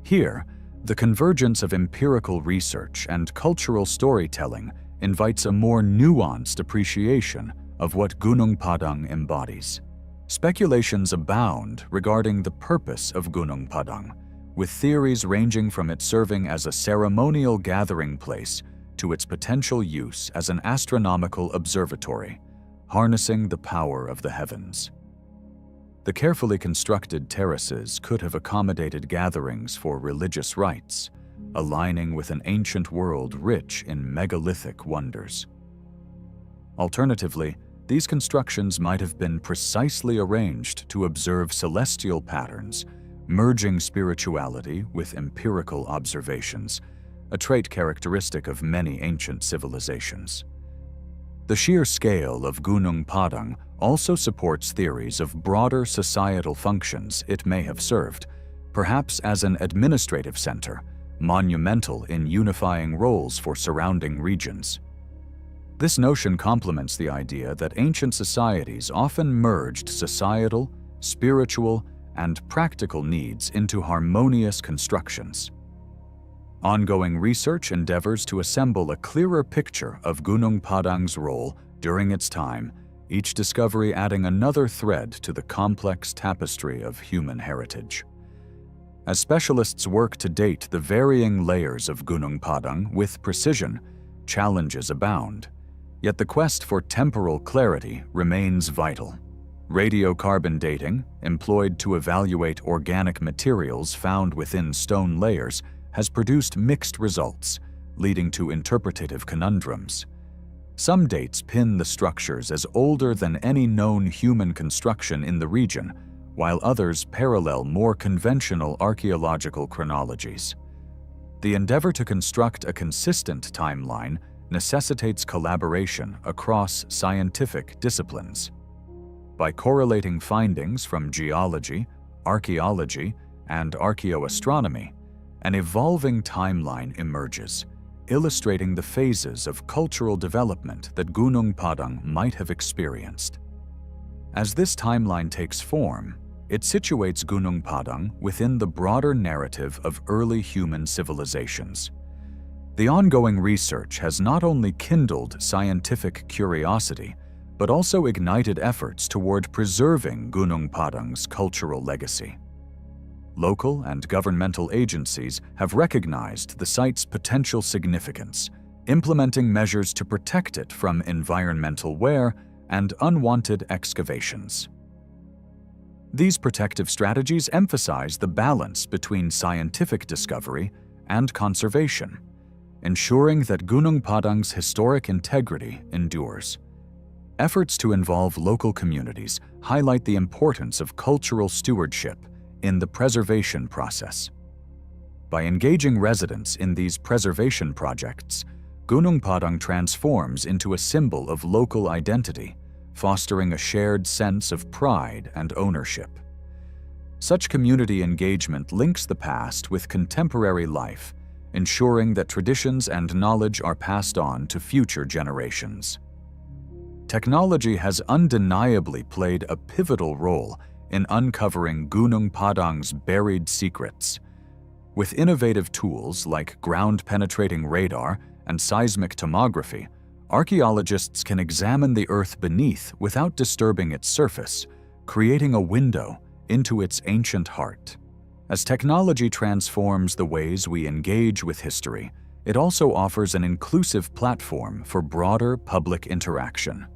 Here, the convergence of empirical research and cultural storytelling invites a more nuanced appreciation of what Gunung Padang embodies. Speculations abound regarding the purpose of Gunung Padang, with theories ranging from it serving as a ceremonial gathering place to its potential use as an astronomical observatory, harnessing the power of the heavens. The carefully constructed terraces could have accommodated gatherings for religious rites, aligning with an ancient world rich in megalithic wonders. Alternatively, these constructions might have been precisely arranged to observe celestial patterns, merging spirituality with empirical observations, a trait characteristic of many ancient civilizations. The sheer scale of Gunung Padang also supports theories of broader societal functions it may have served, perhaps as an administrative center, monumental in unifying roles for surrounding regions. This notion complements the idea that ancient societies often merged societal, spiritual, and practical needs into harmonious constructions. Ongoing research endeavors to assemble a clearer picture of Gunung Padang's role during its time, each discovery adding another thread to the complex tapestry of human heritage. As specialists work to date the varying layers of Gunung Padang with precision, challenges abound. Yet the quest for temporal clarity remains vital. Radiocarbon dating, employed to evaluate organic materials found within stone layers, has produced mixed results, leading to interpretative conundrums. Some dates pin the structures as older than any known human construction in the region, while others parallel more conventional archaeological chronologies. The endeavor to construct a consistent timeline necessitates collaboration across scientific disciplines. By correlating findings from geology, archaeology, and archaeoastronomy, an evolving timeline emerges, illustrating the phases of cultural development that Gunung Padang might have experienced. As this timeline takes form, it situates Gunung Padang within the broader narrative of early human civilizations. The ongoing research has not only kindled scientific curiosity, but also ignited efforts toward preserving Gunung Padang's cultural legacy. Local and governmental agencies have recognized the site's potential significance, implementing measures to protect it from environmental wear and unwanted excavations. These protective strategies emphasize the balance between scientific discovery and conservation, ensuring that Gunung Padang's historic integrity endures. Efforts to involve local communities highlight the importance of cultural stewardship in the preservation process. By engaging residents in these preservation projects, Gunung Padang transforms into a symbol of local identity, fostering a shared sense of pride and ownership. Such community engagement links the past with contemporary life, ensuring that traditions and knowledge are passed on to future generations. Technology has undeniably played a pivotal role in uncovering Gunung Padang's buried secrets. With innovative tools like ground-penetrating radar and seismic tomography, archaeologists can examine the earth beneath without disturbing its surface, creating a window into its ancient heart. As technology transforms the ways we engage with history, it also offers an inclusive platform for broader public interaction.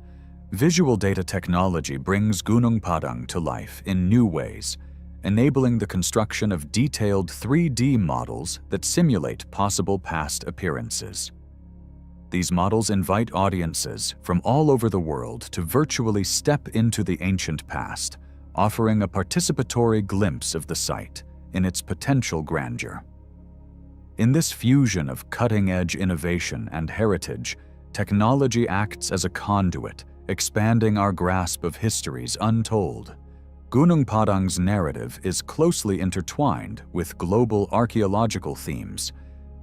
Visual data technology brings Gunung Padang to life in new ways, enabling the construction of detailed 3D models that simulate possible past appearances. These models invite audiences from all over the world to virtually step into the ancient past, offering a participatory glimpse of the site in its potential grandeur. In this fusion of cutting-edge innovation and heritage, technology acts as a conduit, expanding our grasp of history's untold. Gunung Padang's narrative is closely intertwined with global archaeological themes,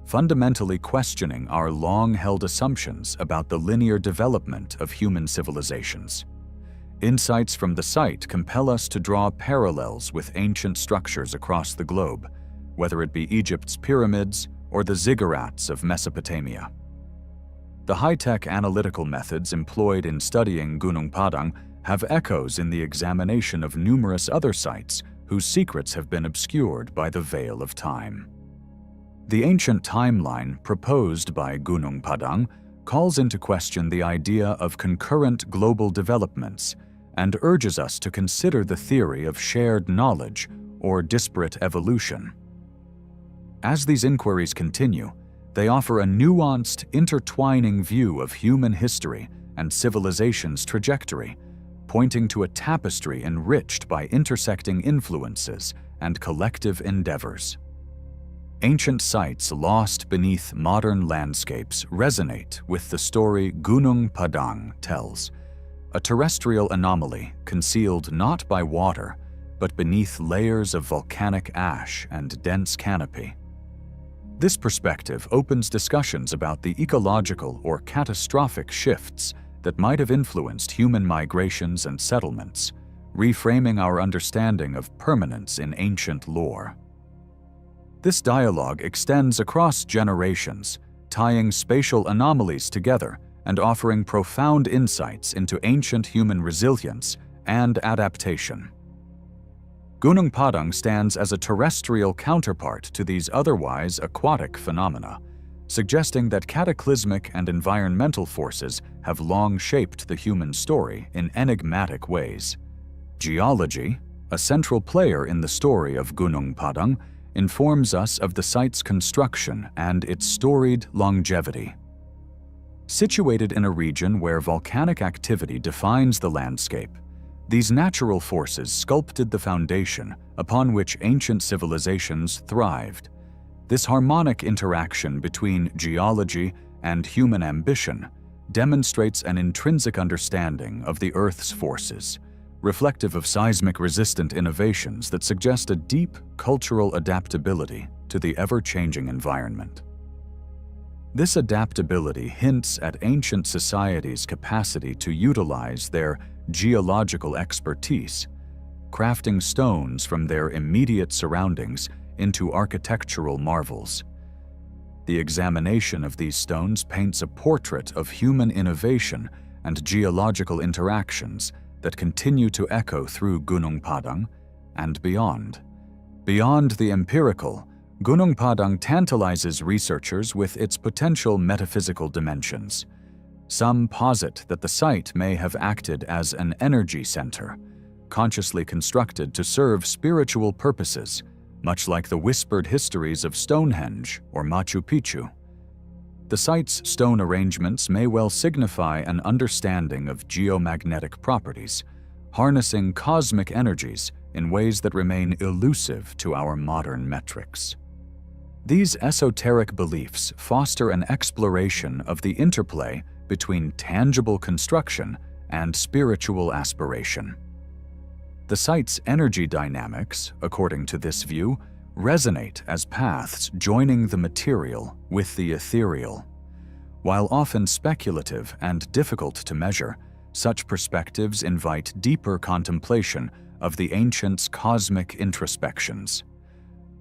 fundamentally questioning our long-held assumptions about the linear development of human civilizations. Insights from the site compel us to draw parallels with ancient structures across the globe, whether it be Egypt's pyramids or the ziggurats of Mesopotamia. The high-tech analytical methods employed in studying Gunung Padang have echoes in the examination of numerous other sites whose secrets have been obscured by the veil of time. The ancient timeline proposed by Gunung Padang calls into question the idea of concurrent global developments and urges us to consider the theory of shared knowledge or disparate evolution. As these inquiries continue, they offer a nuanced, intertwining view of human history and civilization's trajectory, pointing to a tapestry enriched by intersecting influences and collective endeavors. Ancient sites lost beneath modern landscapes resonate with the story Gunung Padang tells, a terrestrial anomaly concealed not by water, but beneath layers of volcanic ash and dense canopy. This perspective opens discussions about the ecological or catastrophic shifts that might have influenced human migrations and settlements, reframing our understanding of permanence in ancient lore. This dialogue extends across generations, tying spatial anomalies together and offering profound insights into ancient human resilience and adaptation. Gunung Padang stands as a terrestrial counterpart to these otherwise aquatic phenomena, suggesting that cataclysmic and environmental forces have long shaped the human story in enigmatic ways. Geology, a central player in the story of Gunung Padang, informs us of the site's construction and its storied longevity. Situated in a region where volcanic activity defines the landscape, these natural forces sculpted the foundation upon which ancient civilizations thrived. This harmonic interaction between geology and human ambition demonstrates an intrinsic understanding of the Earth's forces, reflective of seismic-resistant innovations that suggest a deep cultural adaptability to the ever-changing environment. This adaptability hints at ancient societies' capacity to utilize their geological expertise, crafting stones from their immediate surroundings into architectural marvels. The examination of these stones paints a portrait of human innovation and geological interactions that continue to echo through Gunung Padang and beyond. Beyond the empirical, Gunung Padang tantalizes researchers with its potential metaphysical dimensions. Some posit that the site may have acted as an energy center, consciously constructed to serve spiritual purposes, much like the whispered histories of Stonehenge or Machu Picchu. The site's stone arrangements may well signify an understanding of geomagnetic properties, harnessing cosmic energies in ways that remain elusive to our modern metrics. These esoteric beliefs foster an exploration of the interplay between tangible construction and spiritual aspiration. The site's energy dynamics, according to this view, resonate as paths joining the material with the ethereal. While often speculative and difficult to measure, such perspectives invite deeper contemplation of the ancients' cosmic introspections.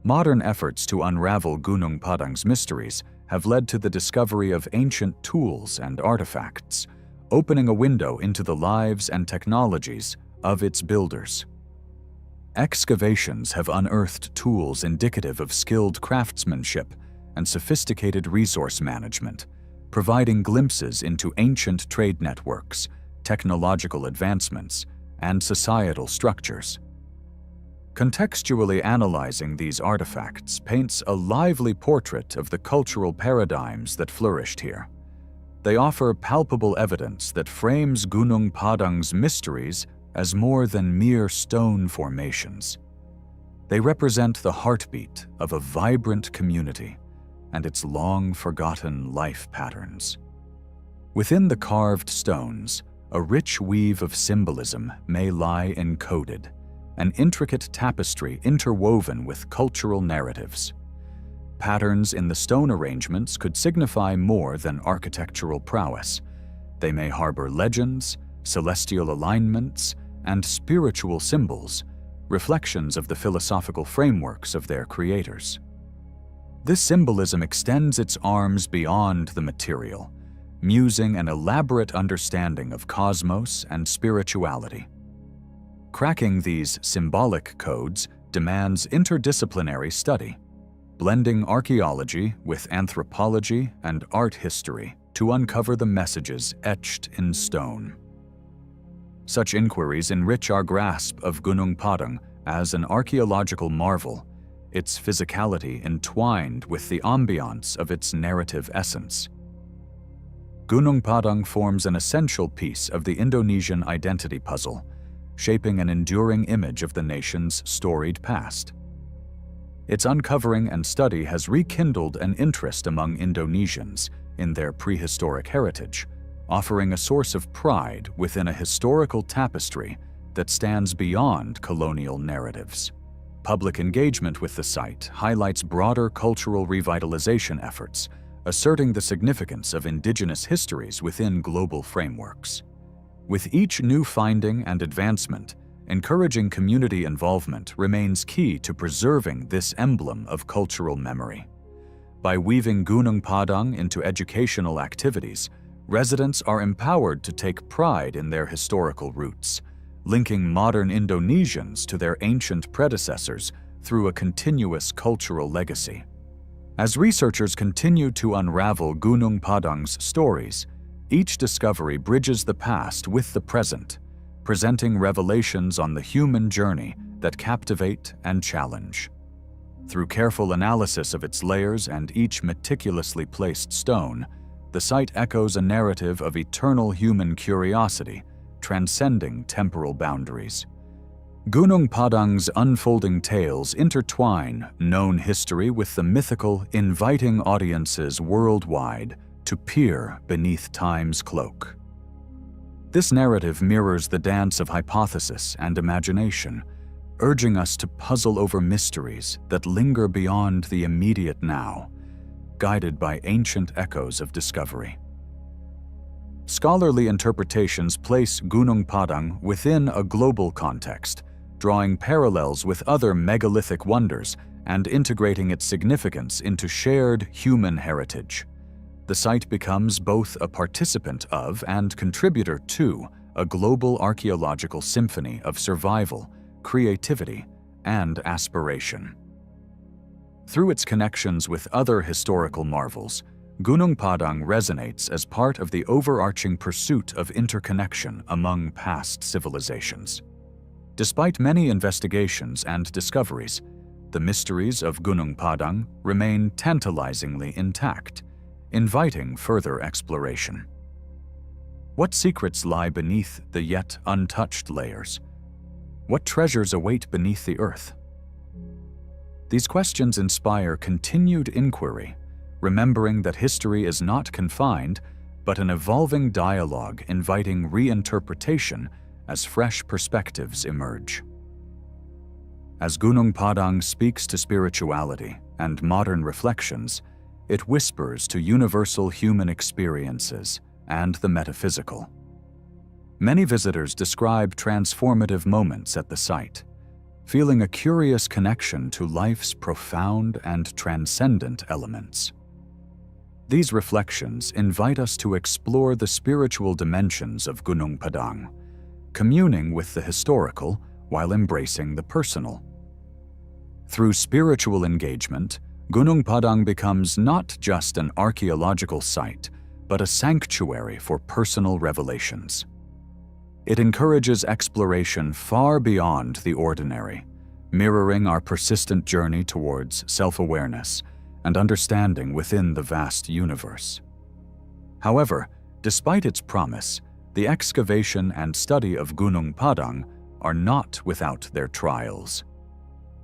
Modern efforts to unravel Gunung Padang's mysteries have led to the discovery of ancient tools and artifacts, opening a window into the lives and technologies of its builders. Excavations have unearthed tools indicative of skilled craftsmanship and sophisticated resource management, providing glimpses into ancient trade networks, technological advancements, and societal structures. Contextually analyzing these artifacts paints a lively portrait of the cultural paradigms that flourished here. They offer palpable evidence that frames Gunung Padang's mysteries as more than mere stone formations. They represent the heartbeat of a vibrant community and its long-forgotten life patterns. Within the carved stones, a rich weave of symbolism may lie encoded, an intricate tapestry interwoven with cultural narratives. Patterns in the stone arrangements could signify more than architectural prowess. They may harbor legends, celestial alignments, and spiritual symbols, reflections of the philosophical frameworks of their creators. This symbolism extends its arms beyond the material, musing an elaborate understanding of cosmos and spirituality. Cracking these symbolic codes demands interdisciplinary study, blending archaeology with anthropology and art history to uncover the messages etched in stone. Such inquiries enrich our grasp of Gunung Padang as an archaeological marvel, its physicality entwined with the ambiance of its narrative essence. Gunung Padang forms an essential piece of the Indonesian identity puzzle, shaping an enduring image of the nation's storied past. Its uncovering and study has rekindled an interest among Indonesians in their prehistoric heritage, offering a source of pride within a historical tapestry that stands beyond colonial narratives. Public engagement with the site highlights broader cultural revitalization efforts, asserting the significance of indigenous histories within global frameworks. With each new finding and advancement, encouraging community involvement remains key to preserving this emblem of cultural memory. By weaving Gunung Padang into educational activities, residents are empowered to take pride in their historical roots, linking modern Indonesians to their ancient predecessors through a continuous cultural legacy. As researchers continue to unravel Gunung Padang's stories, each discovery bridges the past with the present, presenting revelations on the human journey that captivate and challenge. Through careful analysis of its layers and each meticulously placed stone, the site echoes a narrative of eternal human curiosity, transcending temporal boundaries. Gunung Padang's unfolding tales intertwine known history with the mythical, inviting audiences worldwide to peer beneath time's cloak. This narrative mirrors the dance of hypothesis and imagination, urging us to puzzle over mysteries that linger beyond the immediate now, guided by ancient echoes of discovery. Scholarly interpretations place Gunung Padang within a global context, drawing parallels with other megalithic wonders and integrating its significance into shared human heritage. The site becomes both a participant of and contributor to a global archaeological symphony of survival, creativity, and aspiration. Through its connections with other historical marvels, Gunung Padang resonates as part of the overarching pursuit of interconnection among past civilizations. Despite many investigations and discoveries, the mysteries of Gunung Padang remain tantalizingly intact, inviting further exploration. What secrets lie beneath the yet untouched layers? What treasures await beneath the earth? These questions inspire continued inquiry, remembering that history is not confined, but an evolving dialogue inviting reinterpretation as fresh perspectives emerge. As Gunung Padang speaks to spirituality and modern reflections, it whispers to universal human experiences and the metaphysical. Many visitors describe transformative moments at the site, feeling a curious connection to life's profound and transcendent elements. These reflections invite us to explore the spiritual dimensions of Gunung Padang, communing with the historical while embracing the personal. Through spiritual engagement, Gunung Padang becomes not just an archaeological site, but a sanctuary for personal revelations. It encourages exploration far beyond the ordinary, mirroring our persistent journey towards self-awareness and understanding within the vast universe. However, despite its promise, the excavation and study of Gunung Padang are not without their trials.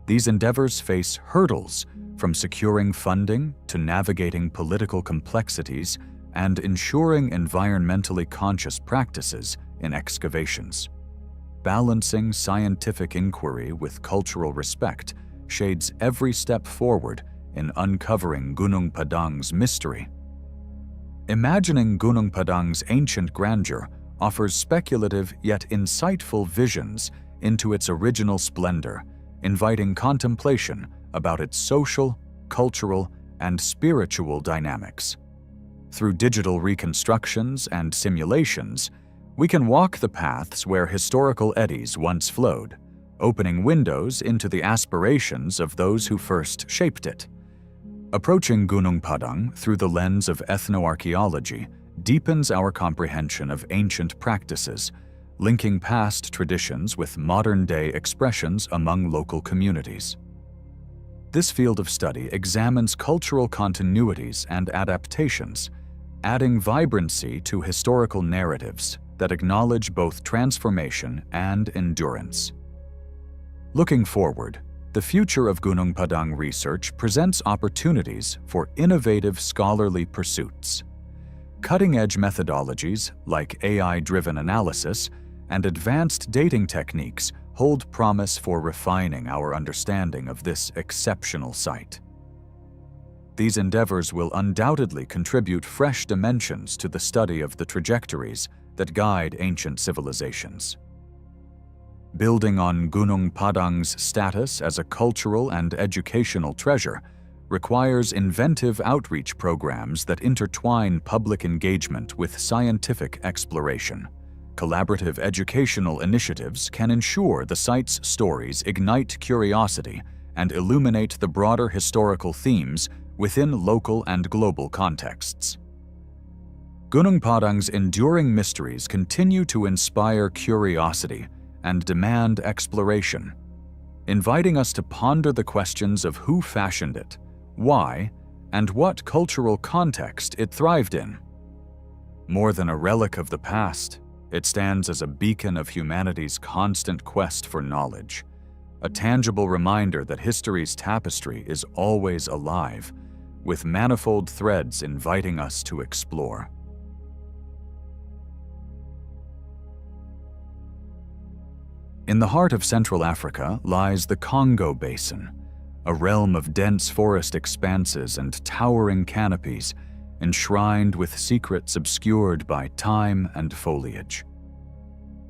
These endeavors face hurdles, from securing funding to navigating political complexities and ensuring environmentally conscious practices in excavations. Balancing scientific inquiry with cultural respect shades every step forward in uncovering Gunung Padang's mystery. Imagining Gunung Padang's ancient grandeur offers speculative yet insightful visions into its original splendor, inviting contemplation about its social, cultural, and spiritual dynamics. Through digital reconstructions and simulations, we can walk the paths where historical eddies once flowed, opening windows into the aspirations of those who first shaped it. Approaching Gunung Padang through the lens of ethnoarchaeology deepens our comprehension of ancient practices, linking past traditions with modern-day expressions among local communities. This field of study examines cultural continuities and adaptations, adding vibrancy to historical narratives that acknowledge both transformation and endurance. Looking forward, the future of Gunung Padang research presents opportunities for innovative scholarly pursuits. Cutting-edge methodologies like AI-driven analysis and advanced dating techniques hold promise for refining our understanding of this exceptional site. These endeavors will undoubtedly contribute fresh dimensions to the study of the trajectories that guide ancient civilizations. Building on Gunung Padang's status as a cultural and educational treasure requires inventive outreach programs that intertwine public engagement with scientific exploration. Collaborative educational initiatives can ensure the site's stories ignite curiosity and illuminate the broader historical themes within local and global contexts. Gunung Padang's enduring mysteries continue to inspire curiosity and demand exploration, inviting us to ponder the questions of who fashioned it, why, and what cultural context it thrived in. More than a relic of the past, it stands as a beacon of humanity's constant quest for knowledge, a tangible reminder that history's tapestry is always alive, with manifold threads inviting us to explore. In the heart of Central Africa lies the Congo Basin, a realm of dense forest expanses and towering canopies, enshrined with secrets obscured by time and foliage.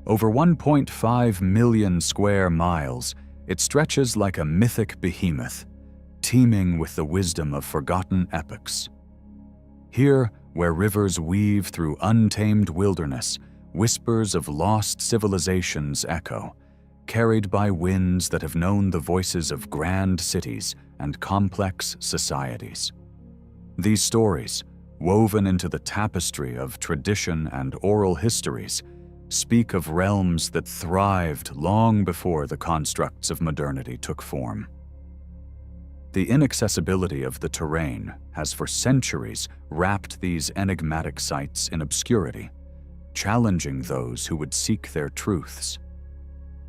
Over 1.5 million square miles, it stretches like a mythic behemoth, teeming with the wisdom of forgotten epochs. Here, where rivers weave through untamed wilderness, whispers of lost civilizations echo, carried by winds that have known the voices of grand cities and complex societies. These stories, woven into the tapestry of tradition and oral histories, speak of realms that thrived long before the constructs of modernity took form. The inaccessibility of the terrain has for centuries wrapped these enigmatic sites in obscurity, challenging those who would seek their truths.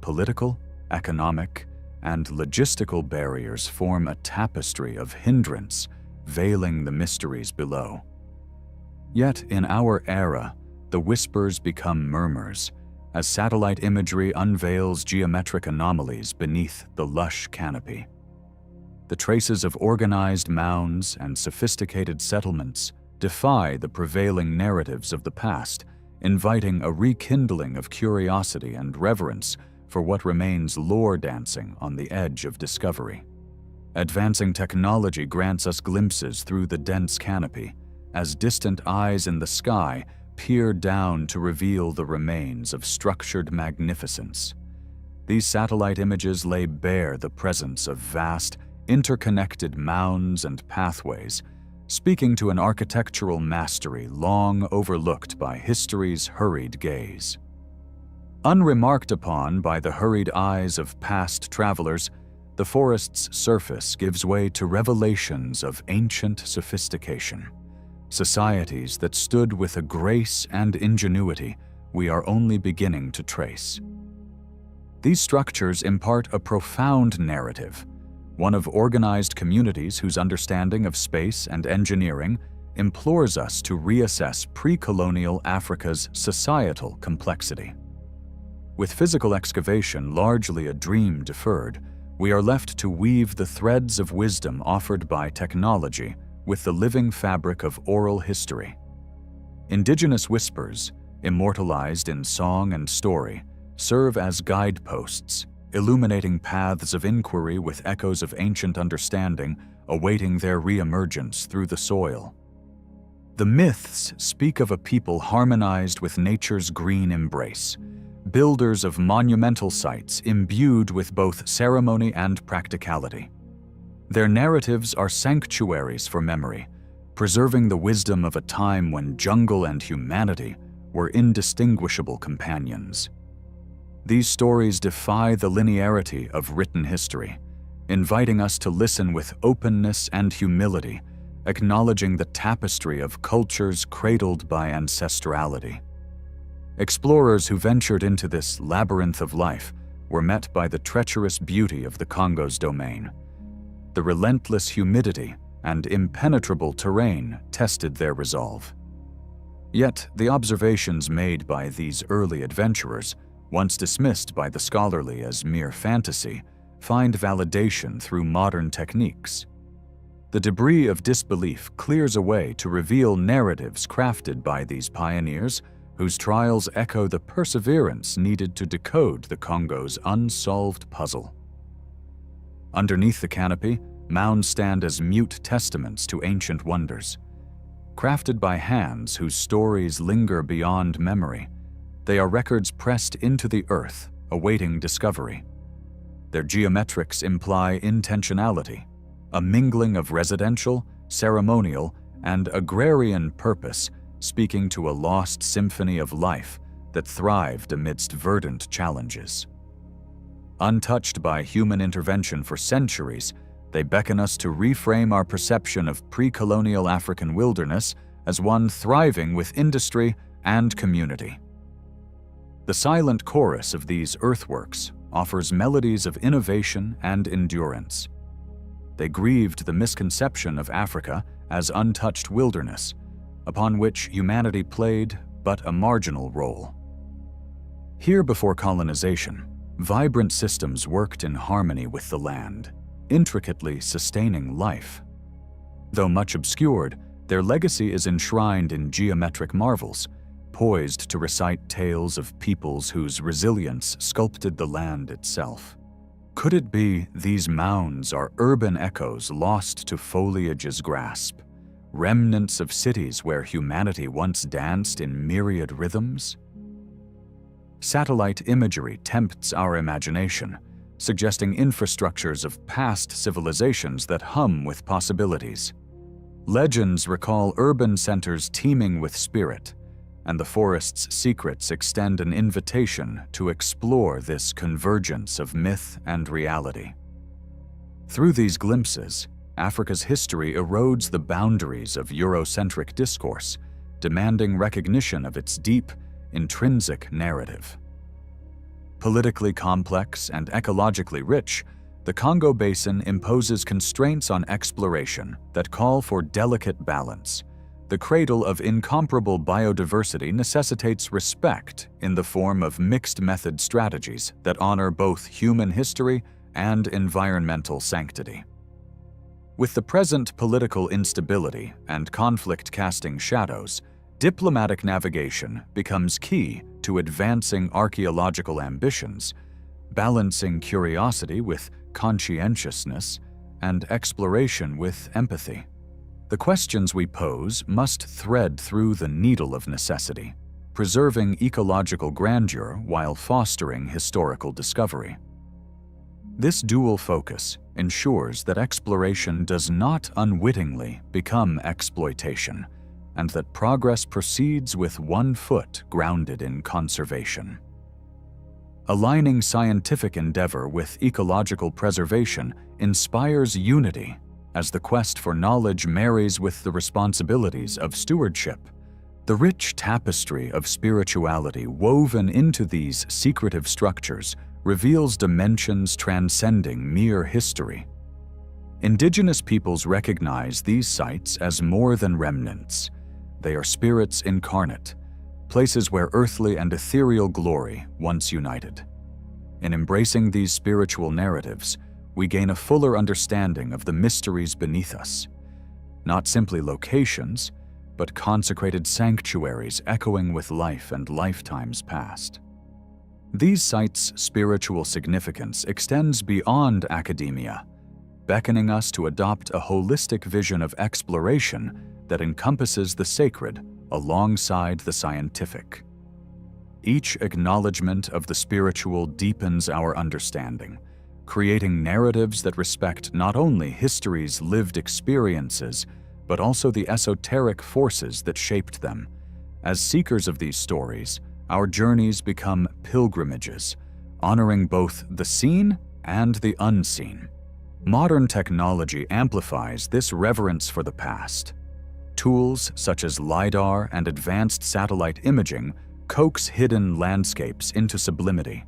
Political, economic, and logistical barriers form a tapestry of hindrance, veiling the mysteries below. Yet in our era, the whispers become murmurs, as satellite imagery unveils geometric anomalies beneath the lush canopy. The traces of organized mounds and sophisticated settlements defy the prevailing narratives of the past, inviting a rekindling of curiosity and reverence for what remains lore dancing on the edge of discovery. Advancing technology grants us glimpses through the dense canopy, as distant eyes in the sky peer down to reveal the remains of structured magnificence. These satellite images lay bare the presence of vast, interconnected mounds and pathways, speaking to an architectural mastery long overlooked by history's hurried gaze. Unremarked upon by the hurried eyes of past travelers, the forest's surface gives way to revelations of ancient sophistication, societies that stood with a grace and ingenuity we are only beginning to trace. These structures impart a profound narrative, one of organized communities whose understanding of space and engineering implores us to reassess pre-colonial Africa's societal complexity. With physical excavation largely a dream deferred, we are left to weave the threads of wisdom offered by technology with the living fabric of oral history. Indigenous whispers, immortalized in song and story, serve as guideposts, illuminating paths of inquiry with echoes of ancient understanding awaiting their re-emergence through the soil. The myths speak of a people harmonized with nature's green embrace, builders of monumental sites imbued with both ceremony and practicality. Their narratives are sanctuaries for memory, preserving the wisdom of a time when jungle and humanity were indistinguishable companions. These stories defy the linearity of written history, inviting us to listen with openness and humility, acknowledging the tapestry of cultures cradled by ancestrality. Explorers who ventured into this labyrinth of life were met by the treacherous beauty of the Congo's domain. The relentless humidity and impenetrable terrain tested their resolve. Yet the observations made by these early adventurers, once dismissed by the scholarly as mere fantasy, find validation through modern techniques. The debris of disbelief clears away to reveal narratives crafted by these pioneers whose trials echo the perseverance needed to decode the Congo's unsolved puzzle. Underneath the canopy, mounds stand as mute testaments to ancient wonders. Crafted by hands whose stories linger beyond memory, They are records pressed into the earth, awaiting discovery. Their geometrics imply intentionality, a mingling of residential, ceremonial, and agrarian purpose, speaking to a lost symphony of life that thrived amidst verdant challenges. Untouched by human intervention for centuries, they beckon us to reframe our perception of pre-colonial African wilderness as one thriving with industry and community. The silent chorus of these earthworks offers melodies of innovation and endurance. They grieved the misconception of Africa as untouched wilderness, upon which humanity played but a marginal role. Here before colonization, vibrant systems worked in harmony with the land, intricately sustaining life. Though much obscured, their legacy is enshrined in geometric marvels, poised to recite tales of peoples whose resilience sculpted the land itself. Could it be these mounds are urban echoes lost to foliage's grasp, remnants of cities where humanity once danced in myriad rhythms? Satellite imagery tempts our imagination, suggesting infrastructures of past civilizations that hum with possibilities. Legends recall urban centers teeming with spirit, and the forest's secrets extend an invitation to explore this convergence of myth and reality. Through these glimpses, Africa's history erodes the boundaries of Eurocentric discourse, demanding recognition of its deep, intrinsic narrative. Politically complex and ecologically rich, the Congo Basin imposes constraints on exploration that call for delicate balance. The cradle of incomparable biodiversity necessitates respect in the form of mixed-method strategies that honor both human history and environmental sanctity. With the present political instability and conflict casting shadows, diplomatic navigation becomes key to advancing archaeological ambitions, balancing curiosity with conscientiousness and exploration with empathy. The questions we pose must thread through the needle of necessity, preserving ecological grandeur while fostering historical discovery. This dual focus ensures that exploration does not unwittingly become exploitation, and that progress proceeds with one foot grounded in conservation. Aligning scientific endeavor with ecological preservation inspires unity as the quest for knowledge marries with the responsibilities of stewardship. The rich tapestry of spirituality woven into these secretive structures reveals dimensions transcending mere history. Indigenous peoples recognize these sites as more than remnants. They are spirits incarnate, places where earthly and ethereal glory once united. In embracing these spiritual narratives, we gain a fuller understanding of the mysteries beneath us, not simply locations, but consecrated sanctuaries echoing with life and lifetimes past. These sites' spiritual significance extends beyond academia, beckoning us to adopt a holistic vision of exploration that encompasses the sacred alongside the scientific. Each acknowledgement of the spiritual deepens our understanding, creating narratives that respect not only history's lived experiences, but also the esoteric forces that shaped them. As seekers of these stories, our journeys become pilgrimages, honoring both the seen and the unseen. Modern technology amplifies this reverence for the past. Tools such as LIDAR and advanced satellite imaging coax hidden landscapes into sublimity,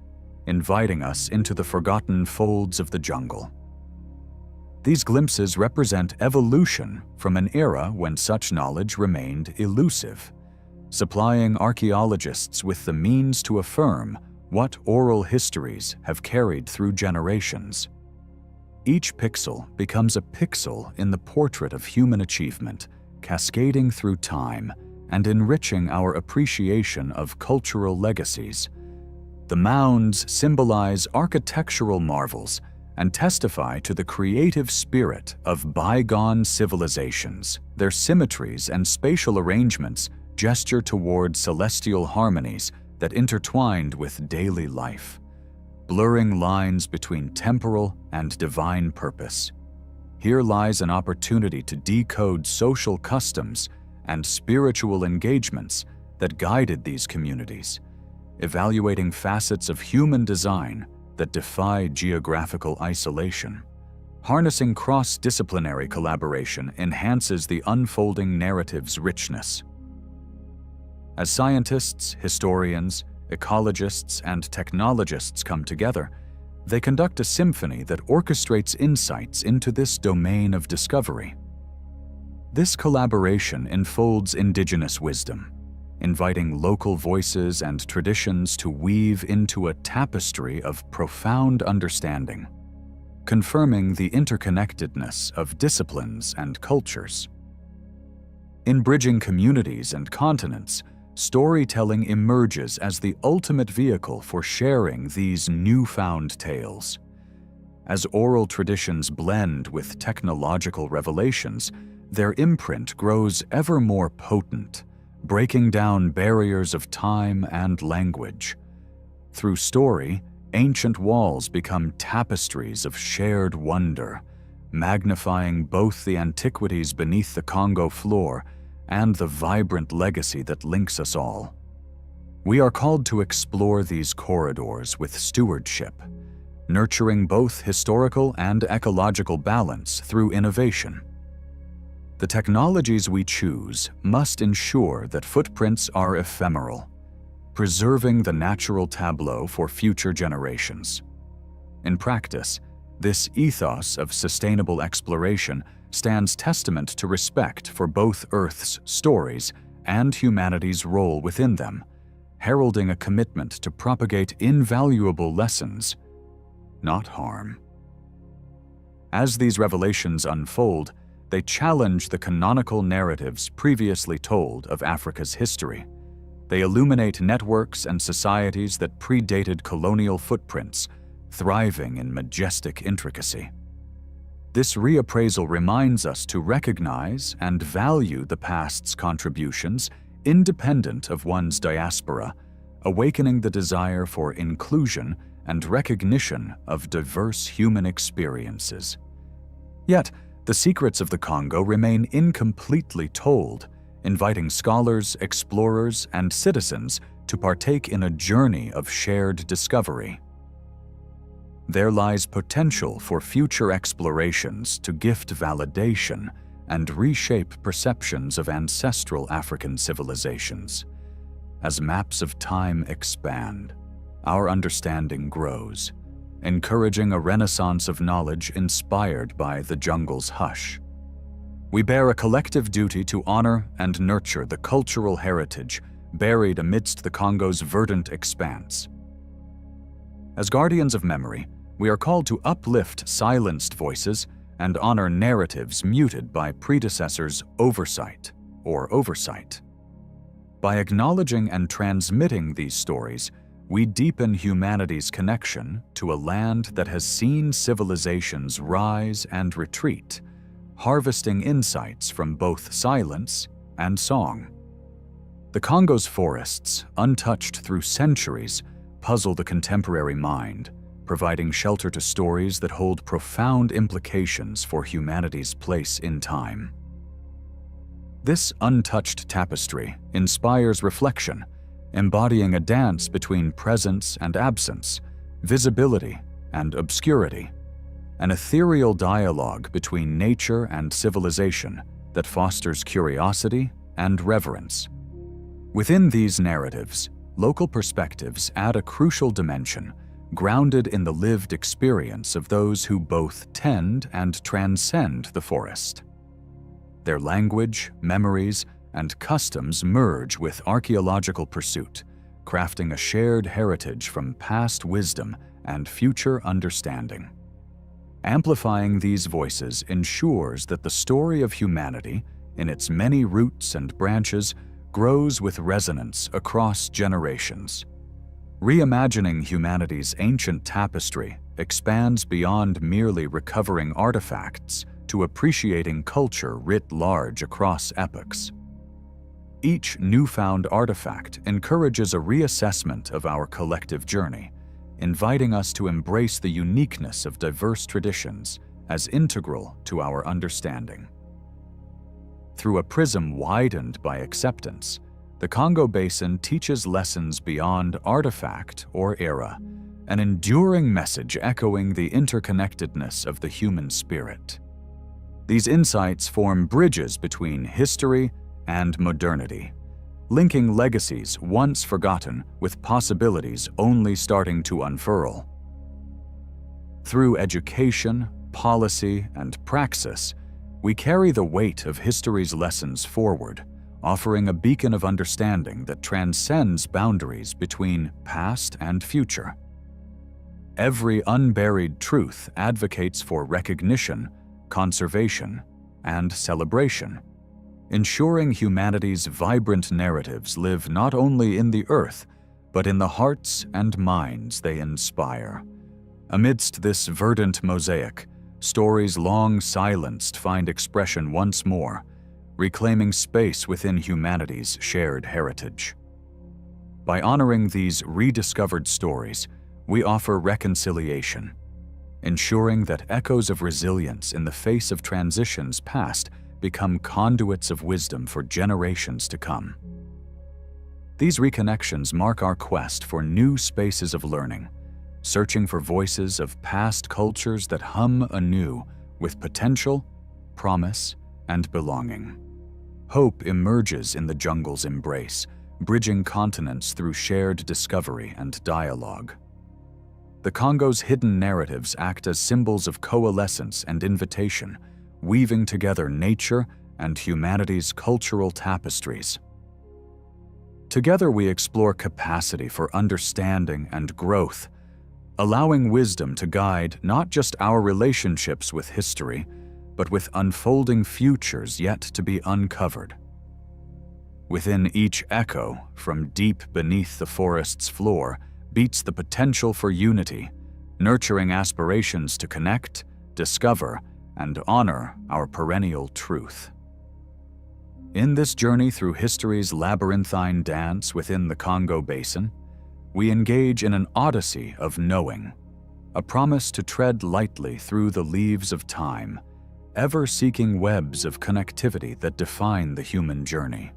inviting us into the forgotten folds of the jungle. These glimpses represent evolution from an era when such knowledge remained elusive, supplying archaeologists with the means to affirm what oral histories have carried through generations. Each pixel becomes a pixel in the portrait of human achievement, cascading through time and enriching our appreciation of cultural legacies. The mounds symbolize architectural marvels and testify to the creative spirit of bygone civilizations. Their symmetries and spatial arrangements gesture toward celestial harmonies, that intertwined with daily life, blurring lines between temporal and divine purpose. Here lies an opportunity to decode social customs and spiritual engagements that guided these communities, evaluating facets of human design that defy geographical isolation. Harnessing cross-disciplinary collaboration enhances the unfolding narrative's richness. As scientists, historians, ecologists, and technologists come together, they conduct a symphony that orchestrates insights into this domain of discovery. This collaboration enfolds indigenous wisdom, inviting local voices and traditions to weave into a tapestry of profound understanding, confirming the interconnectedness of disciplines and cultures. In bridging communities and continents, storytelling emerges as the ultimate vehicle for sharing these newfound tales. As oral traditions blend with technological revelations, their imprint grows ever more potent, breaking down barriers of time and language. Through story, ancient walls become tapestries of shared wonder, magnifying both the antiquities beneath the Congo floor and the vibrant legacy that links us all. We are called to explore these corridors with stewardship, nurturing both historical and ecological balance through innovation. The technologies we choose must ensure that footprints are ephemeral, preserving the natural tableau for future generations. In practice, this ethos of sustainable exploration stands testament to respect for both Earth's stories and humanity's role within them, heralding a commitment to propagate invaluable lessons, not harm. As these revelations unfold, they challenge the canonical narratives previously told of Africa's history. They illuminate networks and societies that predated colonial footprints, thriving in majestic intricacy. This reappraisal reminds us to recognize and value the past's contributions independent of one's diaspora, awakening the desire for inclusion and recognition of diverse human experiences. Yet, the secrets of the Congo remain incompletely told, inviting scholars, explorers, and citizens to partake in a journey of shared discovery. There lies potential for future explorations to gift validation and reshape perceptions of ancestral African civilizations. As maps of time expand, our understanding grows, encouraging a renaissance of knowledge inspired by the jungle's hush. We bear a collective duty to honor and nurture the cultural heritage buried amidst the Congo's verdant expanse. As guardians of memory, we are called to uplift silenced voices and honor narratives muted by predecessors' oversight or oversight. By acknowledging and transmitting these stories, we deepen humanity's connection to a land that has seen civilizations rise and retreat, harvesting insights from both silence and song. The Congo's forests, untouched through centuries, puzzle the contemporary mind, providing shelter to stories that hold profound implications for humanity's place in time. This untouched tapestry inspires reflection, embodying a dance between presence and absence, visibility and obscurity, an ethereal dialogue between nature and civilization that fosters curiosity and reverence. Within these narratives, local perspectives add a crucial dimension, grounded in the lived experience of those who both tend and transcend the forest. Their language, memories, and customs merge with archaeological pursuit, crafting a shared heritage from past wisdom and future understanding. Amplifying these voices ensures that the story of humanity, in its many roots and branches, grows with resonance across generations. Reimagining humanity's ancient tapestry expands beyond merely recovering artifacts to appreciating culture writ large across epochs. Each newfound artifact encourages a reassessment of our collective journey, inviting us to embrace the uniqueness of diverse traditions as integral to our understanding. Through a prism widened by acceptance, the Congo Basin teaches lessons beyond artifact or era, an enduring message echoing the interconnectedness of the human spirit. These insights form bridges between history and modernity, linking legacies once forgotten with possibilities only starting to unfurl. Through education, policy, and praxis, we carry the weight of history's lessons forward, offering a beacon of understanding that transcends boundaries between past and future. Every unburied truth advocates for recognition, conservation, and celebration, ensuring humanity's vibrant narratives live not only in the earth, but in the hearts and minds they inspire. Amidst this verdant mosaic, stories long silenced find expression once more, reclaiming space within humanity's shared heritage. By honoring these rediscovered stories, we offer reconciliation, ensuring that echoes of resilience in the face of transitions past become conduits of wisdom for generations to come. These reconnections mark our quest for new spaces of learning, searching for voices of past cultures that hum anew with potential, promise, and belonging. Hope emerges in the jungle's embrace, bridging continents through shared discovery and dialogue. The Congo's hidden narratives act as symbols of coalescence and invitation, weaving together nature and humanity's cultural tapestries. Together we explore capacity for understanding and growth, allowing wisdom to guide not just our relationships with history, but with unfolding futures yet to be uncovered. Within each echo, from deep beneath the forest's floor, beats the potential for unity, nurturing aspirations to connect, discover, and honor our perennial truth. In this journey through history's labyrinthine dance within the Congo Basin, we engage in an odyssey of knowing, a promise to tread lightly through the leaves of time, ever seeking webs of connectivity that define the human journey.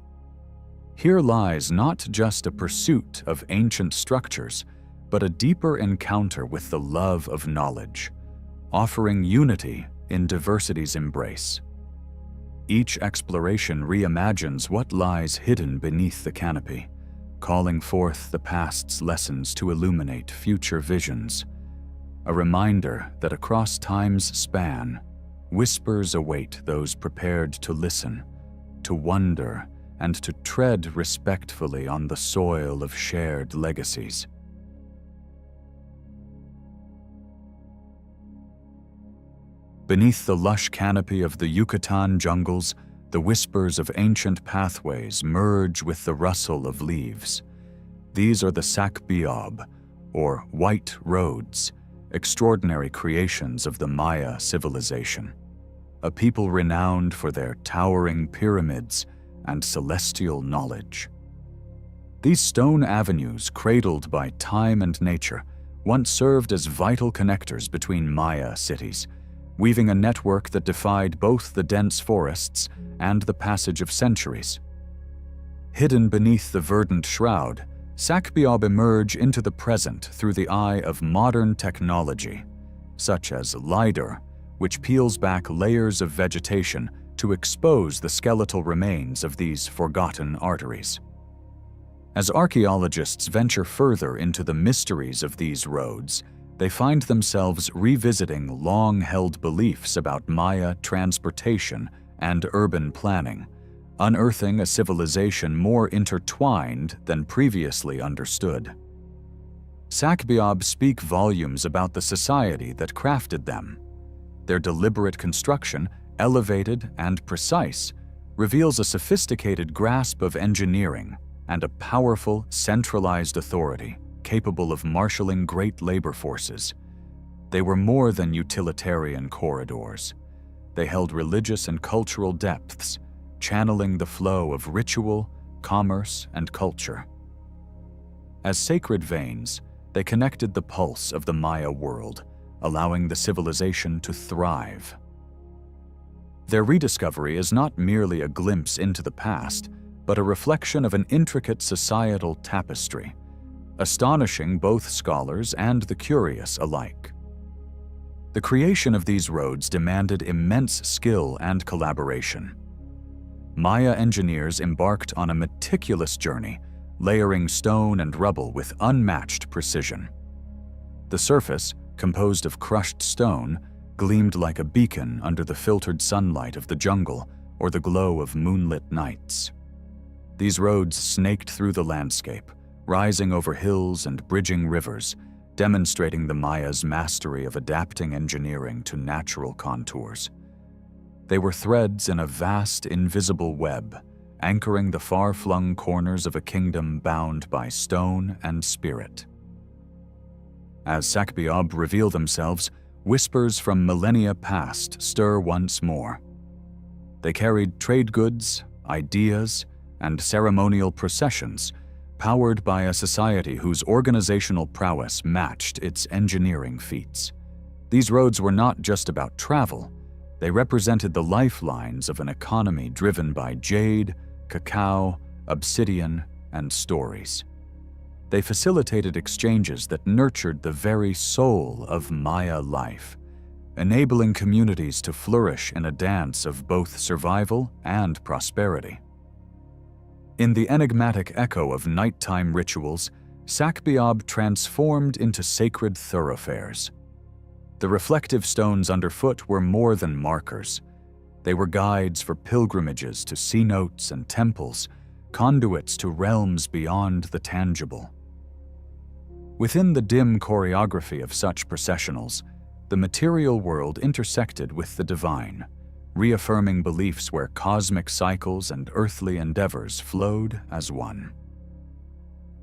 Here lies not just a pursuit of ancient structures, but a deeper encounter with the love of knowledge, offering unity in diversity's embrace. Each exploration reimagines what lies hidden beneath the canopy, calling forth the past's lessons to illuminate future visions. A reminder that across time's span, whispers await those prepared to listen, to wonder, and to tread respectfully on the soil of shared legacies. Beneath the lush canopy of the Yucatan jungles, the whispers of ancient pathways merge with the rustle of leaves. These are the Sac-Biob, or white roads, extraordinary creations of the Maya civilization, a people renowned for their towering pyramids and celestial knowledge. These stone avenues, cradled by time and nature, once served as vital connectors between Maya cities, weaving a network that defied both the dense forests and the passage of centuries. Hidden beneath the verdant shroud, Sac-Biob emerge into the present through the eye of modern technology, such as LIDAR, which peels back layers of vegetation to expose the skeletal remains of these forgotten arteries. As archaeologists venture further into the mysteries of these roads, they find themselves revisiting long-held beliefs about Maya transportation and urban planning, unearthing a civilization more intertwined than previously understood. Sac-Biob speak volumes about the society that crafted them. Their deliberate construction, elevated and precise, reveals a sophisticated grasp of engineering and a powerful, centralized authority capable of marshaling great labor forces. They were more than utilitarian corridors. They held religious and cultural depths, channeling the flow of ritual, commerce, and culture. As sacred veins, they connected the pulse of the Maya world, allowing the civilization to thrive. Their rediscovery is not merely a glimpse into the past, but a reflection of an intricate societal tapestry, astonishing both scholars and the curious alike. The creation of these roads demanded immense skill and collaboration. Maya engineers embarked on a meticulous journey, layering stone and rubble with unmatched precision. The surface, composed of crushed stone, gleamed like a beacon under the filtered sunlight of the jungle or the glow of moonlit nights. These roads snaked through the landscape, rising over hills and bridging rivers, demonstrating the Mayas' mastery of adapting engineering to natural contours. They were threads in a vast, invisible web, anchoring the far-flung corners of a kingdom bound by stone and spirit. As Sakbiab reveal themselves, whispers from millennia past stir once more. They carried trade goods, ideas, and ceremonial processions, powered by a society whose organizational prowess matched its engineering feats. These roads were not just about travel. They represented the lifelines of an economy driven by jade, cacao, obsidian, and stories. They facilitated exchanges that nurtured the very soul of Maya life, enabling communities to flourish in a dance of both survival and prosperity. In the enigmatic echo of nighttime rituals, Sakbiab transformed into sacred thoroughfares. The reflective stones underfoot were more than markers. They were guides for pilgrimages to cenotes and temples, conduits to realms beyond the tangible. Within the dim choreography of such processionals, the material world intersected with the divine, reaffirming beliefs where cosmic cycles and earthly endeavors flowed as one.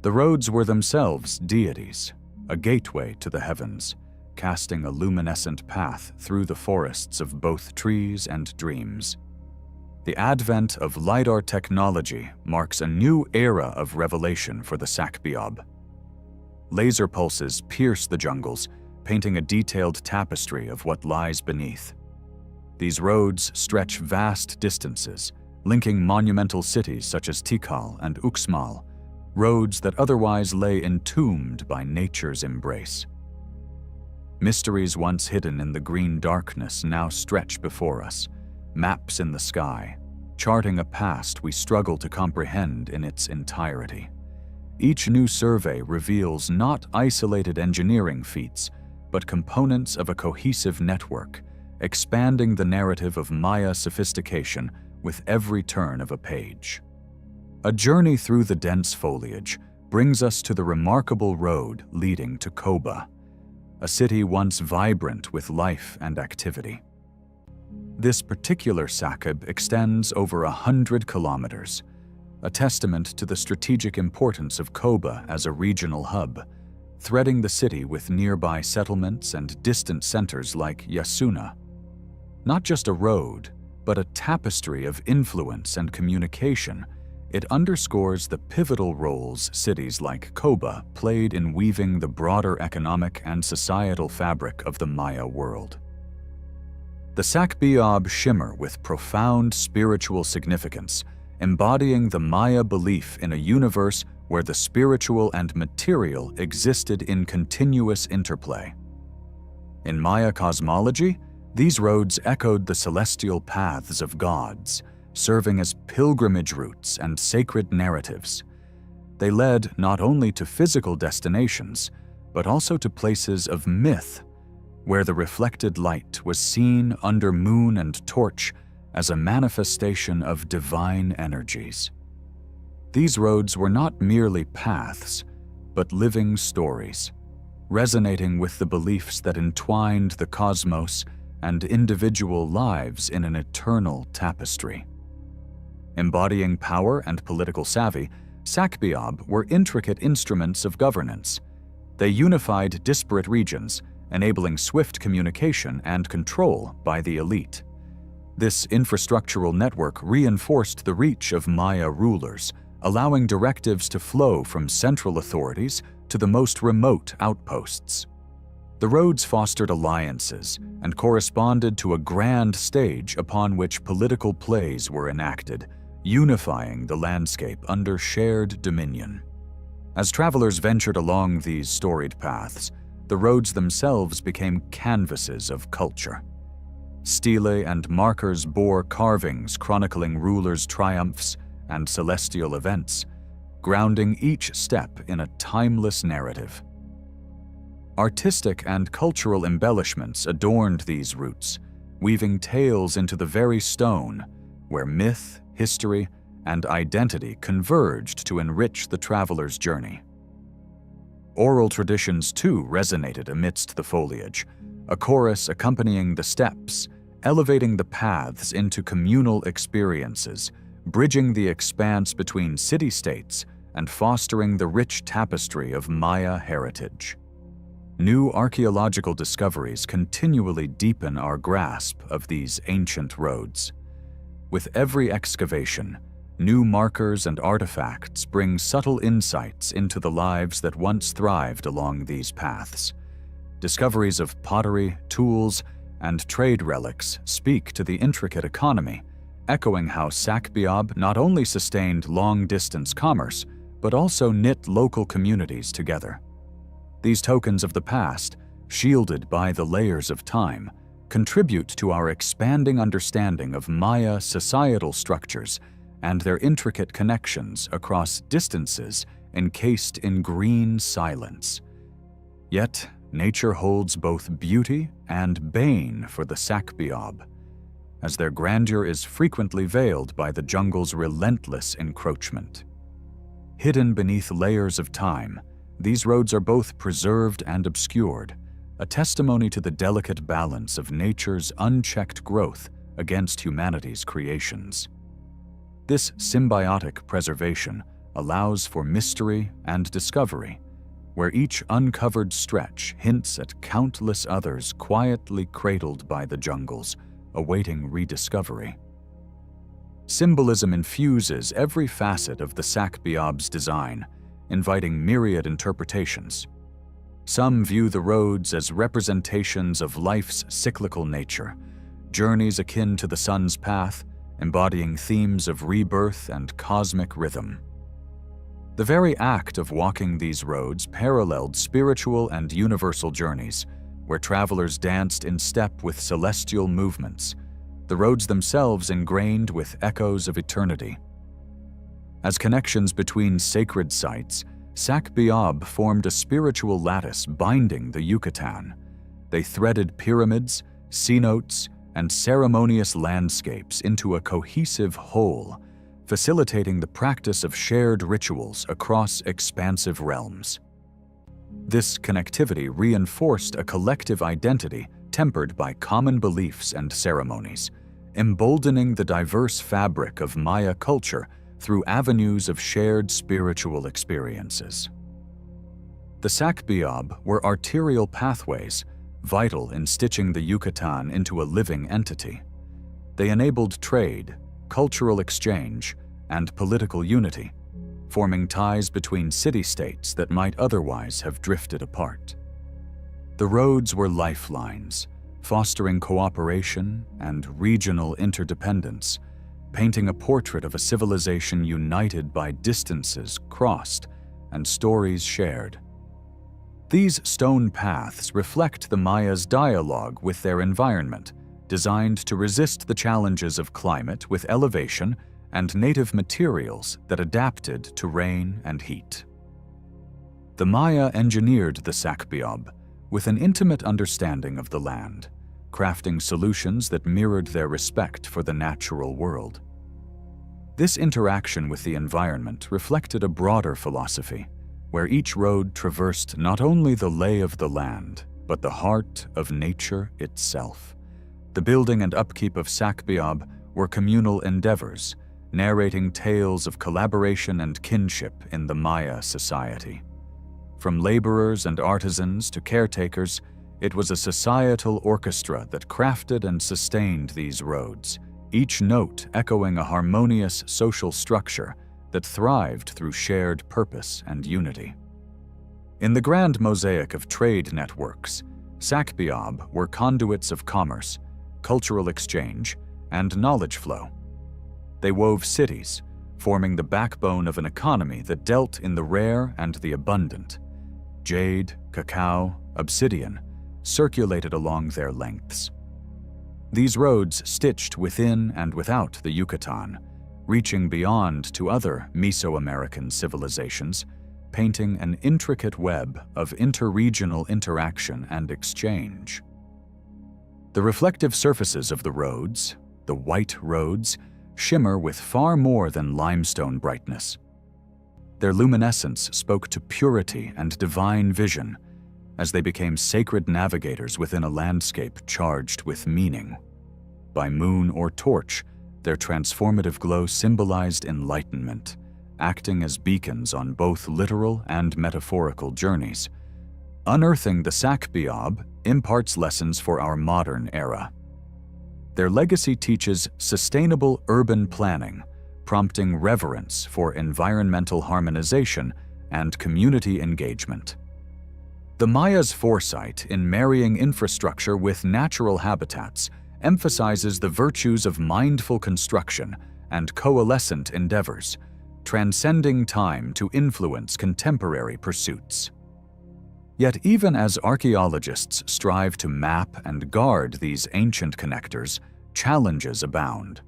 The roads were themselves deities, a gateway to the heavens, casting a luminescent path through the forests of both trees and dreams. The advent of LIDAR technology marks a new era of revelation for the Sakbiab. Laser pulses pierce the jungles, painting a detailed tapestry of what lies beneath. These roads stretch vast distances, linking monumental cities such as Tikal and Uxmal, roads that otherwise lay entombed by nature's embrace. Mysteries once hidden in the green darkness now stretch before us, maps in the sky, charting a past we struggle to comprehend in its entirety. Each new survey reveals not isolated engineering feats, but components of a cohesive network, expanding the narrative of Maya sophistication with every turn of a page. A journey through the dense foliage brings us to the remarkable road leading to Koba, a city once vibrant with life and activity. This particular sakab extends over 100 kilometers, a testament to the strategic importance of Koba as a regional hub, threading the city with nearby settlements and distant centers like Yasuna. Not just a road, but a tapestry of influence and communication, it underscores the pivotal roles cities like Koba played in weaving the broader economic and societal fabric of the Maya world. The Sakbiab shimmer with profound spiritual significance, embodying the Maya belief in a universe where the spiritual and material existed in continuous interplay. In Maya cosmology, these roads echoed the celestial paths of gods, serving as pilgrimage routes and sacred narratives. They led not only to physical destinations, but also to places of myth, where the reflected light was seen under moon and torch as a manifestation of divine energies. These roads were not merely paths, but living stories, resonating with the beliefs that entwined the cosmos and individual lives in an eternal tapestry. Embodying power and political savvy, Sakbiab were intricate instruments of governance. They unified disparate regions, enabling swift communication and control by the elite. This infrastructural network reinforced the reach of Maya rulers, allowing directives to flow from central authorities to the most remote outposts. The roads fostered alliances and corresponded to a grand stage upon which political plays were enacted, unifying the landscape under shared dominion. As travelers ventured along these storied paths, the roads themselves became canvases of culture. Stelae and markers bore carvings chronicling rulers' triumphs and celestial events, grounding each step in a timeless narrative. Artistic and cultural embellishments adorned these routes, weaving tales into the very stone, where myth, history, and identity converged to enrich the traveler's journey. Oral traditions too resonated amidst the foliage, a chorus accompanying the steps, elevating the paths into communal experiences, bridging the expanse between city-states and fostering the rich tapestry of Maya heritage. New archaeological discoveries continually deepen our grasp of these ancient roads. With every excavation, new markers and artifacts bring subtle insights into the lives that once thrived along these paths. Discoveries of pottery, tools, and trade relics speak to the intricate economy, echoing how Sac-Biab not only sustained long-distance commerce, but also knit local communities together. These tokens of the past, shielded by the layers of time, contribute to our expanding understanding of Maya societal structures and their intricate connections across distances encased in green silence. Yet, nature holds both beauty and bane for the Sac-Biab, as their grandeur is frequently veiled by the jungle's relentless encroachment. Hidden beneath layers of time, these roads are both preserved and obscured, a testimony to the delicate balance of nature's unchecked growth against humanity's creations. This symbiotic preservation allows for mystery and discovery, where each uncovered stretch hints at countless others quietly cradled by the jungles, awaiting rediscovery. Symbolism infuses every facet of the Sac-Biab's design, inviting myriad interpretations. Some view the roads as representations of life's cyclical nature, journeys akin to the sun's path, embodying themes of rebirth and cosmic rhythm. The very act of walking these roads paralleled spiritual and universal journeys, where travelers danced in step with celestial movements, the roads themselves ingrained with echoes of eternity. As connections between sacred sites, Sac-Biab formed a spiritual lattice binding the Yucatan. They threaded pyramids, cenotes, and ceremonious landscapes into a cohesive whole, facilitating the practice of shared rituals across expansive realms. This connectivity reinforced a collective identity tempered by common beliefs and ceremonies, emboldening the diverse fabric of Maya culture through avenues of shared spiritual experiences. The Sac-Biab were arterial pathways, vital in stitching the Yucatan into a living entity. They enabled trade, cultural exchange, and political unity, forming ties between city-states that might otherwise have drifted apart. The roads were lifelines, fostering cooperation and regional interdependence, painting a portrait of a civilization united by distances crossed and stories shared. These stone paths reflect the Mayas' dialogue with their environment, designed to resist the challenges of climate with elevation and native materials that adapted to rain and heat. The Maya engineered the Sac-Biab with an intimate understanding of the land, crafting solutions that mirrored their respect for the natural world. This interaction with the environment reflected a broader philosophy, where each road traversed not only the lay of the land, but the heart of nature itself. The building and upkeep of Sac-Biab were communal endeavors, narrating tales of collaboration and kinship in the Maya society. From laborers and artisans to caretakers, it was a societal orchestra that crafted and sustained these roads, each note echoing a harmonious social structure that thrived through shared purpose and unity. In the grand mosaic of trade networks, Sakbiab were conduits of commerce, cultural exchange, and knowledge flow. They wove cities, forming the backbone of an economy that dealt in the rare and the abundant. Jade, cacao, obsidian circulated along their lengths. These roads stitched within and without the Yucatan, reaching beyond to other Mesoamerican civilizations, painting an intricate web of interregional interaction and exchange. The reflective surfaces of the roads, the white roads, shimmer with far more than limestone brightness. Their luminescence spoke to purity and divine vision, as they became sacred navigators within a landscape charged with meaning. By moon or torch, their transformative glow symbolized enlightenment, acting as beacons on both literal and metaphorical journeys. Unearthing the Sakbiab imparts lessons for our modern era. Their legacy teaches sustainable urban planning, prompting reverence for environmental harmonization and community engagement. The Mayas' foresight in marrying infrastructure with natural habitats emphasizes the virtues of mindful construction and coalescent endeavors, transcending time to influence contemporary pursuits. Yet even as archaeologists strive to map and guard these ancient connectors, challenges abound.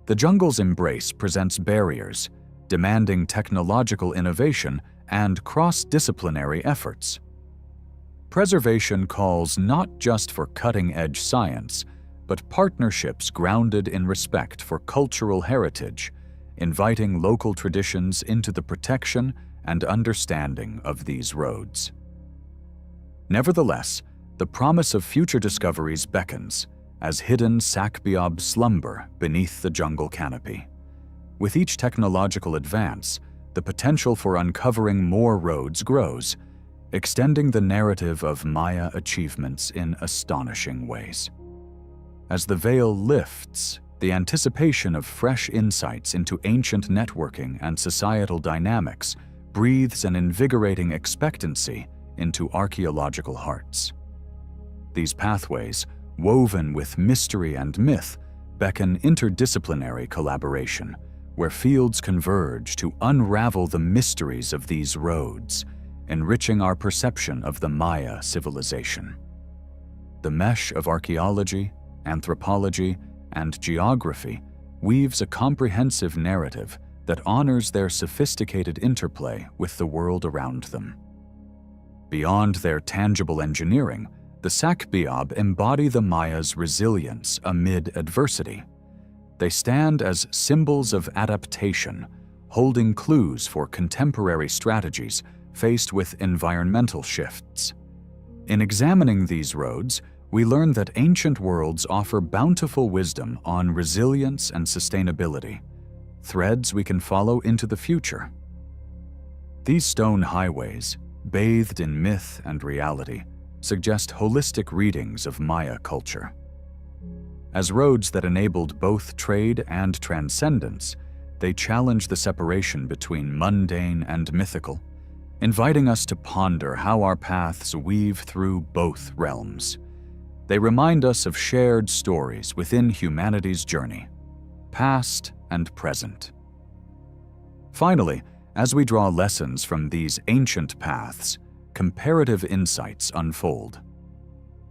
The jungle's embrace presents barriers, demanding technological innovation and cross-disciplinary efforts. Preservation calls not just for cutting-edge science, but partnerships grounded in respect for cultural heritage, inviting local traditions into the protection and understanding of these roads. Nevertheless, the promise of future discoveries beckons, as hidden Sakbiab slumber beneath the jungle canopy. With each technological advance, the potential for uncovering more roads grows, extending the narrative of Maya achievements in astonishing ways. As the veil lifts, the anticipation of fresh insights into ancient networking and societal dynamics breathes an invigorating expectancy into archaeological hearts. These pathways, woven with mystery and myth, beckon interdisciplinary collaboration, where fields converge to unravel the mysteries of these roads, enriching our perception of the Maya civilization. The mesh of archaeology, anthropology, and geography weaves a comprehensive narrative that honors their sophisticated interplay with the world around them. Beyond their tangible engineering, the Sakbiab embody the Mayas' resilience amid adversity. They stand as symbols of adaptation, holding clues for contemporary strategies faced with environmental shifts. In examining these roads, we learn that ancient worlds offer bountiful wisdom on resilience and sustainability, threads we can follow into the future. These stone highways, bathed in myth and reality, suggest holistic readings of Maya culture. As roads that enabled both trade and transcendence, they challenge the separation between mundane and mythical, inviting us to ponder how our paths weave through both realms. They remind us of shared stories within humanity's journey, past and present. Finally, as we draw lessons from these ancient paths, comparative insights unfold.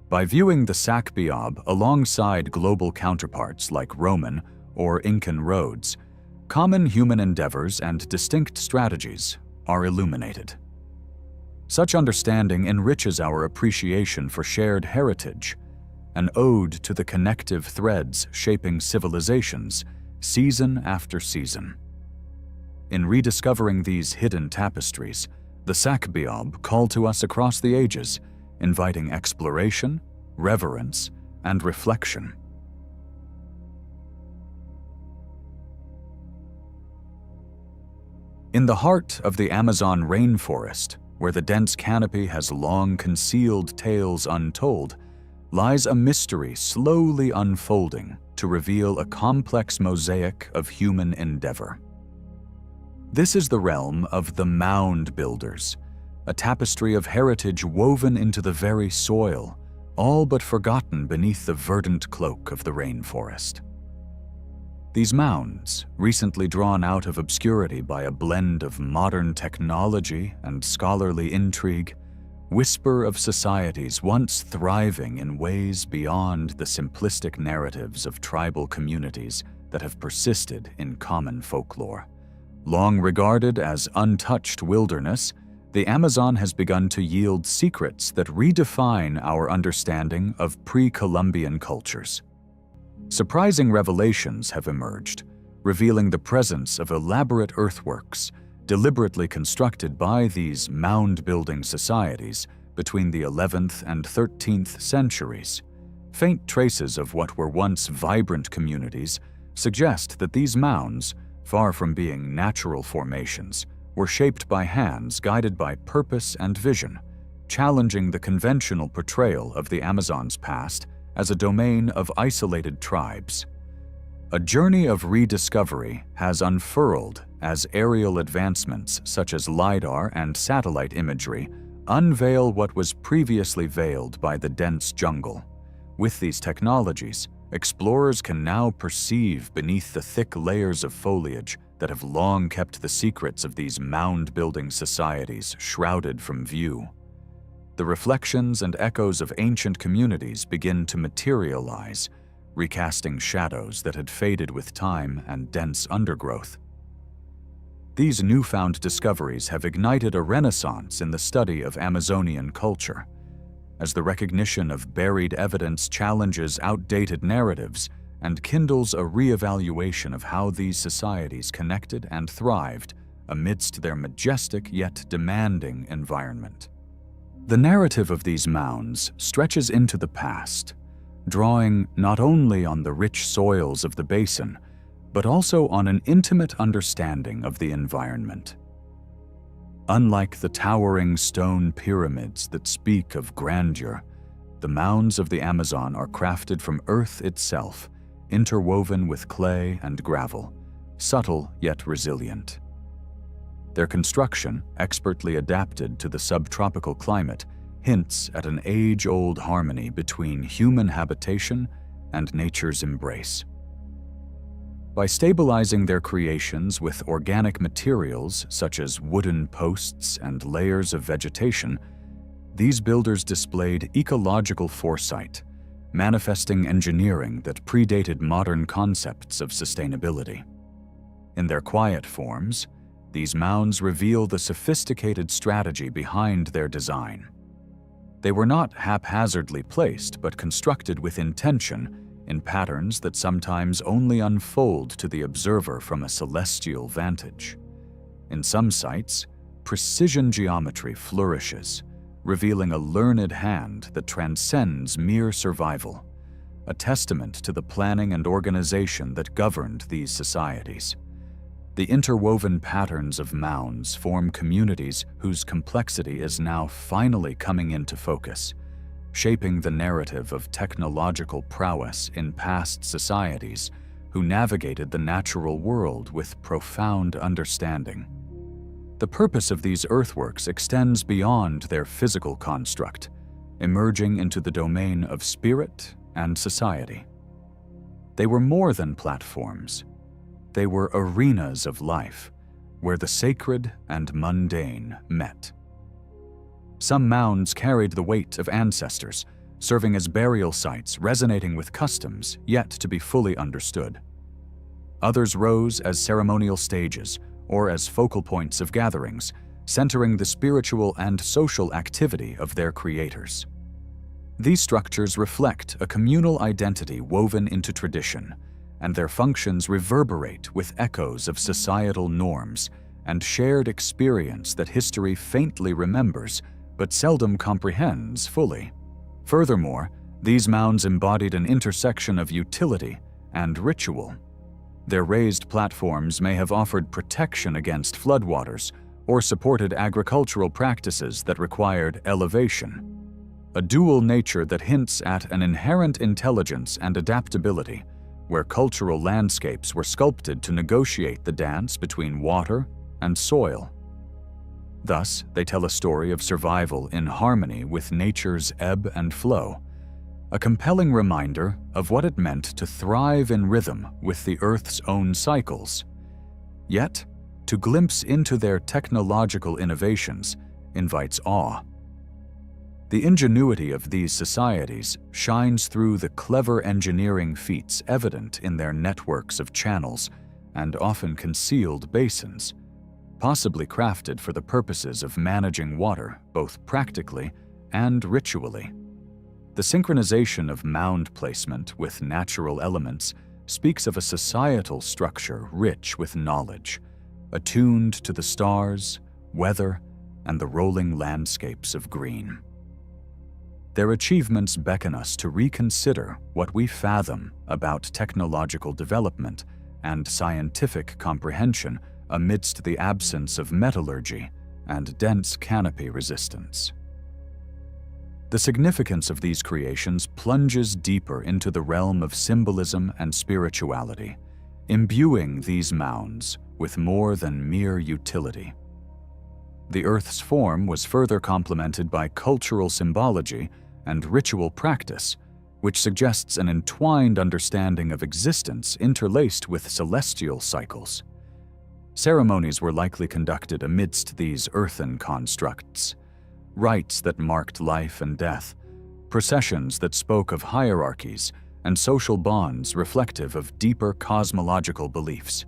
By viewing the Sakbiab alongside global counterparts like Roman or Incan roads, common human endeavors and distinct strategies are illuminated. Such understanding enriches our appreciation for shared heritage, an ode to the connective threads shaping civilizations, season after season. In rediscovering these hidden tapestries, the Sakbiab call to us across the ages, inviting exploration, reverence, and reflection. In the heart of the Amazon rainforest, where the dense canopy has long concealed tales untold, lies a mystery slowly unfolding to reveal a complex mosaic of human endeavor. This is the realm of the mound builders, a tapestry of heritage woven into the very soil, all but forgotten beneath the verdant cloak of the rainforest. These mounds, recently drawn out of obscurity by a blend of modern technology and scholarly intrigue, whisper of societies once thriving in ways beyond the simplistic narratives of tribal communities that have persisted in common folklore. Long regarded as untouched wilderness, the Amazon has begun to yield secrets that redefine our understanding of pre-Columbian cultures. Surprising revelations have emerged, revealing the presence of elaborate earthworks deliberately constructed by these mound-building societies between the 11th and 13th centuries. Faint traces of what were once vibrant communities suggest that these mounds, far from being natural formations, were shaped by hands guided by purpose and vision, challenging the conventional portrayal of the Amazon's past as a domain of isolated tribes. A journey of rediscovery has unfurled as aerial advancements such as LIDAR and satellite imagery unveil what was previously veiled by the dense jungle. With these technologies, explorers can now perceive beneath the thick layers of foliage that have long kept the secrets of these mound-building societies shrouded from view. The reflections and echoes of ancient communities begin to materialize, recasting shadows that had faded with time and dense undergrowth. These newfound discoveries have ignited a renaissance in the study of Amazonian culture. As the recognition of buried evidence challenges outdated narratives and kindles a re-evaluation of how these societies connected and thrived amidst their majestic yet demanding environment. The narrative of these mounds stretches into the past, drawing not only on the rich soils of the basin, but also on an intimate understanding of the environment. Unlike the towering stone pyramids that speak of grandeur, the mounds of the Amazon are crafted from earth itself, interwoven with clay and gravel, subtle yet resilient. Their construction, expertly adapted to the subtropical climate, hints at an age-old harmony between human habitation and nature's embrace. By stabilizing their creations with organic materials such as wooden posts and layers of vegetation, these builders displayed ecological foresight, manifesting engineering that predated modern concepts of sustainability. In their quiet forms, these mounds reveal the sophisticated strategy behind their design. They were not haphazardly placed, but constructed with intention in patterns that sometimes only unfold to the observer from a celestial vantage. In some sites, precision geometry flourishes, revealing a learned hand that transcends mere survival, a testament to the planning and organization that governed these societies. The interwoven patterns of mounds form communities whose complexity is now finally coming into focus, shaping the narrative of technological prowess in past societies who navigated the natural world with profound understanding. The purpose of these earthworks extends beyond their physical construct, emerging into the domain of spirit and society. They were more than platforms. They were arenas of life, where the sacred and mundane met. Some mounds carried the weight of ancestors, serving as burial sites resonating with customs yet to be fully understood. Others rose as ceremonial stages or as focal points of gatherings, centering the spiritual and social activity of their creators. These structures reflect a communal identity woven into tradition, and their functions reverberate with echoes of societal norms and shared experience that history faintly remembers but seldom comprehends fully. Furthermore, these mounds embodied an intersection of utility and ritual. Their raised platforms may have offered protection against floodwaters or supported agricultural practices that required elevation, a dual nature that hints at an inherent intelligence and adaptability, where cultural landscapes were sculpted to negotiate the dance between water and soil. Thus, they tell a story of survival in harmony with nature's ebb and flow, a compelling reminder of what it meant to thrive in rhythm with the Earth's own cycles. Yet, to glimpse into their technological innovations invites awe. The ingenuity of these societies shines through the clever engineering feats evident in their networks of channels and often concealed basins, possibly crafted for the purposes of managing water both practically and ritually. The synchronization of mound placement with natural elements speaks of a societal structure rich with knowledge, attuned to the stars, weather, and the rolling landscapes of green. Their achievements beckon us to reconsider what we fathom about technological development and scientific comprehension amidst the absence of metallurgy and dense canopy resistance. The significance of these creations plunges deeper into the realm of symbolism and spirituality, imbuing these mounds with more than mere utility. The Earth's form was further complemented by cultural symbology and ritual practice, which suggests an entwined understanding of existence interlaced with celestial cycles. Ceremonies were likely conducted amidst these earthen constructs, rites that marked life and death, processions that spoke of hierarchies, and social bonds reflective of deeper cosmological beliefs.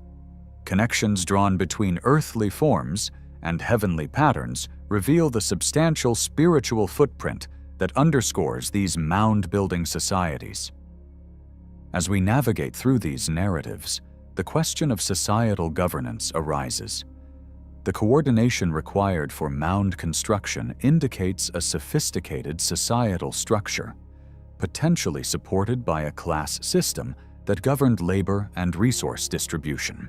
Connections drawn between earthly forms and heavenly patterns reveal the substantial spiritual footprint that underscores these mound-building societies. As we navigate through these narratives, the question of societal governance arises. The coordination required for mound construction indicates a sophisticated societal structure, potentially supported by a class system that governed labor and resource distribution.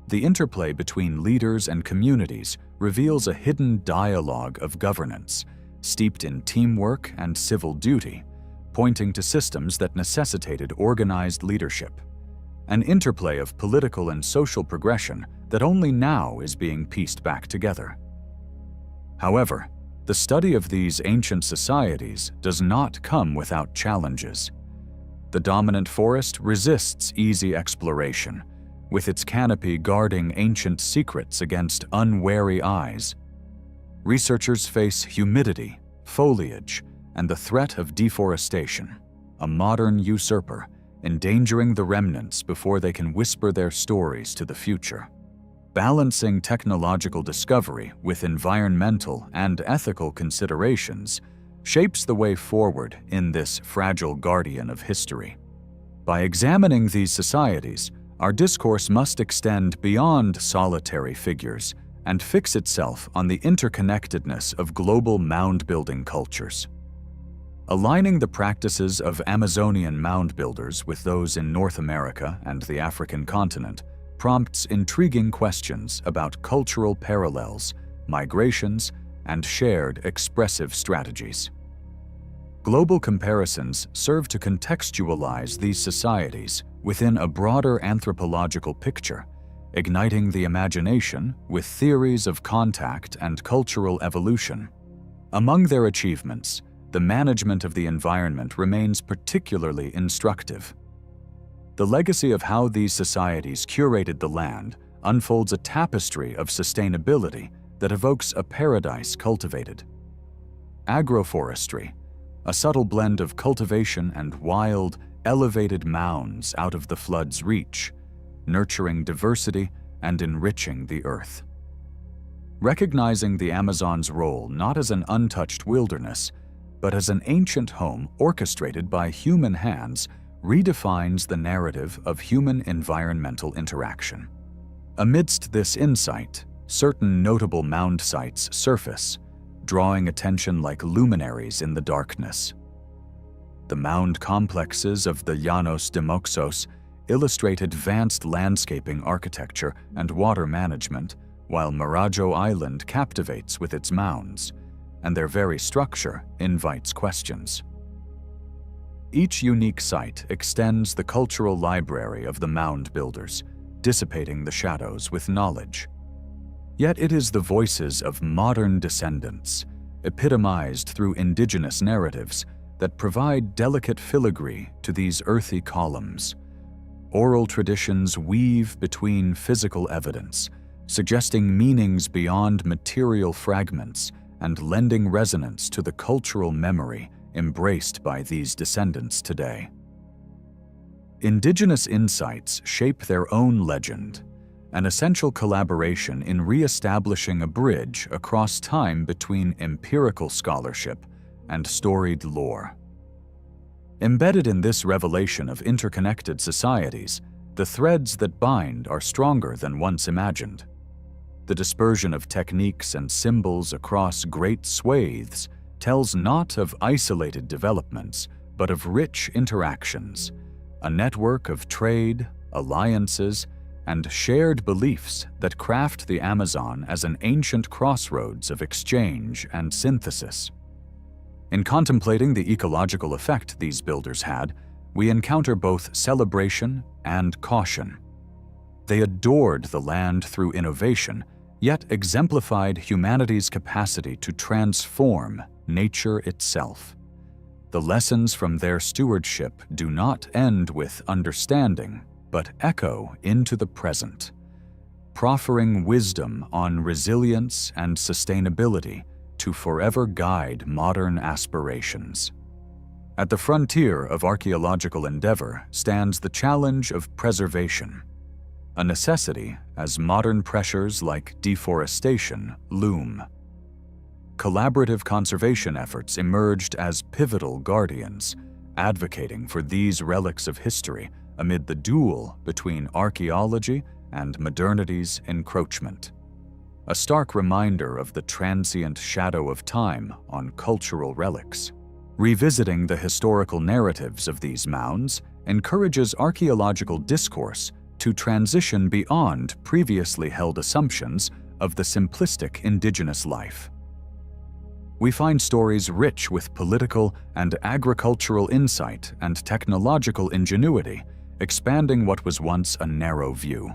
The interplay between leaders and communities reveals a hidden dialogue of governance, steeped in teamwork and civil duty, pointing to systems that necessitated organized leadership, an interplay of political and social progression that only now is being pieced back together. However, the study of these ancient societies does not come without challenges. The dominant forest resists easy exploration, with its canopy guarding ancient secrets against unwary eyes. Researchers face humidity, foliage, and the threat of deforestation, a modern usurper endangering the remnants before they can whisper their stories to the future. Balancing technological discovery with environmental and ethical considerations shapes the way forward in this fragile guardian of history. By examining these societies, our discourse must extend beyond solitary figures and fix itself on the interconnectedness of global mound-building cultures. Aligning the practices of Amazonian mound builders with those in North America and the African continent prompts intriguing questions about cultural parallels, migrations, and shared expressive strategies. Global comparisons serve to contextualize these societies within a broader anthropological picture, igniting the imagination with theories of contact and cultural evolution. Among their achievements, the management of the environment remains particularly instructive. The legacy of how these societies curated the land unfolds a tapestry of sustainability that evokes a paradise cultivated. Agroforestry, a subtle blend of cultivation and wild, elevated mounds out of the flood's reach, nurturing diversity and enriching the earth. Recognizing the Amazon's role not as an untouched wilderness, but as an ancient home orchestrated by human hands, redefines the narrative of human environmental interaction. Amidst this insight, certain notable mound sites surface, drawing attention like luminaries in the darkness. The mound complexes of the Llanos de Moxos illustrate advanced landscaping architecture and water management, while Marajo Island captivates with its mounds, and their very structure invites questions. Each unique site extends the cultural library of the mound builders, dissipating the shadows with knowledge. Yet it is the voices of modern descendants, epitomized through indigenous narratives, that provide delicate filigree to these earthy columns. Oral traditions weave between physical evidence, suggesting meanings beyond material fragments and lending resonance to the cultural memory embraced by these descendants today. Indigenous insights shape their own legend, an essential collaboration in re-establishing a bridge across time between empirical scholarship and storied lore. Embedded in this revelation of interconnected societies, the threads that bind are stronger than once imagined. The dispersion of techniques and symbols across great swathes tells not of isolated developments, but of rich interactions, a network of trade, alliances, and shared beliefs that craft the Amazon as an ancient crossroads of exchange and synthesis. In contemplating the ecological effect these builders had, we encounter both celebration and caution. They adored the land through innovation, yet exemplified humanity's capacity to transform nature itself. The lessons from their stewardship do not end with understanding, but echo into the present, proffering wisdom on resilience and sustainability to forever guide modern aspirations. At the frontier of archaeological endeavor stands the challenge of preservation, a necessity as modern pressures like deforestation loom. Collaborative conservation efforts emerged as pivotal guardians, advocating for these relics of history amid the duel between archaeology and modernity's encroachment. A stark reminder of the transient shadow of time on cultural relics. Revisiting the historical narratives of these mounds encourages archaeological discourse to transition beyond previously held assumptions of the simplistic indigenous life. We find stories rich with political and agricultural insight and technological ingenuity, expanding what was once a narrow view.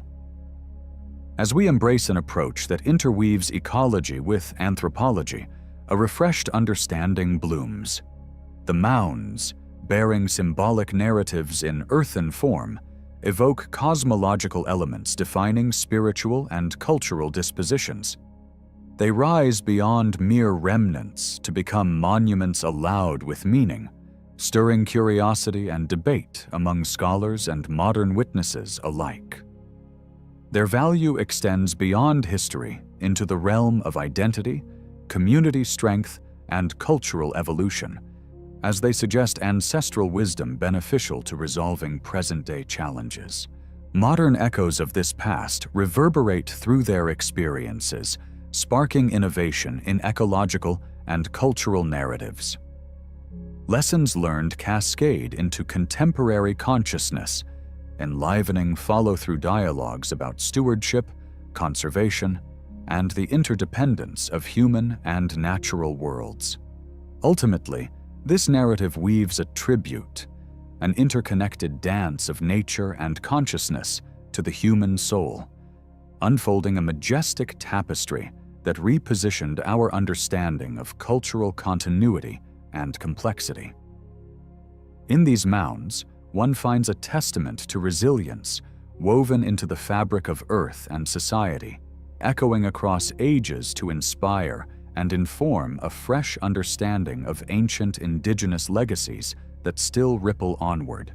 As we embrace an approach that interweaves ecology with anthropology, a refreshed understanding blooms. The mounds, bearing symbolic narratives in earthen form, evoke cosmological elements defining spiritual and cultural dispositions. They rise beyond mere remnants to become monuments allowed with meaning, stirring curiosity and debate among scholars and modern witnesses alike. Their value extends beyond history into the realm of identity, community strength, and cultural evolution, as they suggest ancestral wisdom beneficial to resolving present-day challenges. Modern echoes of this past reverberate through their experiences, sparking innovation in ecological and cultural narratives. Lessons learned cascade into contemporary consciousness, enlivening follow-through dialogues about stewardship, conservation, and the interdependence of human and natural worlds. Ultimately, this narrative weaves a tribute, an interconnected dance of nature and consciousness to the human soul, unfolding a majestic tapestry that repositioned our understanding of cultural continuity and complexity. In these mounds, one finds a testament to resilience woven into the fabric of earth and society, echoing across ages to inspire and inform a fresh understanding of ancient indigenous legacies that still ripple onward.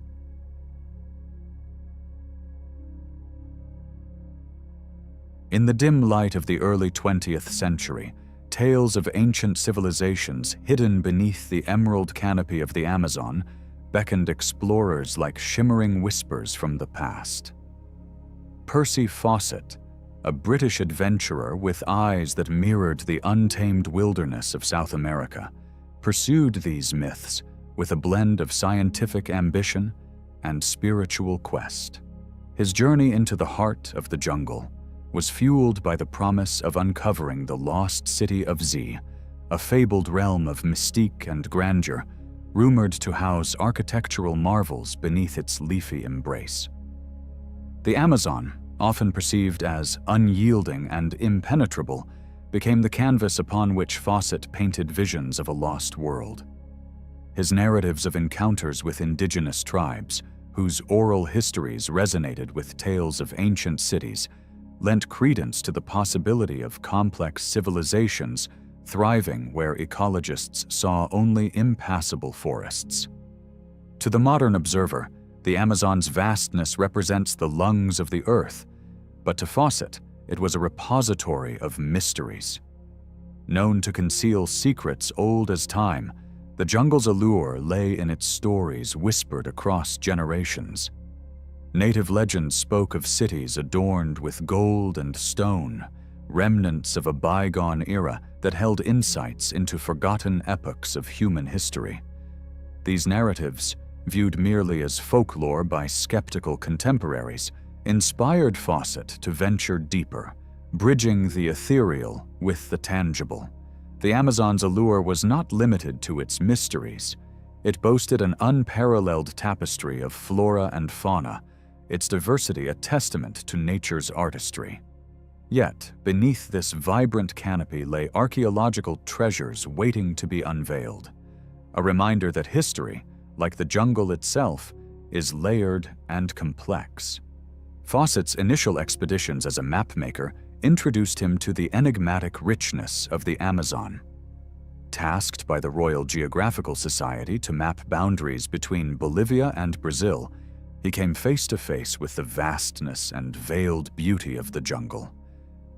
In the dim light of the early 20th century, tales of ancient civilizations hidden beneath the emerald canopy of the Amazon beckoned explorers like shimmering whispers from the past. Percy Fawcett, a British adventurer with eyes that mirrored the untamed wilderness of South America, pursued these myths with a blend of scientific ambition and spiritual quest. His journey into the heart of the jungle was fueled by the promise of uncovering the lost city of Z, a fabled realm of mystique and grandeur, rumored to house architectural marvels beneath its leafy embrace. The Amazon, often perceived as unyielding and impenetrable, became the canvas upon which Fawcett painted visions of a lost world. His narratives of encounters with indigenous tribes, whose oral histories resonated with tales of ancient cities, lent credence to the possibility of complex civilizations thriving where ecologists saw only impassable forests. To the modern observer, the Amazon's vastness represents the lungs of the earth, but to Fawcett, it was a repository of mysteries. Known to conceal secrets old as time, the jungle's allure lay in its stories whispered across generations. Native legends spoke of cities adorned with gold and stone, remnants of a bygone era that held insights into forgotten epochs of human history. These narratives, viewed merely as folklore by skeptical contemporaries, inspired Fawcett to venture deeper, bridging the ethereal with the tangible. The Amazon's allure was not limited to its mysteries. It boasted an unparalleled tapestry of flora and fauna, its diversity a testament to nature's artistry. Yet, beneath this vibrant canopy lay archaeological treasures waiting to be unveiled, a reminder that history, like the jungle itself, is layered and complex. Fawcett's initial expeditions as a mapmaker introduced him to the enigmatic richness of the Amazon. Tasked by the Royal Geographical Society to map boundaries between Bolivia and Brazil, he came face to face with the vastness and veiled beauty of the jungle.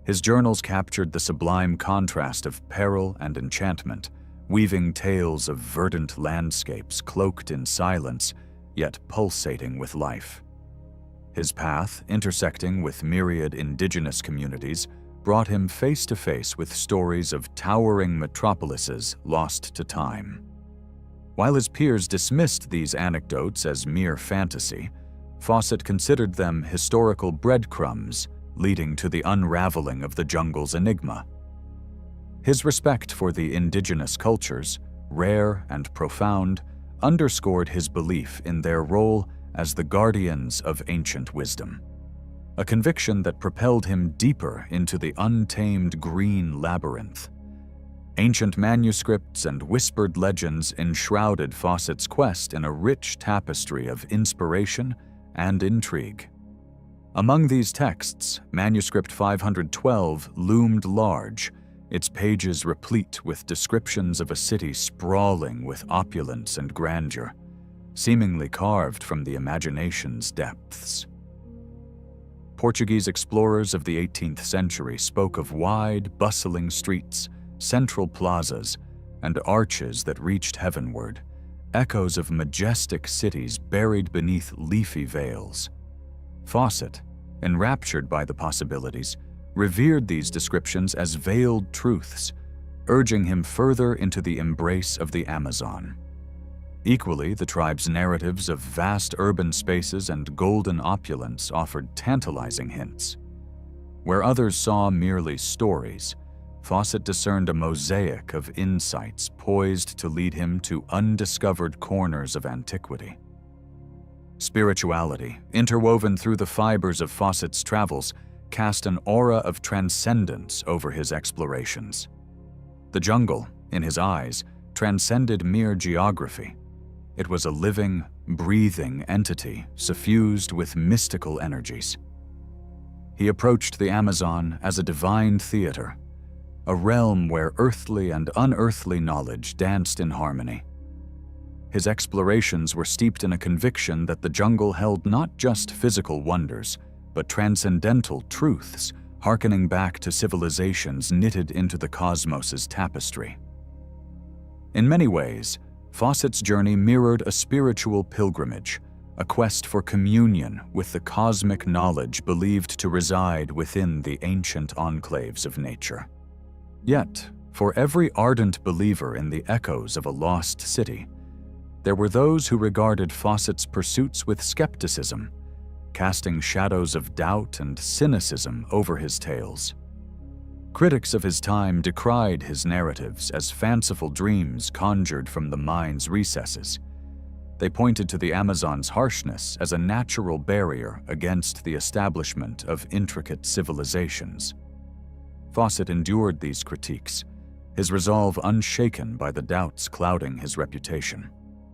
His journals captured the sublime contrast of peril and enchantment, weaving tales of verdant landscapes cloaked in silence, yet pulsating with life. His path, intersecting with myriad indigenous communities, brought him face to face with stories of towering metropolises lost to time. While his peers dismissed these anecdotes as mere fantasy, Fawcett considered them historical breadcrumbs leading to the unraveling of the jungle's enigma. His respect for the indigenous cultures, rare and profound, underscored his belief in their role as the guardians of ancient wisdom, a conviction that propelled him deeper into the untamed green labyrinth. Ancient manuscripts and whispered legends enshrouded Fawcett's quest in a rich tapestry of inspiration and intrigue. Among these texts, manuscript 512 loomed large, its pages replete with descriptions of a city sprawling with opulence and grandeur, seemingly carved from the imagination's depths. Portuguese explorers of the 18th century spoke of wide, bustling streets, central plazas, and arches that reached heavenward, echoes of majestic cities buried beneath leafy veils. Fawcett, enraptured by the possibilities, revered these descriptions as veiled truths, urging him further into the embrace of the Amazon. Equally, the tribe's narratives of vast urban spaces and golden opulence offered tantalizing hints. Where others saw merely stories, Fawcett discerned a mosaic of insights poised to lead him to undiscovered corners of antiquity. Spirituality, interwoven through the fibers of Fawcett's travels, cast an aura of transcendence over his explorations. The jungle, in his eyes, transcended mere geography. It was a living, breathing entity suffused with mystical energies. He approached the Amazon as a divine theater, a realm where earthly and unearthly knowledge danced in harmony. His explorations were steeped in a conviction that the jungle held not just physical wonders, but transcendental truths, hearkening back to civilizations knitted into the cosmos's tapestry. In many ways, Fawcett's journey mirrored a spiritual pilgrimage, a quest for communion with the cosmic knowledge believed to reside within the ancient enclaves of nature. Yet, for every ardent believer in the echoes of a lost city, there were those who regarded Fawcett's pursuits with skepticism, casting shadows of doubt and cynicism over his tales. Critics of his time decried his narratives as fanciful dreams conjured from the mind's recesses. They pointed to the Amazon's harshness as a natural barrier against the establishment of intricate civilizations. Fawcett endured these critiques, his resolve unshaken by the doubts clouding his reputation.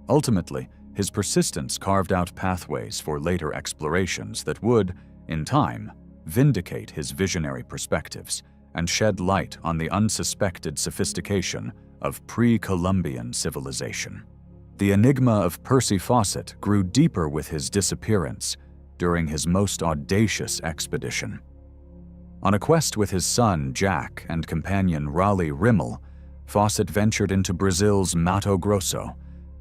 Ultimately, his persistence carved out pathways for later explorations that would, in time, vindicate his visionary perspectives and shed light on the unsuspected sophistication of pre-Columbian civilization. The enigma of Percy Fawcett grew deeper with his disappearance during his most audacious expedition. On a quest with his son Jack and companion Raleigh Rimmel, Fawcett ventured into Brazil's Mato Grosso,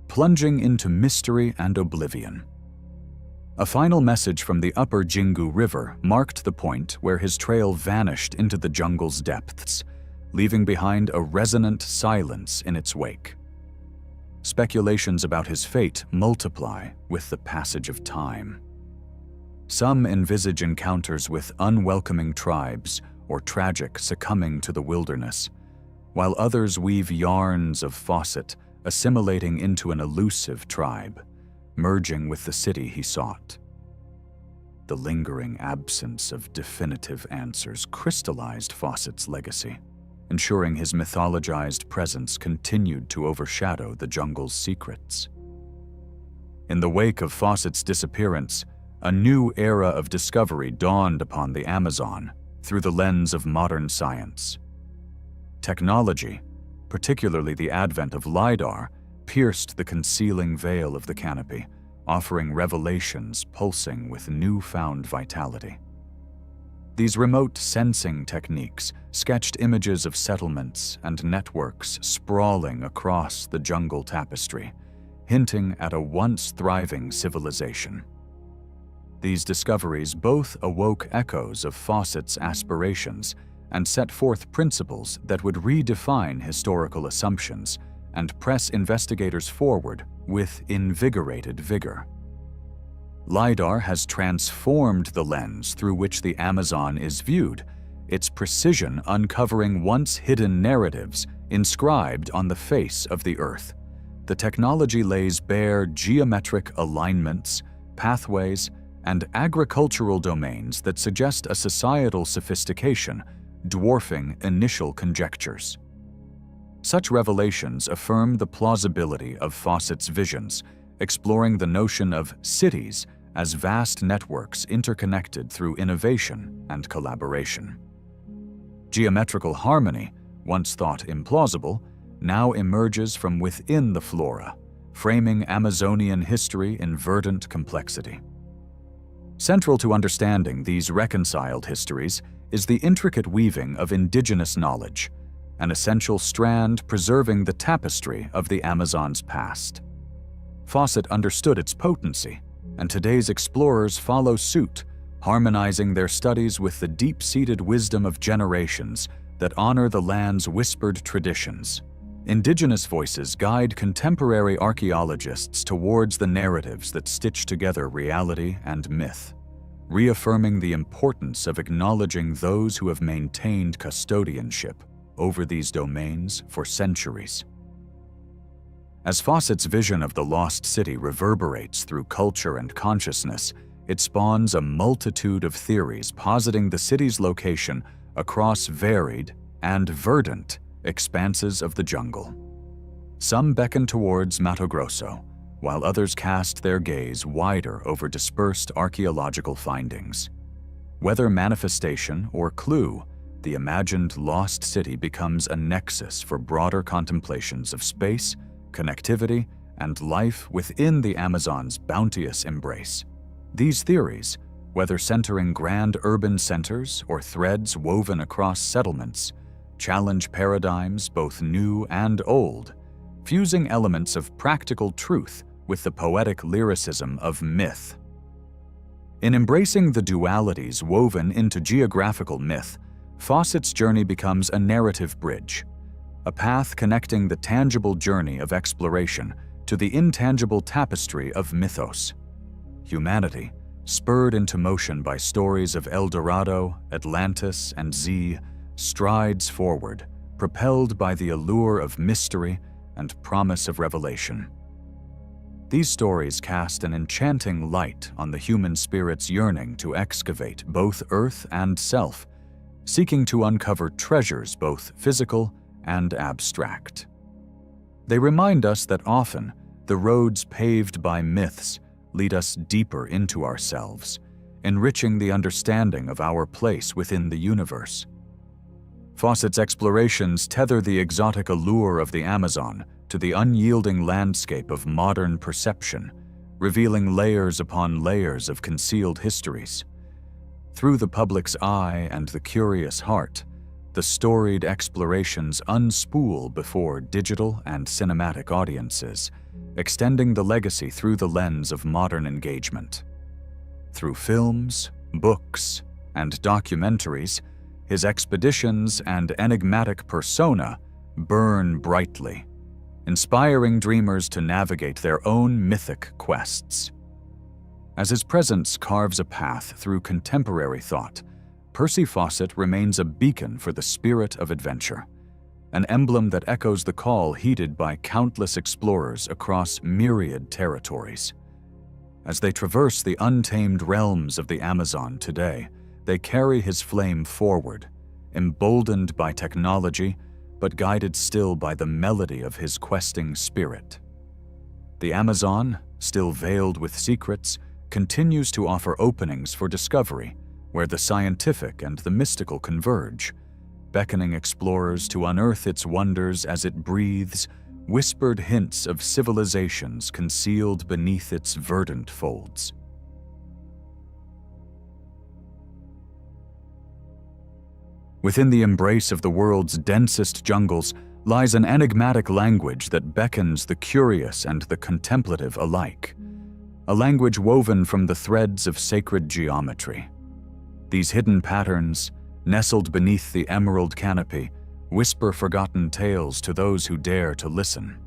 plunging into mystery and oblivion. A final message from the upper Jingu River marked the point where his trail vanished into the jungle's depths, leaving behind a resonant silence in its wake. Speculations about his fate multiply with the passage of time. Some envisage encounters with unwelcoming tribes or tragic succumbing to the wilderness, while others weave yarns of Fawcett assimilating into an elusive tribe, merging with the city he sought. The lingering absence of definitive answers crystallized Fawcett's legacy, ensuring his mythologized presence continued to overshadow the jungle's secrets. In the wake of Fawcett's disappearance, a new era of discovery dawned upon the Amazon through the lens of modern science. Technology, particularly the advent of LIDAR, pierced the concealing veil of the canopy, offering revelations pulsing with newfound vitality. These remote sensing techniques sketched images of settlements and networks sprawling across the jungle tapestry, hinting at a once thriving civilization. These discoveries both awoke echoes of Fawcett's aspirations and set forth principles that would redefine historical assumptions and press investigators forward with invigorated vigor. LIDAR has transformed the lens through which the Amazon is viewed, its precision uncovering once hidden narratives inscribed on the face of the Earth. The technology lays bare geometric alignments, pathways, and agricultural domains that suggest a societal sophistication dwarfing initial conjectures. Such revelations affirm the plausibility of Fawcett's visions, exploring the notion of cities as vast networks interconnected through innovation and collaboration. Geometrical harmony, once thought implausible, now emerges from within the flora, framing Amazonian history in verdant complexity. Central to understanding these reconciled histories is the intricate weaving of indigenous knowledge, an essential strand preserving the tapestry of the Amazon's past. Fawcett understood its potency, and today's explorers follow suit, harmonizing their studies with the deep-seated wisdom of generations that honor the land's whispered traditions. Indigenous voices guide contemporary archaeologists towards the narratives that stitch together reality and myth, reaffirming the importance of acknowledging those who have maintained custodianship over these domains for centuries. As Fawcett's vision of the lost city reverberates through culture and consciousness, it spawns a multitude of theories positing the city's location across varied and verdant expanses of the jungle. Some beckon towards Mato Grosso, while others cast their gaze wider over dispersed archaeological findings. Whether manifestation or clue, the imagined lost city becomes a nexus for broader contemplations of space, connectivity, and life within the Amazon's bounteous embrace. These theories, whether centering grand urban centers or threads woven across settlements, challenge paradigms both new and old, fusing elements of practical truth with the poetic lyricism of myth. In embracing the dualities woven into geographical myth, Fawcett's journey becomes a narrative bridge, a path connecting the tangible journey of exploration to the intangible tapestry of mythos. Humanity, spurred into motion by stories of El Dorado, Atlantis, and Z, strides forward, propelled by the allure of mystery and promise of revelation. These stories cast an enchanting light on the human spirit's yearning to excavate both earth and self, seeking to uncover treasures both physical and abstract. They remind us that often the roads paved by myths lead us deeper into ourselves, enriching the understanding of our place within the universe. Fawcett's explorations tether the exotic allure of the Amazon to the unyielding landscape of modern perception, revealing layers upon layers of concealed histories. Through the public's eye and the curious heart, the storied explorations unspool before digital and cinematic audiences, extending the legacy through the lens of modern engagement. Through films, books, and documentaries, his expeditions and enigmatic persona burn brightly, inspiring dreamers to navigate their own mythic quests. As his presence carves a path through contemporary thought, Percy Fawcett remains a beacon for the spirit of adventure, an emblem that echoes the call heeded by countless explorers across myriad territories. As they traverse the untamed realms of the Amazon today, they carry his flame forward, emboldened by technology, but guided still by the melody of his questing spirit. The Amazon, still veiled with secrets, continues to offer openings for discovery, where the scientific and the mystical converge, beckoning explorers to unearth its wonders as it breathes whispered hints of civilizations concealed beneath its verdant folds. Within the embrace of the world's densest jungles lies an enigmatic language that beckons the curious and the contemplative alike, a language woven from the threads of sacred geometry. These hidden patterns, nestled beneath the emerald canopy, whisper forgotten tales to those who dare to listen.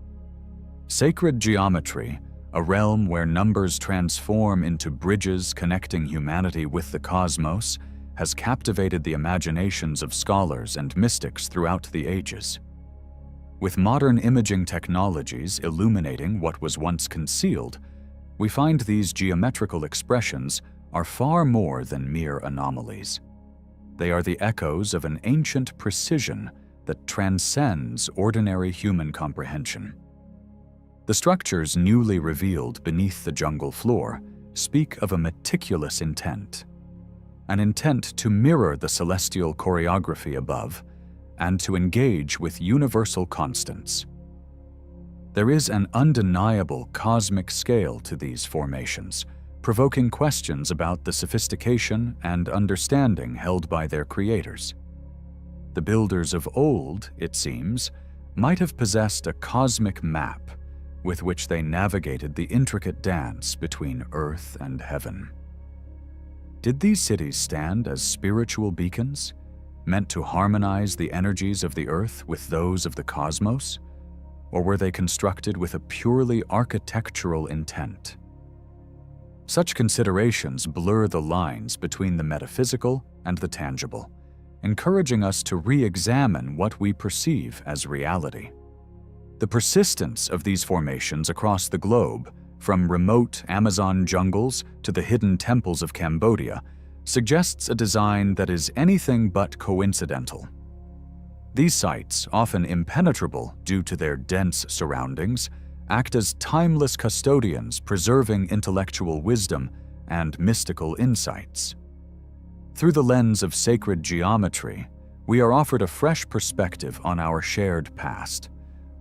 Sacred geometry, a realm where numbers transform into bridges connecting humanity with the cosmos, has captivated the imaginations of scholars and mystics throughout the ages. With modern imaging technologies illuminating what was once concealed, we find these geometrical expressions are far more than mere anomalies. They are the echoes of an ancient precision that transcends ordinary human comprehension. The structures newly revealed beneath the jungle floor speak of a meticulous intent, an intent to mirror the celestial choreography above and to engage with universal constants. There is an undeniable cosmic scale to these formations, provoking questions about the sophistication and understanding held by their creators. The builders of old, it seems, might have possessed a cosmic map with which they navigated the intricate dance between earth and heaven. Did these cities stand as spiritual beacons, meant to harmonize the energies of the earth with those of the cosmos? Or were they constructed with a purely architectural intent? Such considerations blur the lines between the metaphysical and the tangible, encouraging us to re-examine what we perceive as reality. The persistence of these formations across the globe, from remote Amazon jungles to the hidden temples of Cambodia, suggests a design that is anything but coincidental. These sites, often impenetrable due to their dense surroundings, act as timeless custodians preserving intellectual wisdom and mystical insights. Through the lens of sacred geometry, we are offered a fresh perspective on our shared past,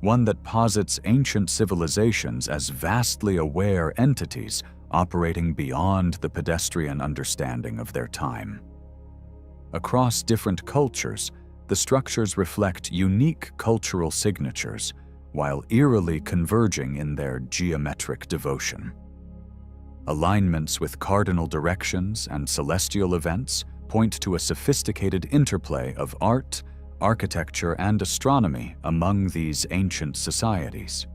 one that posits ancient civilizations as vastly aware entities operating beyond the pedestrian understanding of their time. Across different cultures, the structures reflect unique cultural signatures, while eerily converging in their geometric devotion. Alignments with cardinal directions and celestial events point to a sophisticated interplay of art, architecture, and astronomy among these ancient societies.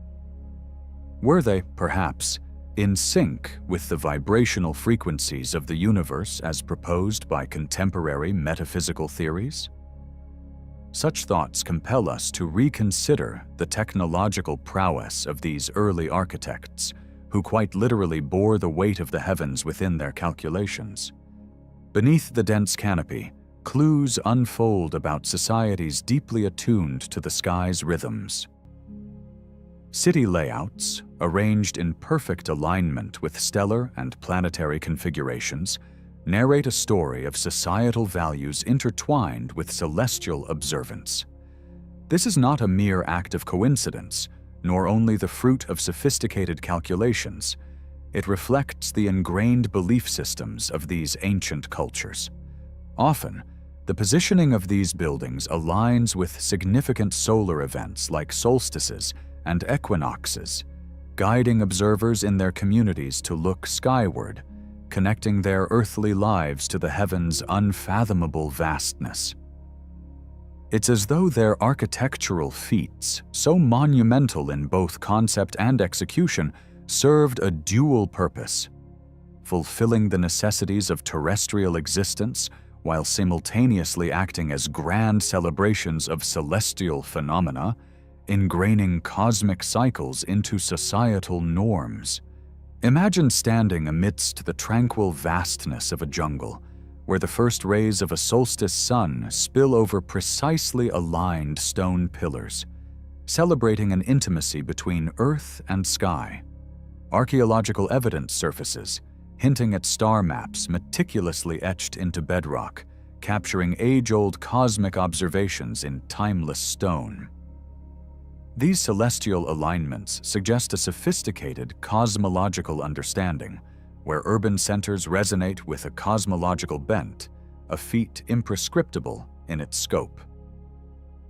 Were they, perhaps, in sync with the vibrational frequencies of the universe as proposed by contemporary metaphysical theories? Such thoughts compel us to reconsider the technological prowess of these early architects, who quite literally bore the weight of the heavens within their calculations. Beneath the dense canopy, clues unfold about societies deeply attuned to the sky's rhythms. City layouts, arranged in perfect alignment with stellar and planetary configurations, narrate a story of societal values intertwined with celestial observance. This is not a mere act of coincidence, nor only the fruit of sophisticated calculations. It reflects the ingrained belief systems of these ancient cultures. Often, the positioning of these buildings aligns with significant solar events like solstices and equinoxes, guiding observers in their communities to look skyward, connecting their earthly lives to the heavens' unfathomable vastness. It's as though their architectural feats, so monumental in both concept and execution, served a dual purpose, fulfilling the necessities of terrestrial existence while simultaneously acting as grand celebrations of celestial phenomena, ingraining cosmic cycles into societal norms. Imagine standing amidst the tranquil vastness of a jungle, where the first rays of a solstice sun spill over precisely aligned stone pillars, celebrating an intimacy between earth and sky. Archaeological evidence surfaces, hinting at star maps meticulously etched into bedrock, capturing age-old cosmic observations in timeless stone. These celestial alignments suggest a sophisticated cosmological understanding, where urban centers resonate with a cosmological bent, a feat imprescriptible in its scope.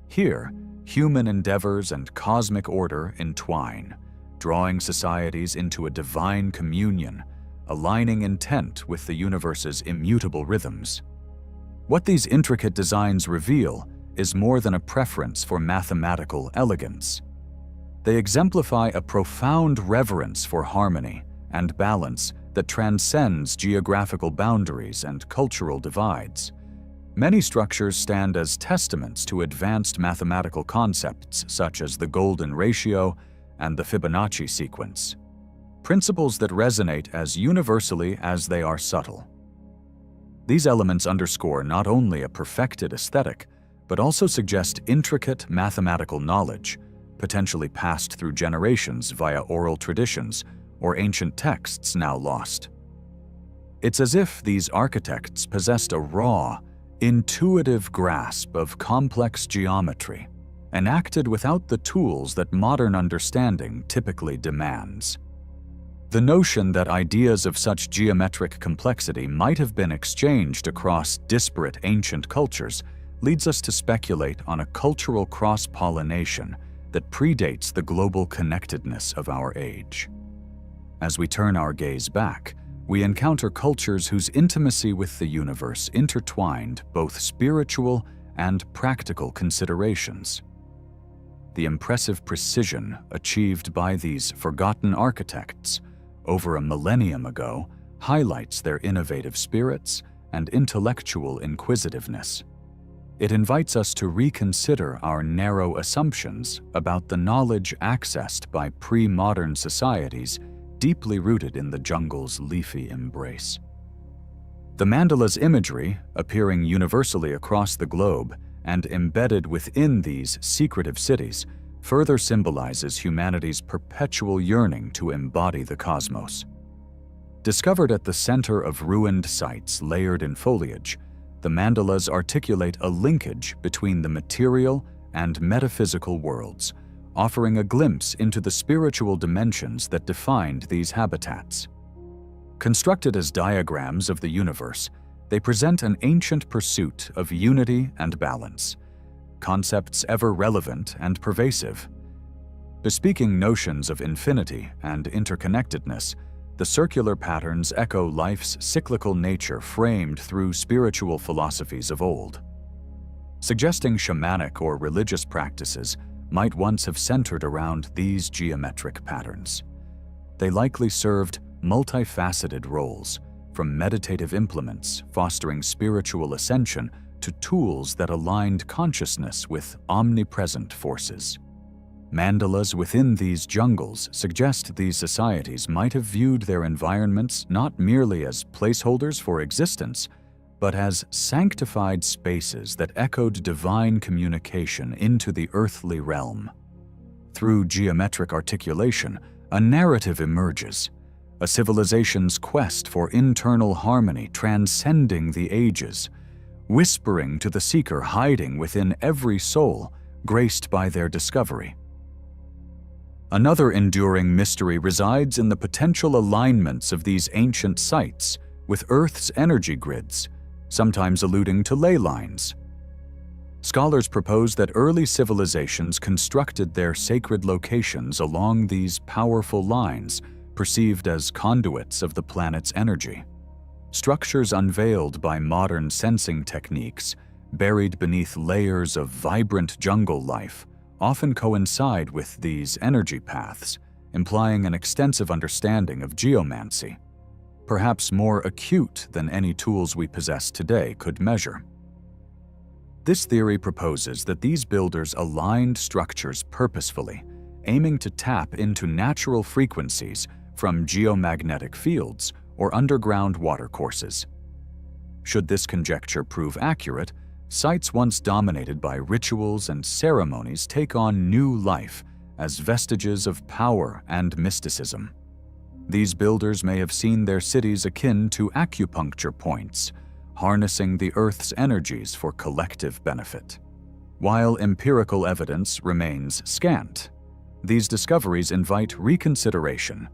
Here, human endeavors and cosmic order entwine, drawing societies into a divine communion, aligning intent with the universe's immutable rhythms. What these intricate designs reveal is more than a preference for mathematical elegance. They exemplify a profound reverence for harmony and balance that transcends geographical boundaries and cultural divides. Many structures stand as testaments to advanced mathematical concepts such as the golden ratio and the Fibonacci sequence, principles that resonate as universally as they are subtle. These elements underscore not only a perfected aesthetic, but also suggest intricate mathematical knowledge, potentially passed through generations via oral traditions or ancient texts now lost. It's as if these architects possessed a raw, intuitive grasp of complex geometry, enacted without the tools that modern understanding typically demands. The notion that ideas of such geometric complexity might have been exchanged across disparate ancient cultures leads us to speculate on a cultural cross-pollination that predates the global connectedness of our age. As we turn our gaze back, we encounter cultures whose intimacy with the universe intertwined both spiritual and practical considerations. The impressive precision achieved by these forgotten architects over a millennium ago highlights their innovative spirits and intellectual inquisitiveness. It invites us to reconsider our narrow assumptions about the knowledge accessed by pre-modern societies deeply rooted in the jungle's leafy embrace. The mandala's imagery, appearing universally across the globe and embedded within these secretive cities, further symbolizes humanity's perpetual yearning to embody the cosmos. Discovered at the center of ruined sites layered in foliage, the mandalas articulate a linkage between the material and metaphysical worlds, offering a glimpse into the spiritual dimensions that defined these habitats. Constructed as diagrams of the universe, they present an ancient pursuit of unity and balance, concepts ever relevant and pervasive. Bespeaking notions of infinity and interconnectedness, the circular patterns echo life's cyclical nature framed through spiritual philosophies of old. Suggesting shamanic or religious practices might once have centered around these geometric patterns. They likely served multifaceted roles, from meditative implements fostering spiritual ascension to tools that aligned consciousness with omnipresent forces. Mandalas within these jungles suggest these societies might have viewed their environments not merely as placeholders for existence, but as sanctified spaces that echoed divine communication into the earthly realm. Through geometric articulation, a narrative emerges, a civilization's quest for internal harmony transcending the ages, whispering to the seeker hiding within every soul graced by their discovery. Another enduring mystery resides in the potential alignments of these ancient sites with Earth's energy grids, sometimes alluding to ley lines. Scholars propose that early civilizations constructed their sacred locations along these powerful lines, perceived as conduits of the planet's energy. Structures unveiled by modern sensing techniques, buried beneath layers of vibrant jungle life, often coincide with these energy paths, implying an extensive understanding of geomancy, perhaps more acute than any tools we possess today could measure. This theory proposes that these builders aligned structures purposefully, aiming to tap into natural frequencies from geomagnetic fields or underground watercourses. Should this conjecture prove accurate, sites once dominated by rituals and ceremonies take on new life as vestiges of power and mysticism. These builders may have seen their cities akin to acupuncture points, harnessing the Earth's energies for collective benefit. While empirical evidence remains scant, these discoveries invite reconsideration,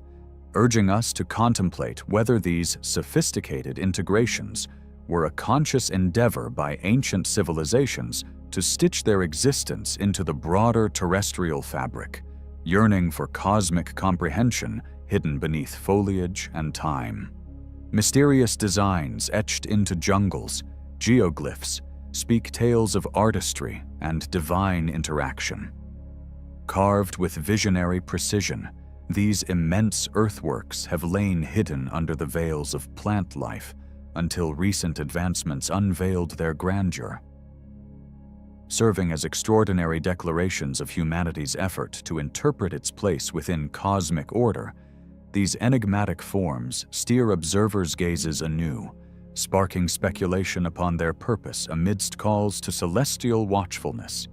urging us to contemplate whether these sophisticated integrations were a conscious endeavor by ancient civilizations to stitch their existence into the broader terrestrial fabric, yearning for cosmic comprehension hidden beneath foliage and time. Mysterious designs etched into jungles, geoglyphs, speak tales of artistry and divine interaction. Carved with visionary precision, these immense earthworks have lain hidden under the veils of plant life until recent advancements unveiled their grandeur. Serving as extraordinary declarations of humanity's effort to interpret its place within cosmic order, these enigmatic forms steer observers' gazes anew, sparking speculation upon their purpose amidst calls to celestial watchfulness.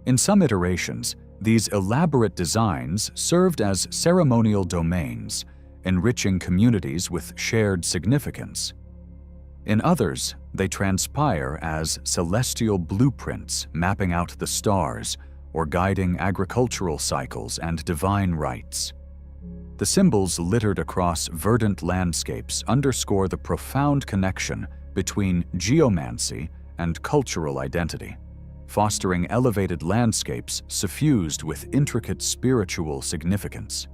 In some iterations, these elaborate designs served as ceremonial domains, enriching communities with shared significance. In others, they transpire as celestial blueprints mapping out the stars or guiding agricultural cycles and divine rites. The symbols littered across verdant landscapes underscore the profound connection between geomancy and cultural identity, fostering elevated landscapes suffused with intricate spiritual significance.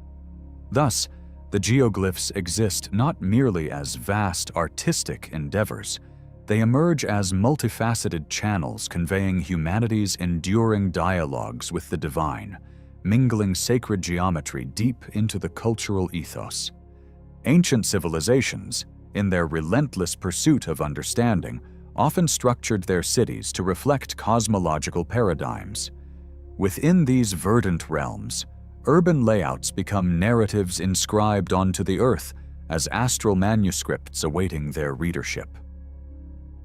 Thus, the geoglyphs exist not merely as vast artistic endeavors, they emerge as multifaceted channels conveying humanity's enduring dialogues with the divine, mingling sacred geometry deep into the cultural ethos. Ancient civilizations, in their relentless pursuit of understanding, often structured their cities to reflect cosmological paradigms. Within these verdant realms, urban layouts become narratives inscribed onto the earth as astral manuscripts awaiting their readership.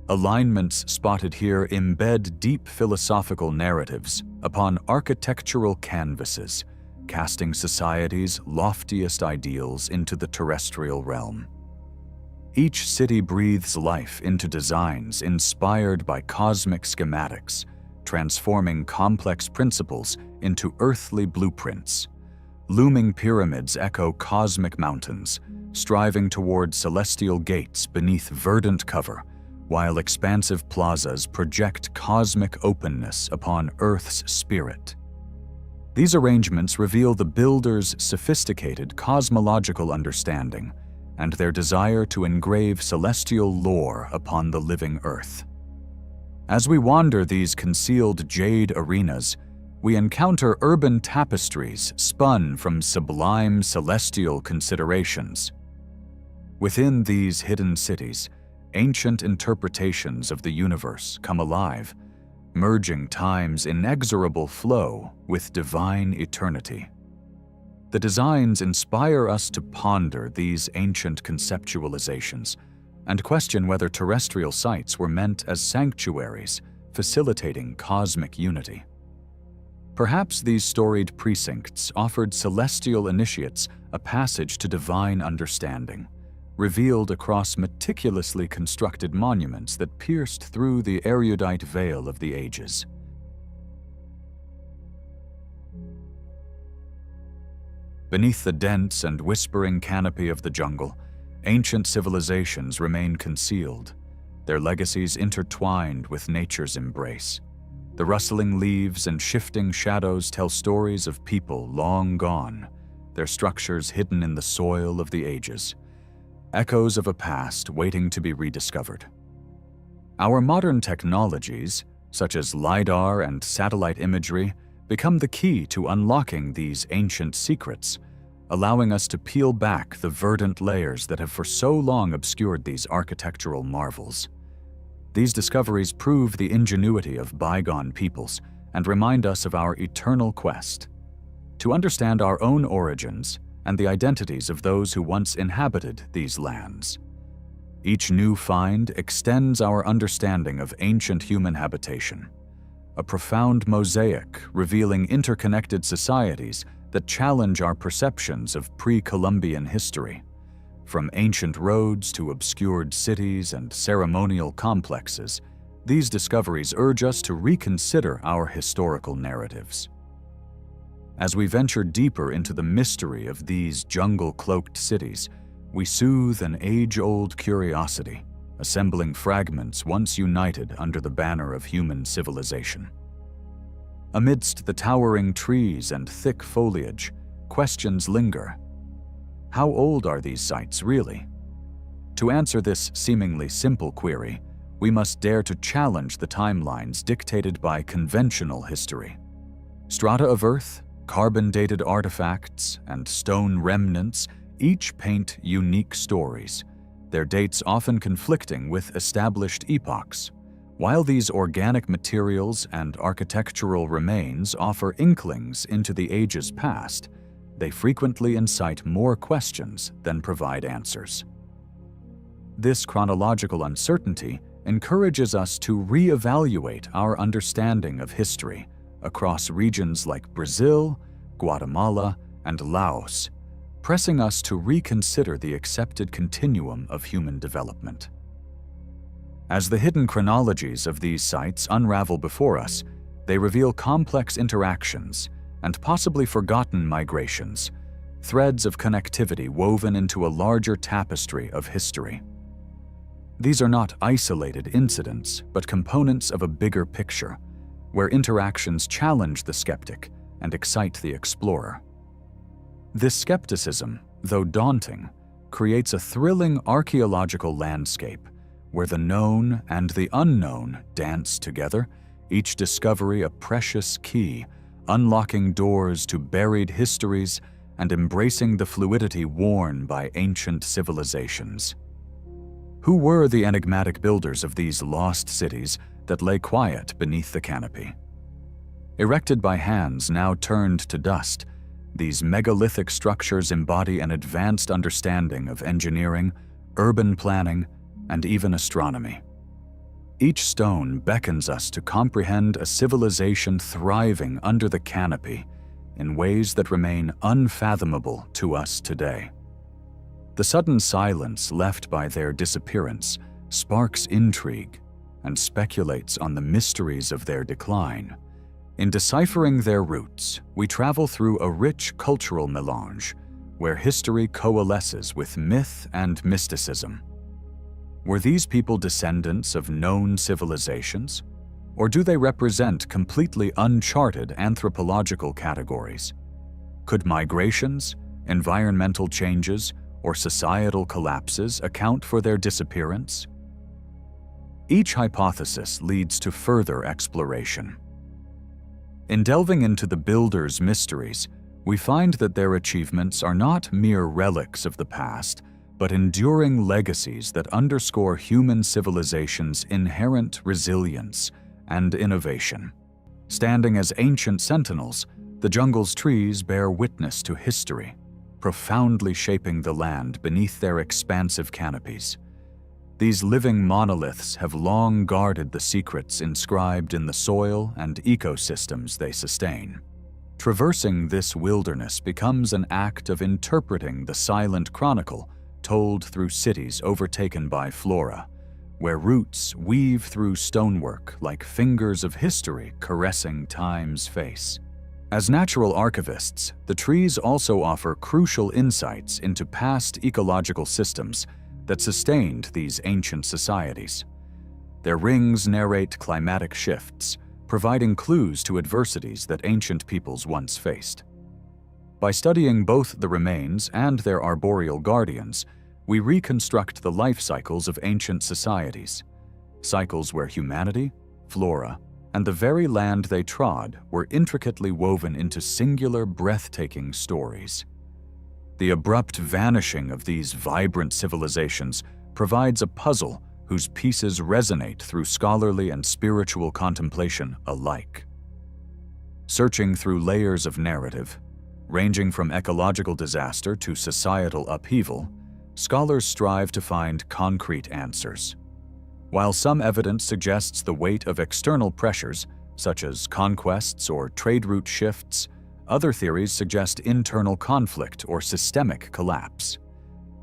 Alignments spotted here embed deep philosophical narratives upon architectural canvases, casting society's loftiest ideals into the terrestrial realm. Each city breathes life into designs inspired by cosmic schematics, transforming complex principles into earthly blueprints. Looming pyramids echo cosmic mountains, striving toward celestial gates beneath verdant cover, while expansive plazas project cosmic openness upon Earth's spirit. These arrangements reveal the builders' sophisticated cosmological understanding and their desire to engrave celestial lore upon the living Earth. As we wander these concealed jade arenas, we encounter urban tapestries spun from sublime celestial considerations. Within these hidden cities, ancient interpretations of the universe come alive, merging time's inexorable flow with divine eternity. The designs inspire us to ponder these ancient conceptualizations and question whether terrestrial sites were meant as sanctuaries, facilitating cosmic unity. Perhaps these storied precincts offered celestial initiates a passage to divine understanding, revealed across meticulously constructed monuments that pierced through the erudite veil of the ages. Beneath the dense and whispering canopy of the jungle, ancient civilizations remain concealed, their legacies intertwined with nature's embrace. The rustling leaves and shifting shadows tell stories of people long gone, their structures hidden in the soil of the ages, echoes of a past waiting to be rediscovered. Our modern technologies, such as LIDAR and satellite imagery, become the key to unlocking these ancient secrets, allowing us to peel back the verdant layers that have for so long obscured these architectural marvels. These discoveries prove the ingenuity of bygone peoples and remind us of our eternal quest to understand our own origins and the identities of those who once inhabited these lands. Each new find extends our understanding of ancient human habitation, a profound mosaic revealing interconnected societies that challenge our perceptions of pre-Columbian history. From ancient roads to obscured cities and ceremonial complexes, these discoveries urge us to reconsider our historical narratives. As we venture deeper into the mystery of these jungle-cloaked cities, we soothe an age-old curiosity, assembling fragments once united under the banner of human civilization. Amidst the towering trees and thick foliage, questions linger. How old are these sites really? To answer this seemingly simple query, we must dare to challenge the timelines dictated by conventional history. Strata of earth, carbon-dated artifacts, and stone remnants each paint unique stories, their dates often conflicting with established epochs. While these organic materials and architectural remains offer inklings into the ages past, they frequently incite more questions than provide answers. This chronological uncertainty encourages us to reevaluate our understanding of history across regions like Brazil, Guatemala, and Laos, pressing us to reconsider the accepted continuum of human development. As the hidden chronologies of these sites unravel before us, they reveal complex interactions and possibly forgotten migrations, threads of connectivity woven into a larger tapestry of history. These are not isolated incidents, but components of a bigger picture, where interactions challenge the skeptic and excite the explorer. This skepticism, though daunting, creates a thrilling archaeological landscape where the known and the unknown dance together, each discovery a precious key, unlocking doors to buried histories and embracing the fluidity worn by ancient civilizations. Who were the enigmatic builders of these lost cities that lay quiet beneath the canopy? Erected by hands now turned to dust, these megalithic structures embody an advanced understanding of engineering, urban planning, and even astronomy. Each stone beckons us to comprehend a civilization thriving under the canopy in ways that remain unfathomable to us today. The sudden silence left by their disappearance sparks intrigue and speculates on the mysteries of their decline. In deciphering their roots, we travel through a rich cultural melange where history coalesces with myth and mysticism. Were these people descendants of known civilizations, or do they represent completely uncharted anthropological categories? Could migrations, environmental changes, or societal collapses account for their disappearance? Each hypothesis leads to further exploration. In delving into the builders' mysteries, we find that their achievements are not mere relics of the past, but enduring legacies that underscore human civilization's inherent resilience and innovation. Standing as ancient sentinels, the jungle's trees bear witness to history, profoundly shaping the land beneath their expansive canopies. These living monoliths have long guarded the secrets inscribed in the soil and ecosystems they sustain. Traversing this wilderness becomes an act of interpreting the silent chronicle told through cities overtaken by flora, where roots weave through stonework like fingers of history caressing time's face. As natural archivists, the trees also offer crucial insights into past ecological systems that sustained these ancient societies. Their rings narrate climatic shifts, providing clues to adversities that ancient peoples once faced. By studying both the remains and their arboreal guardians, we reconstruct the life cycles of ancient societies, cycles where humanity, flora, and the very land they trod were intricately woven into singular, breathtaking stories. The abrupt vanishing of these vibrant civilizations provides a puzzle whose pieces resonate through scholarly and spiritual contemplation alike. Searching through layers of narrative, ranging from ecological disaster to societal upheaval, scholars strive to find concrete answers. While some evidence suggests the weight of external pressures, such as conquests or trade route shifts, other theories suggest internal conflict or systemic collapse.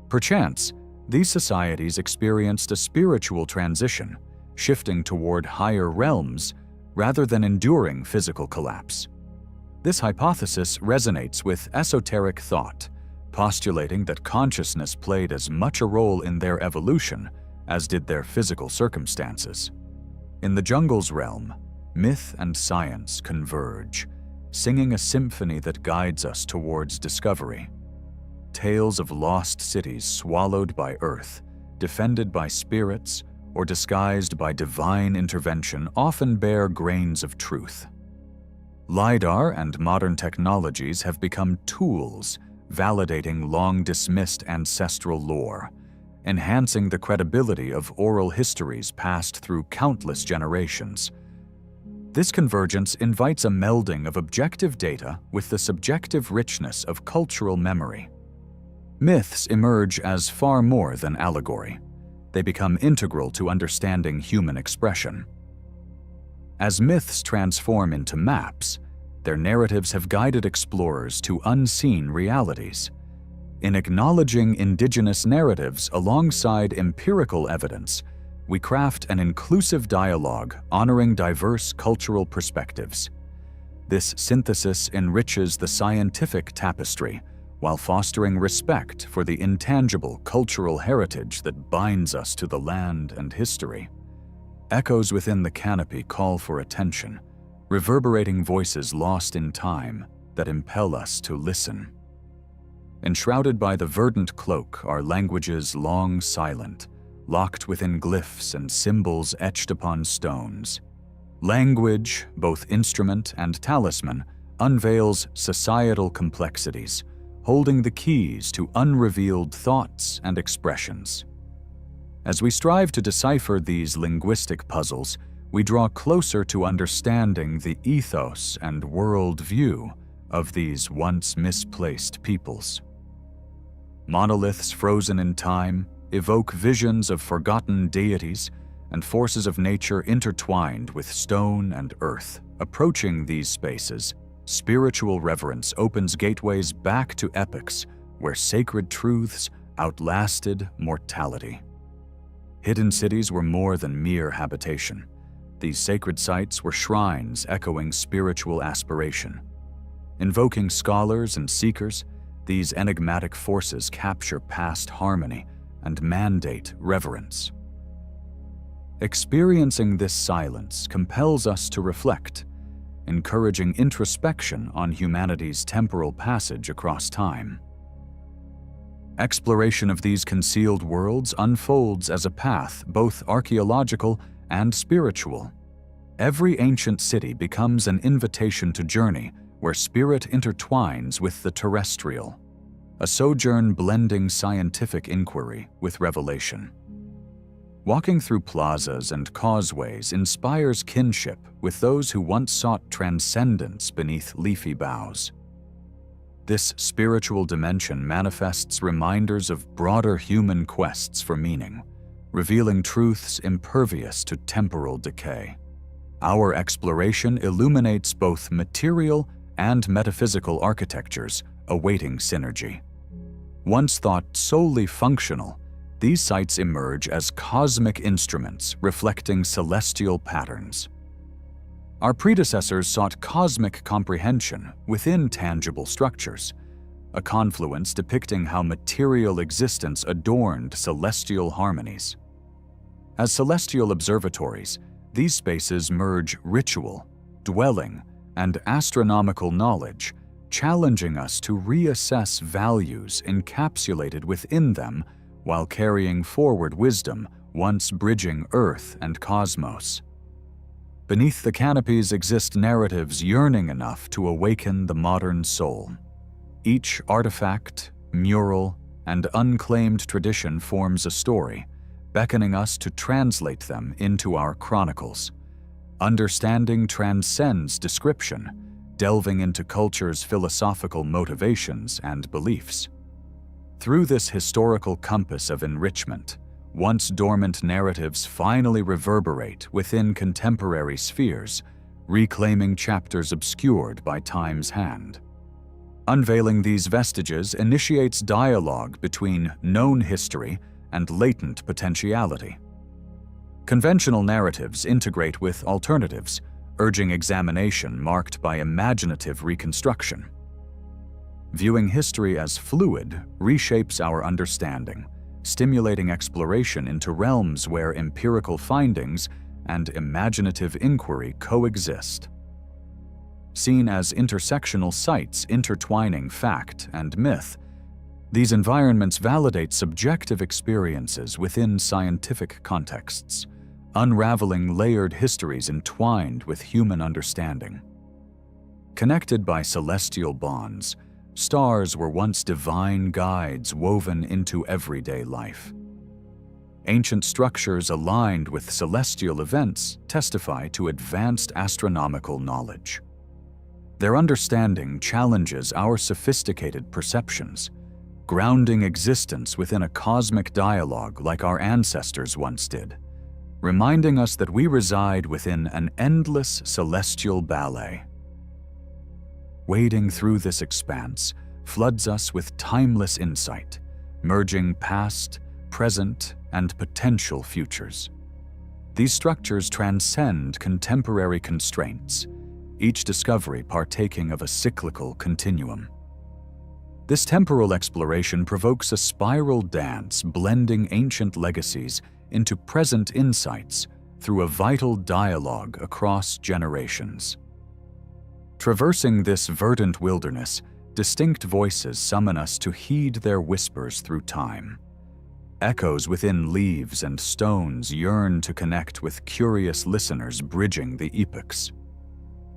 Perchance, these societies experienced a spiritual transition, shifting toward higher realms rather than enduring physical collapse. This hypothesis resonates with esoteric thought, postulating that consciousness played as much a role in their evolution as did their physical circumstances. In the jungle's realm, myth and science converge, singing a symphony that guides us towards discovery. Tales of lost cities swallowed by earth, defended by spirits, or disguised by divine intervention often bear grains of truth. LIDAR and modern technologies have become tools validating long-dismissed ancestral lore, enhancing the credibility of oral histories passed through countless generations. This convergence invites a melding of objective data with the subjective richness of cultural memory. Myths emerge as far more than allegory. They become integral to understanding human expression. As myths transform into maps, their narratives have guided explorers to unseen realities. In acknowledging indigenous narratives alongside empirical evidence, we craft an inclusive dialogue honoring diverse cultural perspectives. This synthesis enriches the scientific tapestry while fostering respect for the intangible cultural heritage that binds us to the land and history. Echoes within the canopy call for attention, reverberating voices lost in time that impel us to listen. Enshrouded by the verdant cloak are languages long silent, locked within glyphs and symbols etched upon stones. Language, both instrument and talisman, unveils societal complexities, holding the keys to unrevealed thoughts and expressions. As we strive to decipher these linguistic puzzles, we draw closer to understanding the ethos and worldview of these once misplaced peoples. Monoliths frozen in time evoke visions of forgotten deities and forces of nature intertwined with stone and earth. Approaching these spaces, spiritual reverence opens gateways back to epochs where sacred truths outlasted mortality. Hidden cities were more than mere habitation. These sacred sites were shrines echoing spiritual aspiration. Invoking scholars and seekers, these enigmatic forces capture past harmony and mandate reverence. Experiencing this silence compels us to reflect, encouraging introspection on humanity's temporal passage across time. Exploration of these concealed worlds unfolds as a path both archaeological and spiritual. Every ancient city becomes an invitation to journey where spirit intertwines with the terrestrial, a sojourn blending scientific inquiry with revelation. Walking through plazas and causeways inspires kinship with those who once sought transcendence beneath leafy boughs. This spiritual dimension manifests reminders of broader human quests for meaning, revealing truths impervious to temporal decay. Our exploration illuminates both material and metaphysical architectures awaiting synergy. Once thought solely functional, these sites emerge as cosmic instruments reflecting celestial patterns. Our predecessors sought cosmic comprehension within tangible structures, a confluence depicting how material existence adorned celestial harmonies. As celestial observatories, these spaces merge ritual, dwelling, and astronomical knowledge, challenging us to reassess values encapsulated within them while carrying forward wisdom once bridging Earth and cosmos. Beneath the canopies exist narratives yearning enough to awaken the modern soul. Each artifact, mural, and unclaimed tradition forms a story, beckoning us to translate them into our chronicles. Understanding transcends description, delving into culture's philosophical motivations and beliefs. Through this historical compass of enrichment, once dormant narratives finally reverberate within contemporary spheres, reclaiming chapters obscured by time's hand. Unveiling these vestiges initiates dialogue between known history and latent potentiality. Conventional narratives integrate with alternatives, urging examination marked by imaginative reconstruction. Viewing history as fluid reshapes our understanding, stimulating exploration into realms where empirical findings and imaginative inquiry coexist. Seen as intersectional sites intertwining fact and myth, these environments validate subjective experiences within scientific contexts, unraveling layered histories entwined with human understanding. Connected by celestial bonds, stars were once divine guides woven into everyday life. Ancient structures aligned with celestial events testify to advanced astronomical knowledge. Their understanding challenges our sophisticated perceptions, grounding existence within a cosmic dialogue like our ancestors once did, reminding us that we reside within an endless celestial ballet. Wading through this expanse floods us with timeless insight, merging past, present, and potential futures. These structures transcend contemporary constraints, each discovery partaking of a cyclical continuum. This temporal exploration provokes a spiral dance blending ancient legacies into present insights through a vital dialogue across generations. Traversing this verdant wilderness, distinct voices summon us to heed their whispers through time. Echoes within leaves and stones yearn to connect with curious listeners bridging the epochs.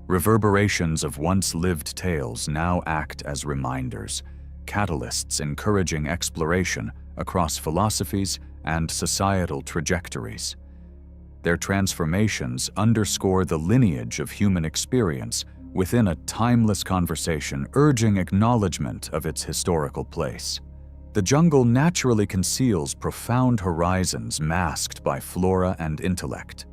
Reverberations of once-lived tales now act as reminders, catalysts encouraging exploration across philosophies and societal trajectories. Their transformations underscore the lineage of human experience within a timeless conversation urging acknowledgement of its historical place. The jungle naturally conceals profound horizons masked by flora and intellect.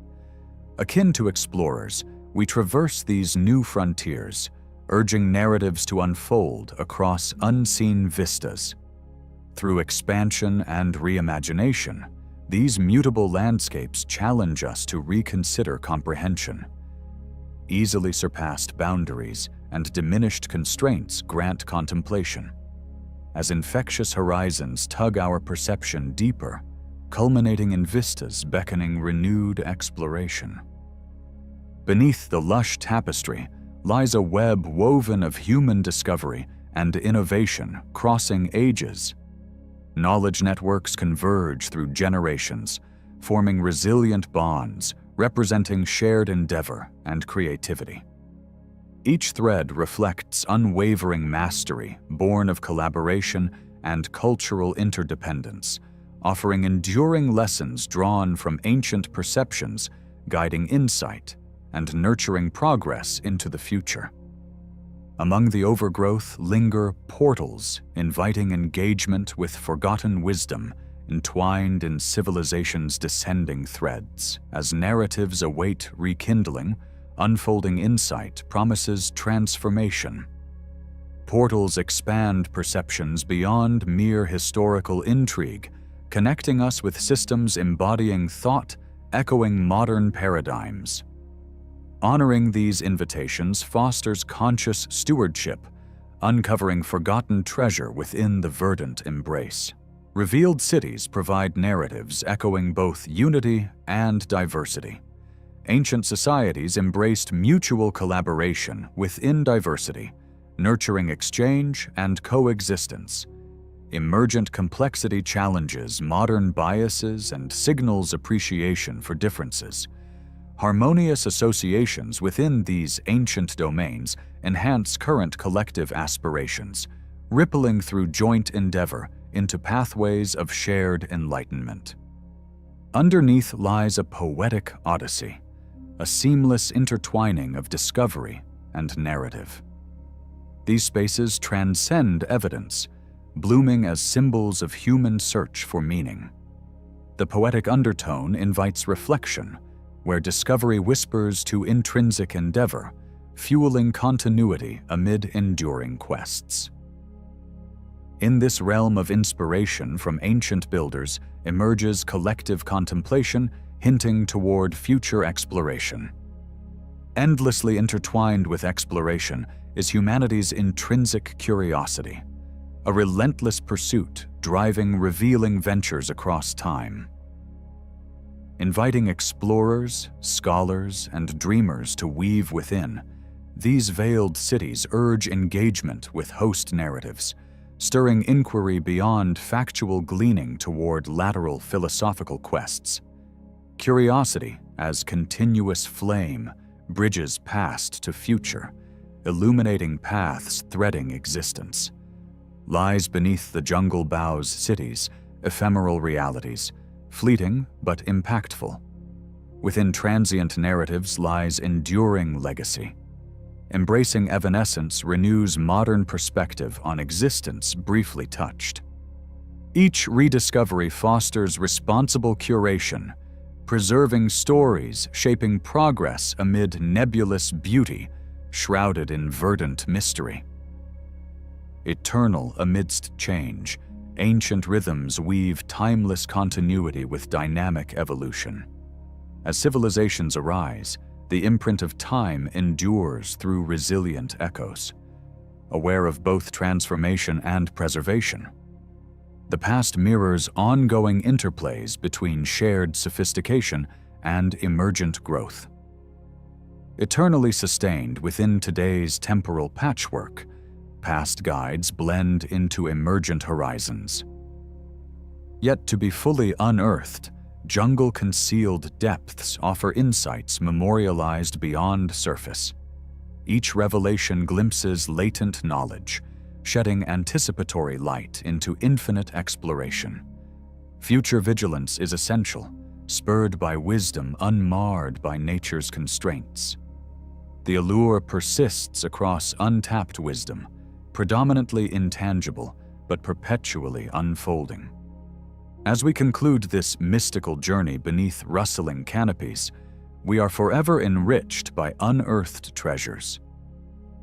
Akin to explorers, we traverse these new frontiers, urging narratives to unfold across unseen vistas. Through expansion and reimagination, these mutable landscapes challenge us to reconsider comprehension. Easily surpassed boundaries and diminished constraints grant contemplation, as infectious horizons tug our perception deeper, culminating in vistas beckoning renewed exploration. Beneath the lush tapestry lies a web woven of human discovery and innovation crossing ages. Knowledge networks converge through generations, forming resilient bonds representing shared endeavor and creativity. Each thread reflects unwavering mastery born of collaboration and cultural interdependence, offering enduring lessons drawn from ancient perceptions, guiding insight and nurturing progress into the future. Among the overgrowth linger portals, inviting engagement with forgotten wisdom, entwined in civilization's descending threads. As narratives await rekindling, unfolding insight promises transformation. Portals expand perceptions beyond mere historical intrigue, connecting us with systems embodying thought, echoing modern paradigms. Honoring these invitations fosters conscious stewardship, uncovering forgotten treasure within the verdant embrace. Revealed cities provide narratives echoing both unity and diversity. Ancient societies embraced mutual collaboration within diversity, nurturing exchange and coexistence. Emergent complexity challenges modern biases and signals appreciation for differences. Harmonious associations within these ancient domains enhance current collective aspirations, rippling through joint endeavor into pathways of shared enlightenment. Underneath lies a poetic odyssey, a seamless intertwining of discovery and narrative. These spaces transcend evidence, blooming as symbols of human search for meaning. The poetic undertone invites reflection, where discovery whispers to intrinsic endeavor, fueling continuity amid enduring quests. In this realm of inspiration from ancient builders emerges collective contemplation, hinting toward future exploration. Endlessly intertwined with exploration is humanity's intrinsic curiosity, a relentless pursuit driving revealing ventures across time. Inviting explorers, scholars, and dreamers to weave within, these veiled cities urge engagement with host narratives, stirring inquiry beyond factual gleaning toward lateral philosophical quests. Curiosity, as continuous flame, bridges past to future, illuminating paths threading existence. Lies beneath the jungle boughs cities, ephemeral realities, fleeting but impactful. Within transient narratives lies enduring legacy. Embracing evanescence renews modern perspective on existence briefly touched. Each rediscovery fosters responsible curation, preserving stories, shaping progress amid nebulous beauty, shrouded in verdant mystery. Eternal amidst change, ancient rhythms weave timeless continuity with dynamic evolution. As civilizations arise, the imprint of time endures through resilient echoes, aware of both transformation and preservation. The past mirrors ongoing interplays between shared sophistication and emergent growth. Eternally sustained within today's temporal patchwork, past guides blend into emergent horizons. Yet to be fully unearthed, jungle-concealed depths offer insights memorialized beyond surface. Each revelation glimpses latent knowledge, shedding anticipatory light into infinite exploration. Future vigilance is essential, spurred by wisdom unmarred by nature's constraints. The allure persists across untapped wisdom, predominantly intangible but perpetually unfolding. As we conclude this mystical journey beneath rustling canopies, we are forever enriched by unearthed treasures.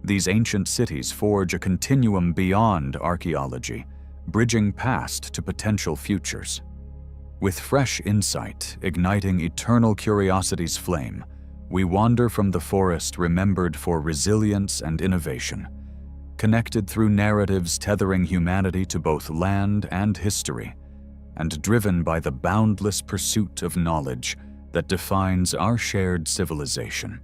These ancient cities forge a continuum beyond archaeology, bridging past to potential futures. With fresh insight igniting eternal curiosity's flame, we wander from the forest remembered for resilience and innovation, connected through narratives tethering humanity to both land and history, and driven by the boundless pursuit of knowledge that defines our shared civilization.